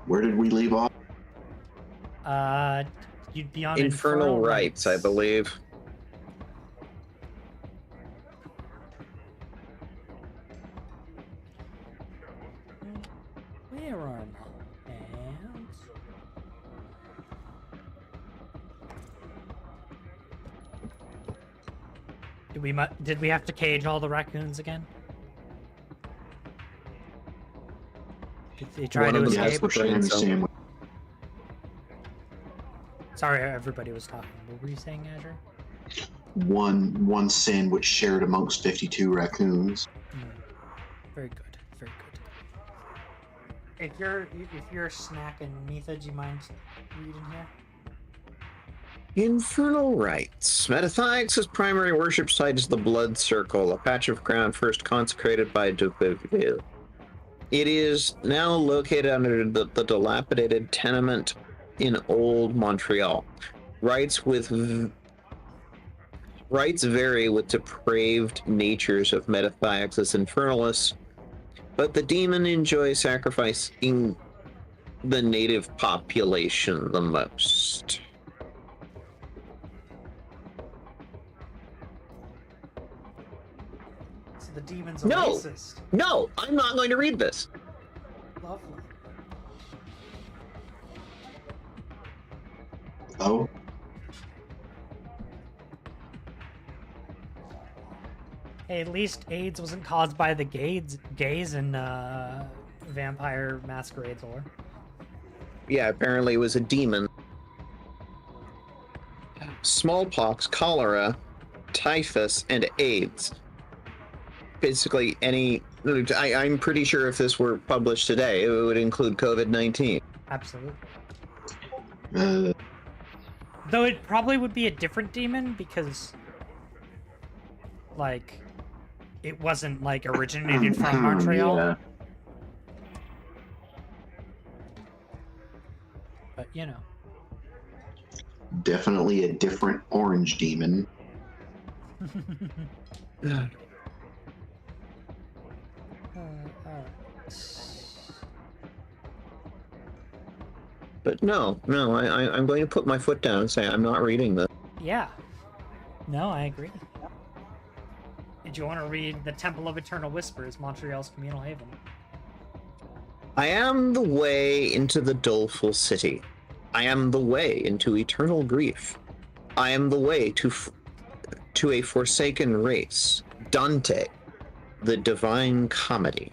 Where did we leave off? You'd be on Infernal Rites, I believe. Where are my hands? Did we have to cage all the raccoons again? Did they try to escape? Sandwich. Sorry, everybody was talking. What were you saying, Azure? One sandwich shared amongst 52 raccoons. Very good, very good. If you're snacking, Neetha, do you mind reading here? Infernal Rites. Metathiax' primary worship site is the Blood Circle, a patch of ground first consecrated by Duqueville. It is now located under the dilapidated tenement in Old Montreal. Rites vary with depraved natures of Metathiax' Infernalists, but the demon enjoys sacrificing the native population the most. So the demon's a No! racist. No, I'm not going to read this. Lovely. Oh, Hey, at least AIDS wasn't caused by the gays in Vampire Masquerade's lore. Yeah, apparently it was a demon. Smallpox, cholera, typhus, and AIDS. Basically, I'm pretty sure if this were published today, it would include COVID-19. Absolutely. uh, Though it probably would be a different demon because, like, it wasn't, like, originated from Montreal. Yeah. But, you know. Definitely a different orange demon. Alright. But no, I'm going to put my foot down and say I'm not reading this. Yeah. No, I agree. Did you want to read The Temple of Eternal Whispers, Montreal's communal haven? I am the way into the doleful city. I am the way into eternal grief. I am the way to a forsaken race. Dante, the Divine Comedy.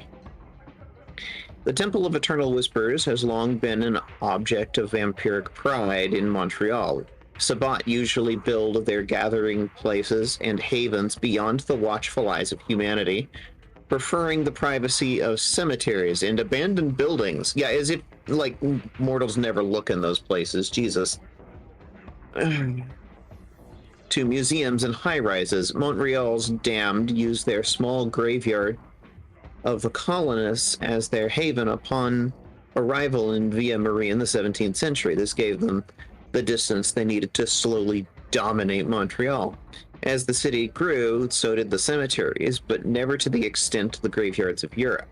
The Temple of Eternal Whispers has long been an object of vampiric pride in Montreal. Sabbat usually build their gathering places and havens beyond the watchful eyes of humanity, preferring the privacy of cemeteries and abandoned buildings. Yeah, as if, like, mortals never look in those places. Jesus. To museums and high-rises, Montreal's damned use their small graveyard of the colonists as their haven upon arrival in Ville Marie in the 17th century. This gave them the distance they needed to slowly dominate Montreal. As the city grew, so did the cemeteries, but never to the extent of the graveyards of Europe.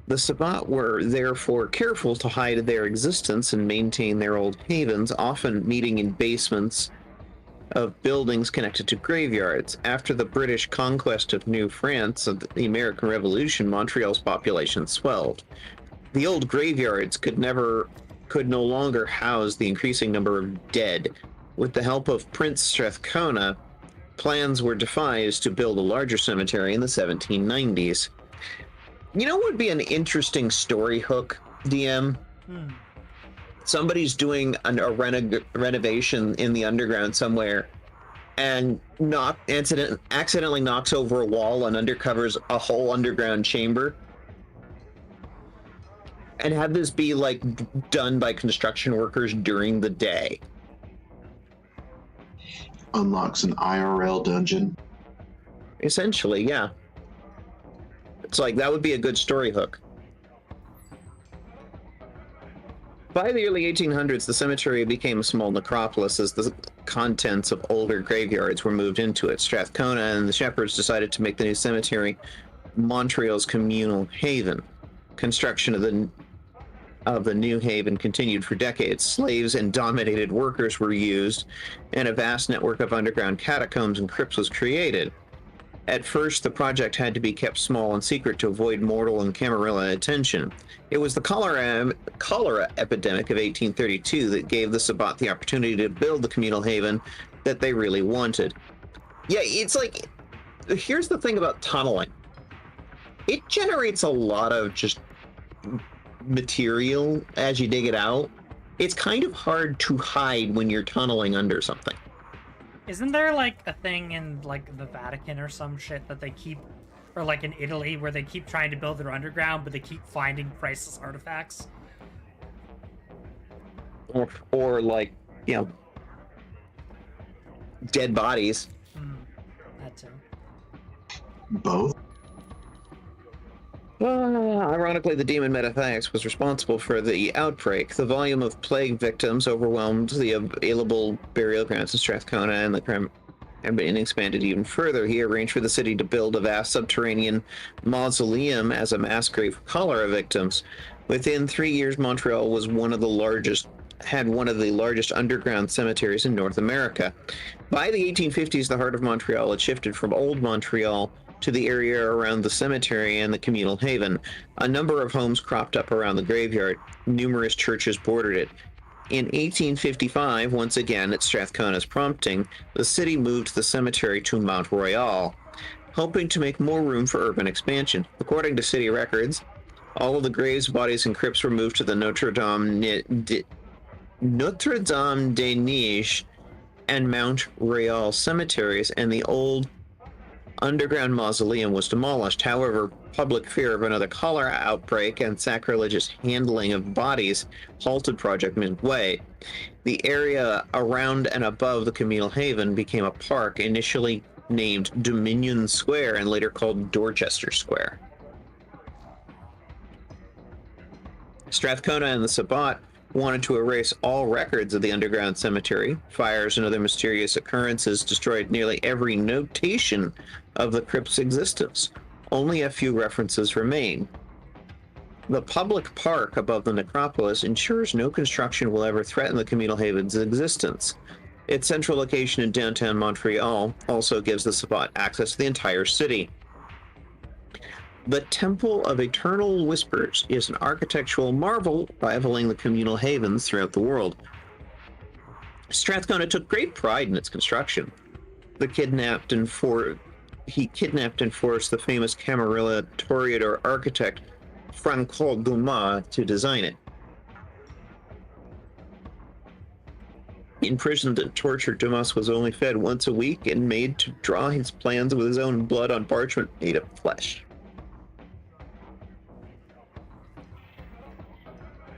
The Sabbat were therefore careful to hide their existence and maintain their old havens, often meeting in basements of buildings connected to graveyards. After the British conquest of New France and the American Revolution, Montreal's population swelled. The old graveyards could no longer house the increasing number of dead. With the help of Prince Strathcona, plans were devised to build a larger cemetery in the 1790s. You know what would be an interesting story hook, DM? Somebody's doing a renovation in the underground somewhere and accidentally knocks over a wall and undercovers a whole underground chamber. And have this be like done by construction workers during the day. Unlocks an IRL dungeon. Essentially, yeah. It's like, that would be a good story hook. By the early 1800s, the cemetery became a small necropolis as the contents of older graveyards were moved into it. Strathcona and the shepherds decided to make the new cemetery Montreal's communal haven. Construction of the new haven continued for decades. Slaves and dominated workers were used, and a vast network of underground catacombs and crypts was created. At first, the project had to be kept small and secret to avoid mortal and Camarilla attention. It was the cholera epidemic of 1832 that gave the Sabbat the opportunity to build the communal haven that they really wanted. Yeah, it's like, here's the thing about tunneling. It generates a lot of just material as you dig it out. It's kind of hard to hide when you're tunneling under something. Isn't there like a thing in like the Vatican or some shit that they keep, or like in Italy where they keep trying to build their underground, but they keep finding priceless artifacts? Or like, you know, dead bodies. That too. Both. Ironically, the demon Metaphax was responsible for the outbreak. The volume of plague victims overwhelmed the available burial grounds in Strathcona, and the crime had been expanded even further. He arranged for the city to build a vast subterranean mausoleum as a mass grave for cholera victims. Within 3 years, Montreal was had one of the largest underground cemeteries in North America. By the 1850s, the heart of Montreal had shifted from Old Montreal to the area around the cemetery and the communal haven. A number of homes cropped up around the graveyard. Numerous churches bordered it. In 1855, once again at Strathcona's prompting, the city moved the cemetery to Mount Royal, hoping to make more room for urban expansion. According to city records, all of the graves, bodies, and crypts were moved to the Notre Dame des Neiges and Mount Royal cemeteries, and the old underground mausoleum was demolished. However, public fear of another cholera outbreak and sacrilegious handling of bodies halted project midway. The area around and above the communal haven became a park, initially named Dominion Square and later called Dorchester Square. Strathcona and the Sabbat wanted to erase all records of the underground cemetery. Fires and other mysterious occurrences destroyed nearly every notation of the crypt's existence. Only a few references remain. The public park above the necropolis ensures no construction will ever threaten the communal haven's existence. Its central location in downtown Montreal also gives the Sabbat access to the entire city. The Temple of Eternal Whispers is an architectural marvel rivaling the communal havens throughout the world. Strathcona took great pride in its construction. He kidnapped and forced the famous Camarilla Toreador architect Francois Dumas to design it. Imprisoned and tortured, Dumas was only fed once a week and made to draw his plans with his own blood on parchment made of flesh.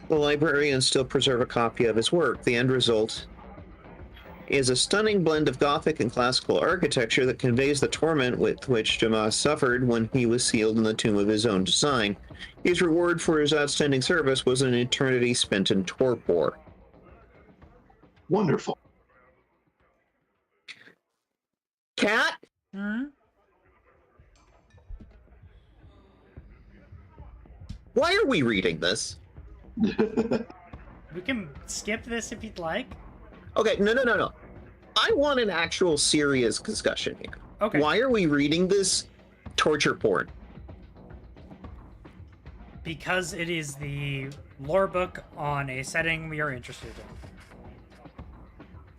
The librarians still preserve a copy of his work. The end result is a stunning blend of Gothic and classical architecture that conveys the torment with which Dumas suffered when he was sealed in the tomb of his own design. His reward for his outstanding service was an eternity spent in torpor. Wonderful. Cat? 'Cause Why are we reading this? We can skip this if you'd like. Okay, no. I want an actual serious discussion here. Okay. Why are we reading this torture porn? Because it is the lore book on a setting we are interested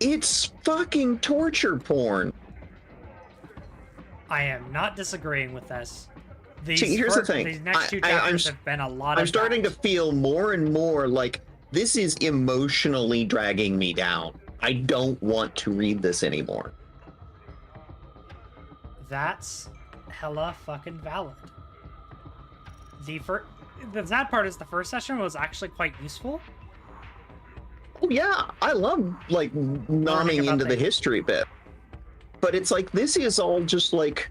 in. It's fucking torture porn. I am not disagreeing with this. See, here's the thing. These next two chapters have been a lot of I'm starting to that. feel more and more like this is emotionally dragging me down. I don't want to read this anymore. That's hella fucking valid. The sad part is the first session was actually quite useful. Oh yeah, I love like nomming into the history bit. But it's like this is all just like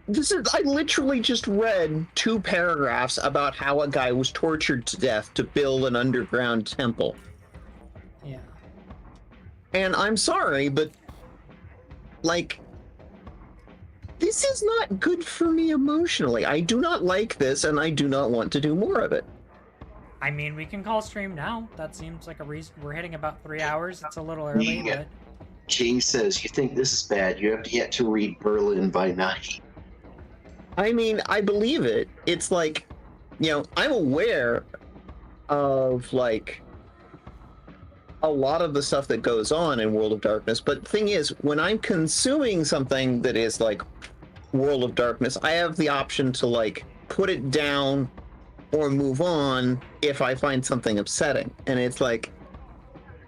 I literally just read 2 paragraphs about how a guy was tortured to death to build an underground temple. Yeah. And I'm sorry, but like this is not good for me emotionally. I do not like this, and I do not want to do more of it. I mean, we can call stream now. That seems like a reason. We're hitting about 3 hours. It's a little early, Yeah. but... King says, you think this is bad, you have yet to read Berlin by Night. I mean, I believe it. It's like, you know, I'm aware of like a lot of the stuff that goes on in World of Darkness, but the thing is, when I'm consuming something that is like World of Darkness, I have the option to like put it down or move on if I find something upsetting. And it's like,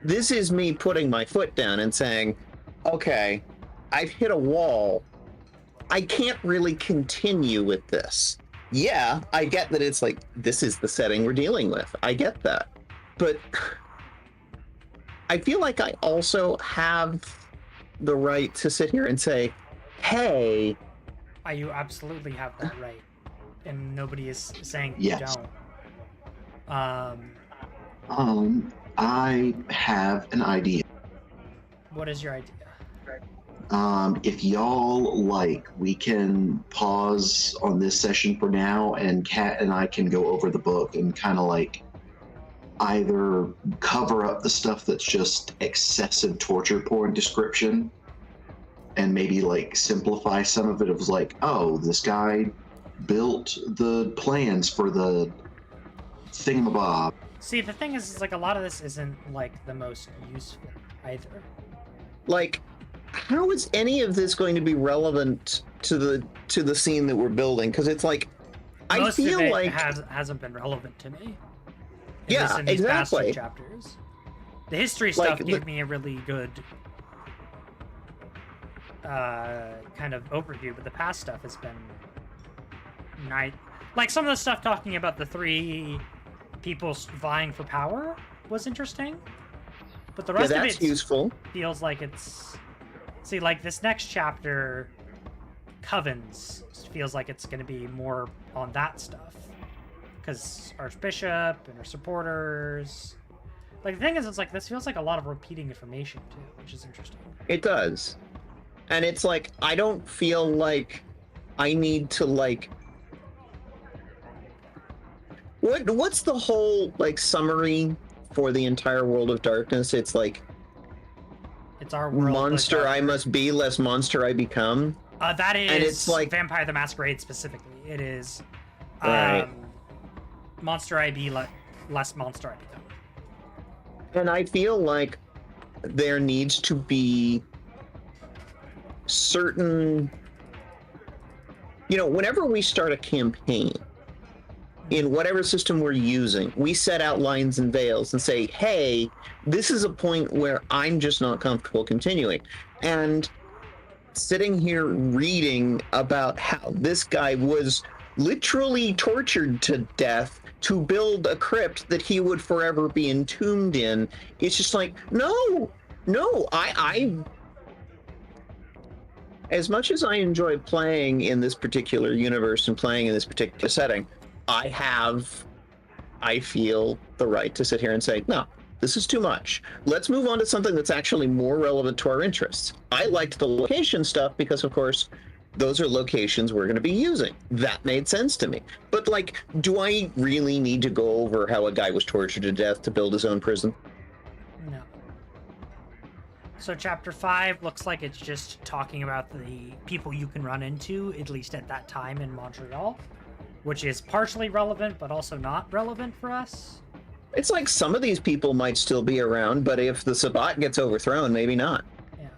this is me putting my foot down and saying, okay, I've hit a wall. I can't really continue with this. Yeah, I get that it's like, this is the setting we're dealing with. I get that. But I feel like I also have the right to sit here and say, hey. You absolutely have that right. And nobody is saying Yes. you don't. I have an idea. What is your idea? If y'all like, we can pause on this session for now, and Kat and I can go over the book and kind of like either cover up the stuff that's just excessive torture porn description, and maybe like simplify some of it. It was like, oh, this guy built the plans for the thingamabob. See, the thing is like a lot of this isn't like the most useful either. Like, how is any of this going to be relevant to the scene that we're building? Because it's like, I Most feel of it like hasn't been relevant to me. Yeah, in these past two exactly. chapters. The history Like, stuff gave me a really good kind of overview, but the past stuff has been like some of the stuff talking about the 3 people vying for power was interesting, but the rest of that's it useful. feels like it's like this next chapter, Covens, feels like it's going to be more on that stuff because Archbishop and her supporters. Like, the thing is, it's like this feels like a lot of repeating information too, which is interesting. It does. And it's like, I don't feel like I need to like what's the whole like summary for the entire World of Darkness? It's like, It's our world. monster I must be, less monster I become. That is, and it's like Vampire the Masquerade specifically. It is Right. monster I be, less monster I become. And I feel like there needs to be certain, you know, whenever we start a campaign, in whatever system we're using, we set out lines and veils and say, hey, this is a point where I'm just not comfortable continuing. And sitting here reading about how this guy was literally tortured to death to build a crypt that he would forever be entombed in, it's just like, no, I as much as I enjoy playing in this particular universe and playing in this particular setting, I feel the right to sit here and say, no, this is too much. Let's move on to something that's actually more relevant to our interests. I liked the location stuff because, of course, those are locations we're going to be using. That made sense to me. But, like, do I really need to go over how a guy was tortured to death to build his own prison? No. So chapter 5 looks like it's just talking about the people you can run into, at least at that time in Montreal, which is partially relevant, but also not relevant for us. It's like some of these people might still be around, but if the Sabbat gets overthrown, maybe not. Yeah.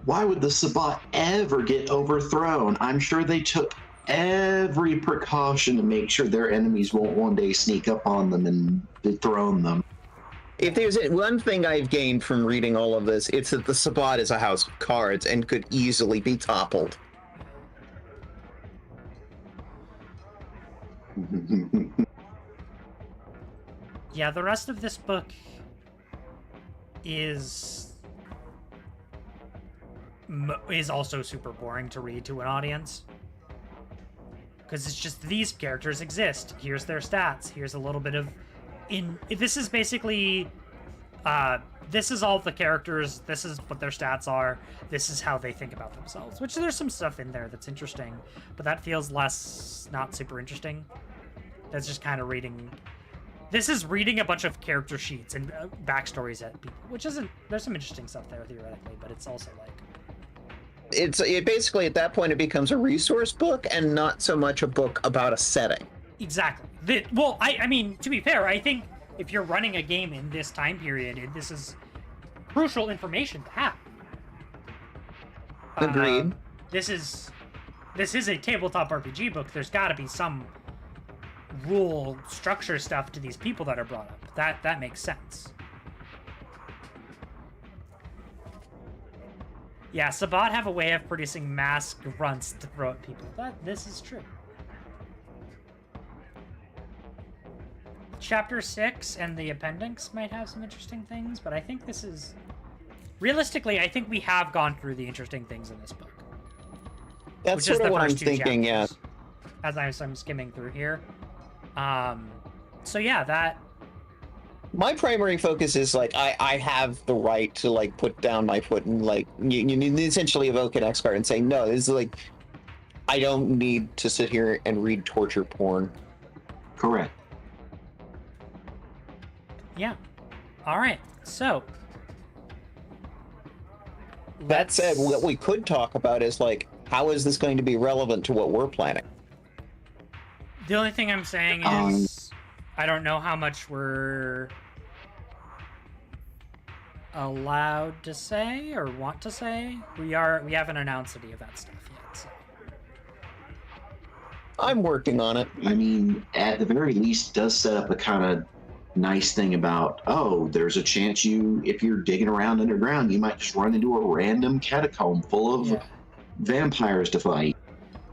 Why would the Sabbat ever get overthrown? I'm sure they took every precaution to make sure their enemies won't one day sneak up on them and dethrone them. If there's one thing I've gained from reading all of this, it's that the Sabbat is a house of cards and could easily be toppled. Yeah, the rest of this book is also super boring to read to an audience. Because it's just these characters exist. Here's their stats. Here's a little bit of... This is basically... this is all the characters. This is what their stats are. This is how they think about themselves. Which there's some stuff in there that's interesting. But that feels less... not super interesting. That's just kind of reading... This is reading a bunch of character sheets and backstories at people. Which isn't... There's some interesting stuff there, theoretically. But it's also like... It basically, at that point, it becomes a resource book and not so much a book about a setting. Exactly. Well, I mean, to be fair, I think if you're running a game in this time period, this is crucial information to have. Agreed. This is a tabletop RPG book. There's got to be some rule structure stuff to these people that are brought up. That makes sense. Yeah, Sabbat have a way of producing mass grunts to throw at people. This is true. Chapter 6 and the appendix might have some interesting things, but I think this is... Realistically, I think we have gone through the interesting things in this book. That's sort of what I'm thinking, yeah. As I'm skimming through here. So yeah, that... My primary focus is, like, I have the right to, like, put down my foot and, like, you need to essentially evoke an X card and say, no, this is, like, I don't need to sit here and read torture porn. Correct. Yeah. All right. So. That said, what we could talk about is, like, how is this going to be relevant to what we're planning? The only thing I'm saying is I don't know how much we're allowed to say or want to say. We haven't announced any of that stuff yet. So. I'm working on it. I mean, at the very least, it does set up a kind of nice thing about, oh, there's a chance if you're digging around underground, you might just run into a random catacomb full of vampires to fight.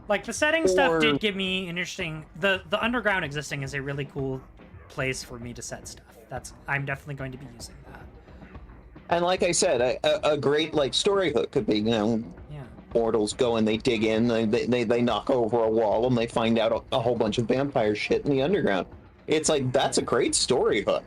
Like, the setting stuff did give me an interesting... The underground existing is a really cool place for me to set stuff. I'm definitely going to be using that. And like I said, a great, like, story hook could be, mortals go and they dig in, they knock over a wall, and they find out a whole bunch of vampire shit in the underground. It's like, that's a great story hook.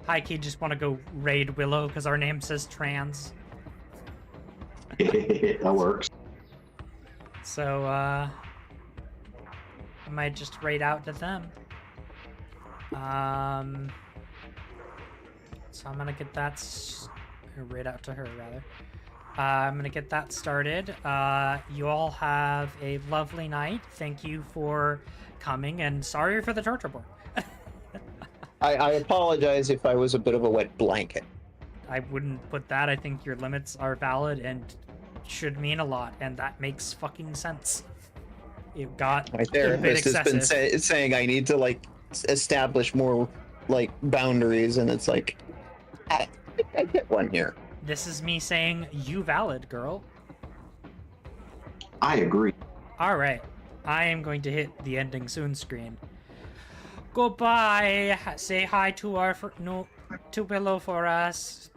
Hi, kid, just want to go raid Willow because our name says trans. That works. So, I might just raid out to them. So I'm gonna get that... raid out to her, rather. I'm gonna get that started. You all have a lovely night. Thank you for coming, and sorry for the torture board. I apologize if I was a bit of a wet blanket. I wouldn't put that. I think your limits are valid and should mean a lot, and that makes fucking sense. It got my therapist has been saying I need to, like, establish more, like, boundaries, and it's like, I get one here. This is me saying, you valid, girl. I agree. All right. I am going to hit the ending soon screen. Goodbye. Say hi to to Willow for us.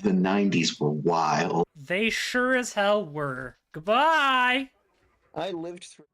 The 90s were wild. They sure as hell were. Goodbye. I lived through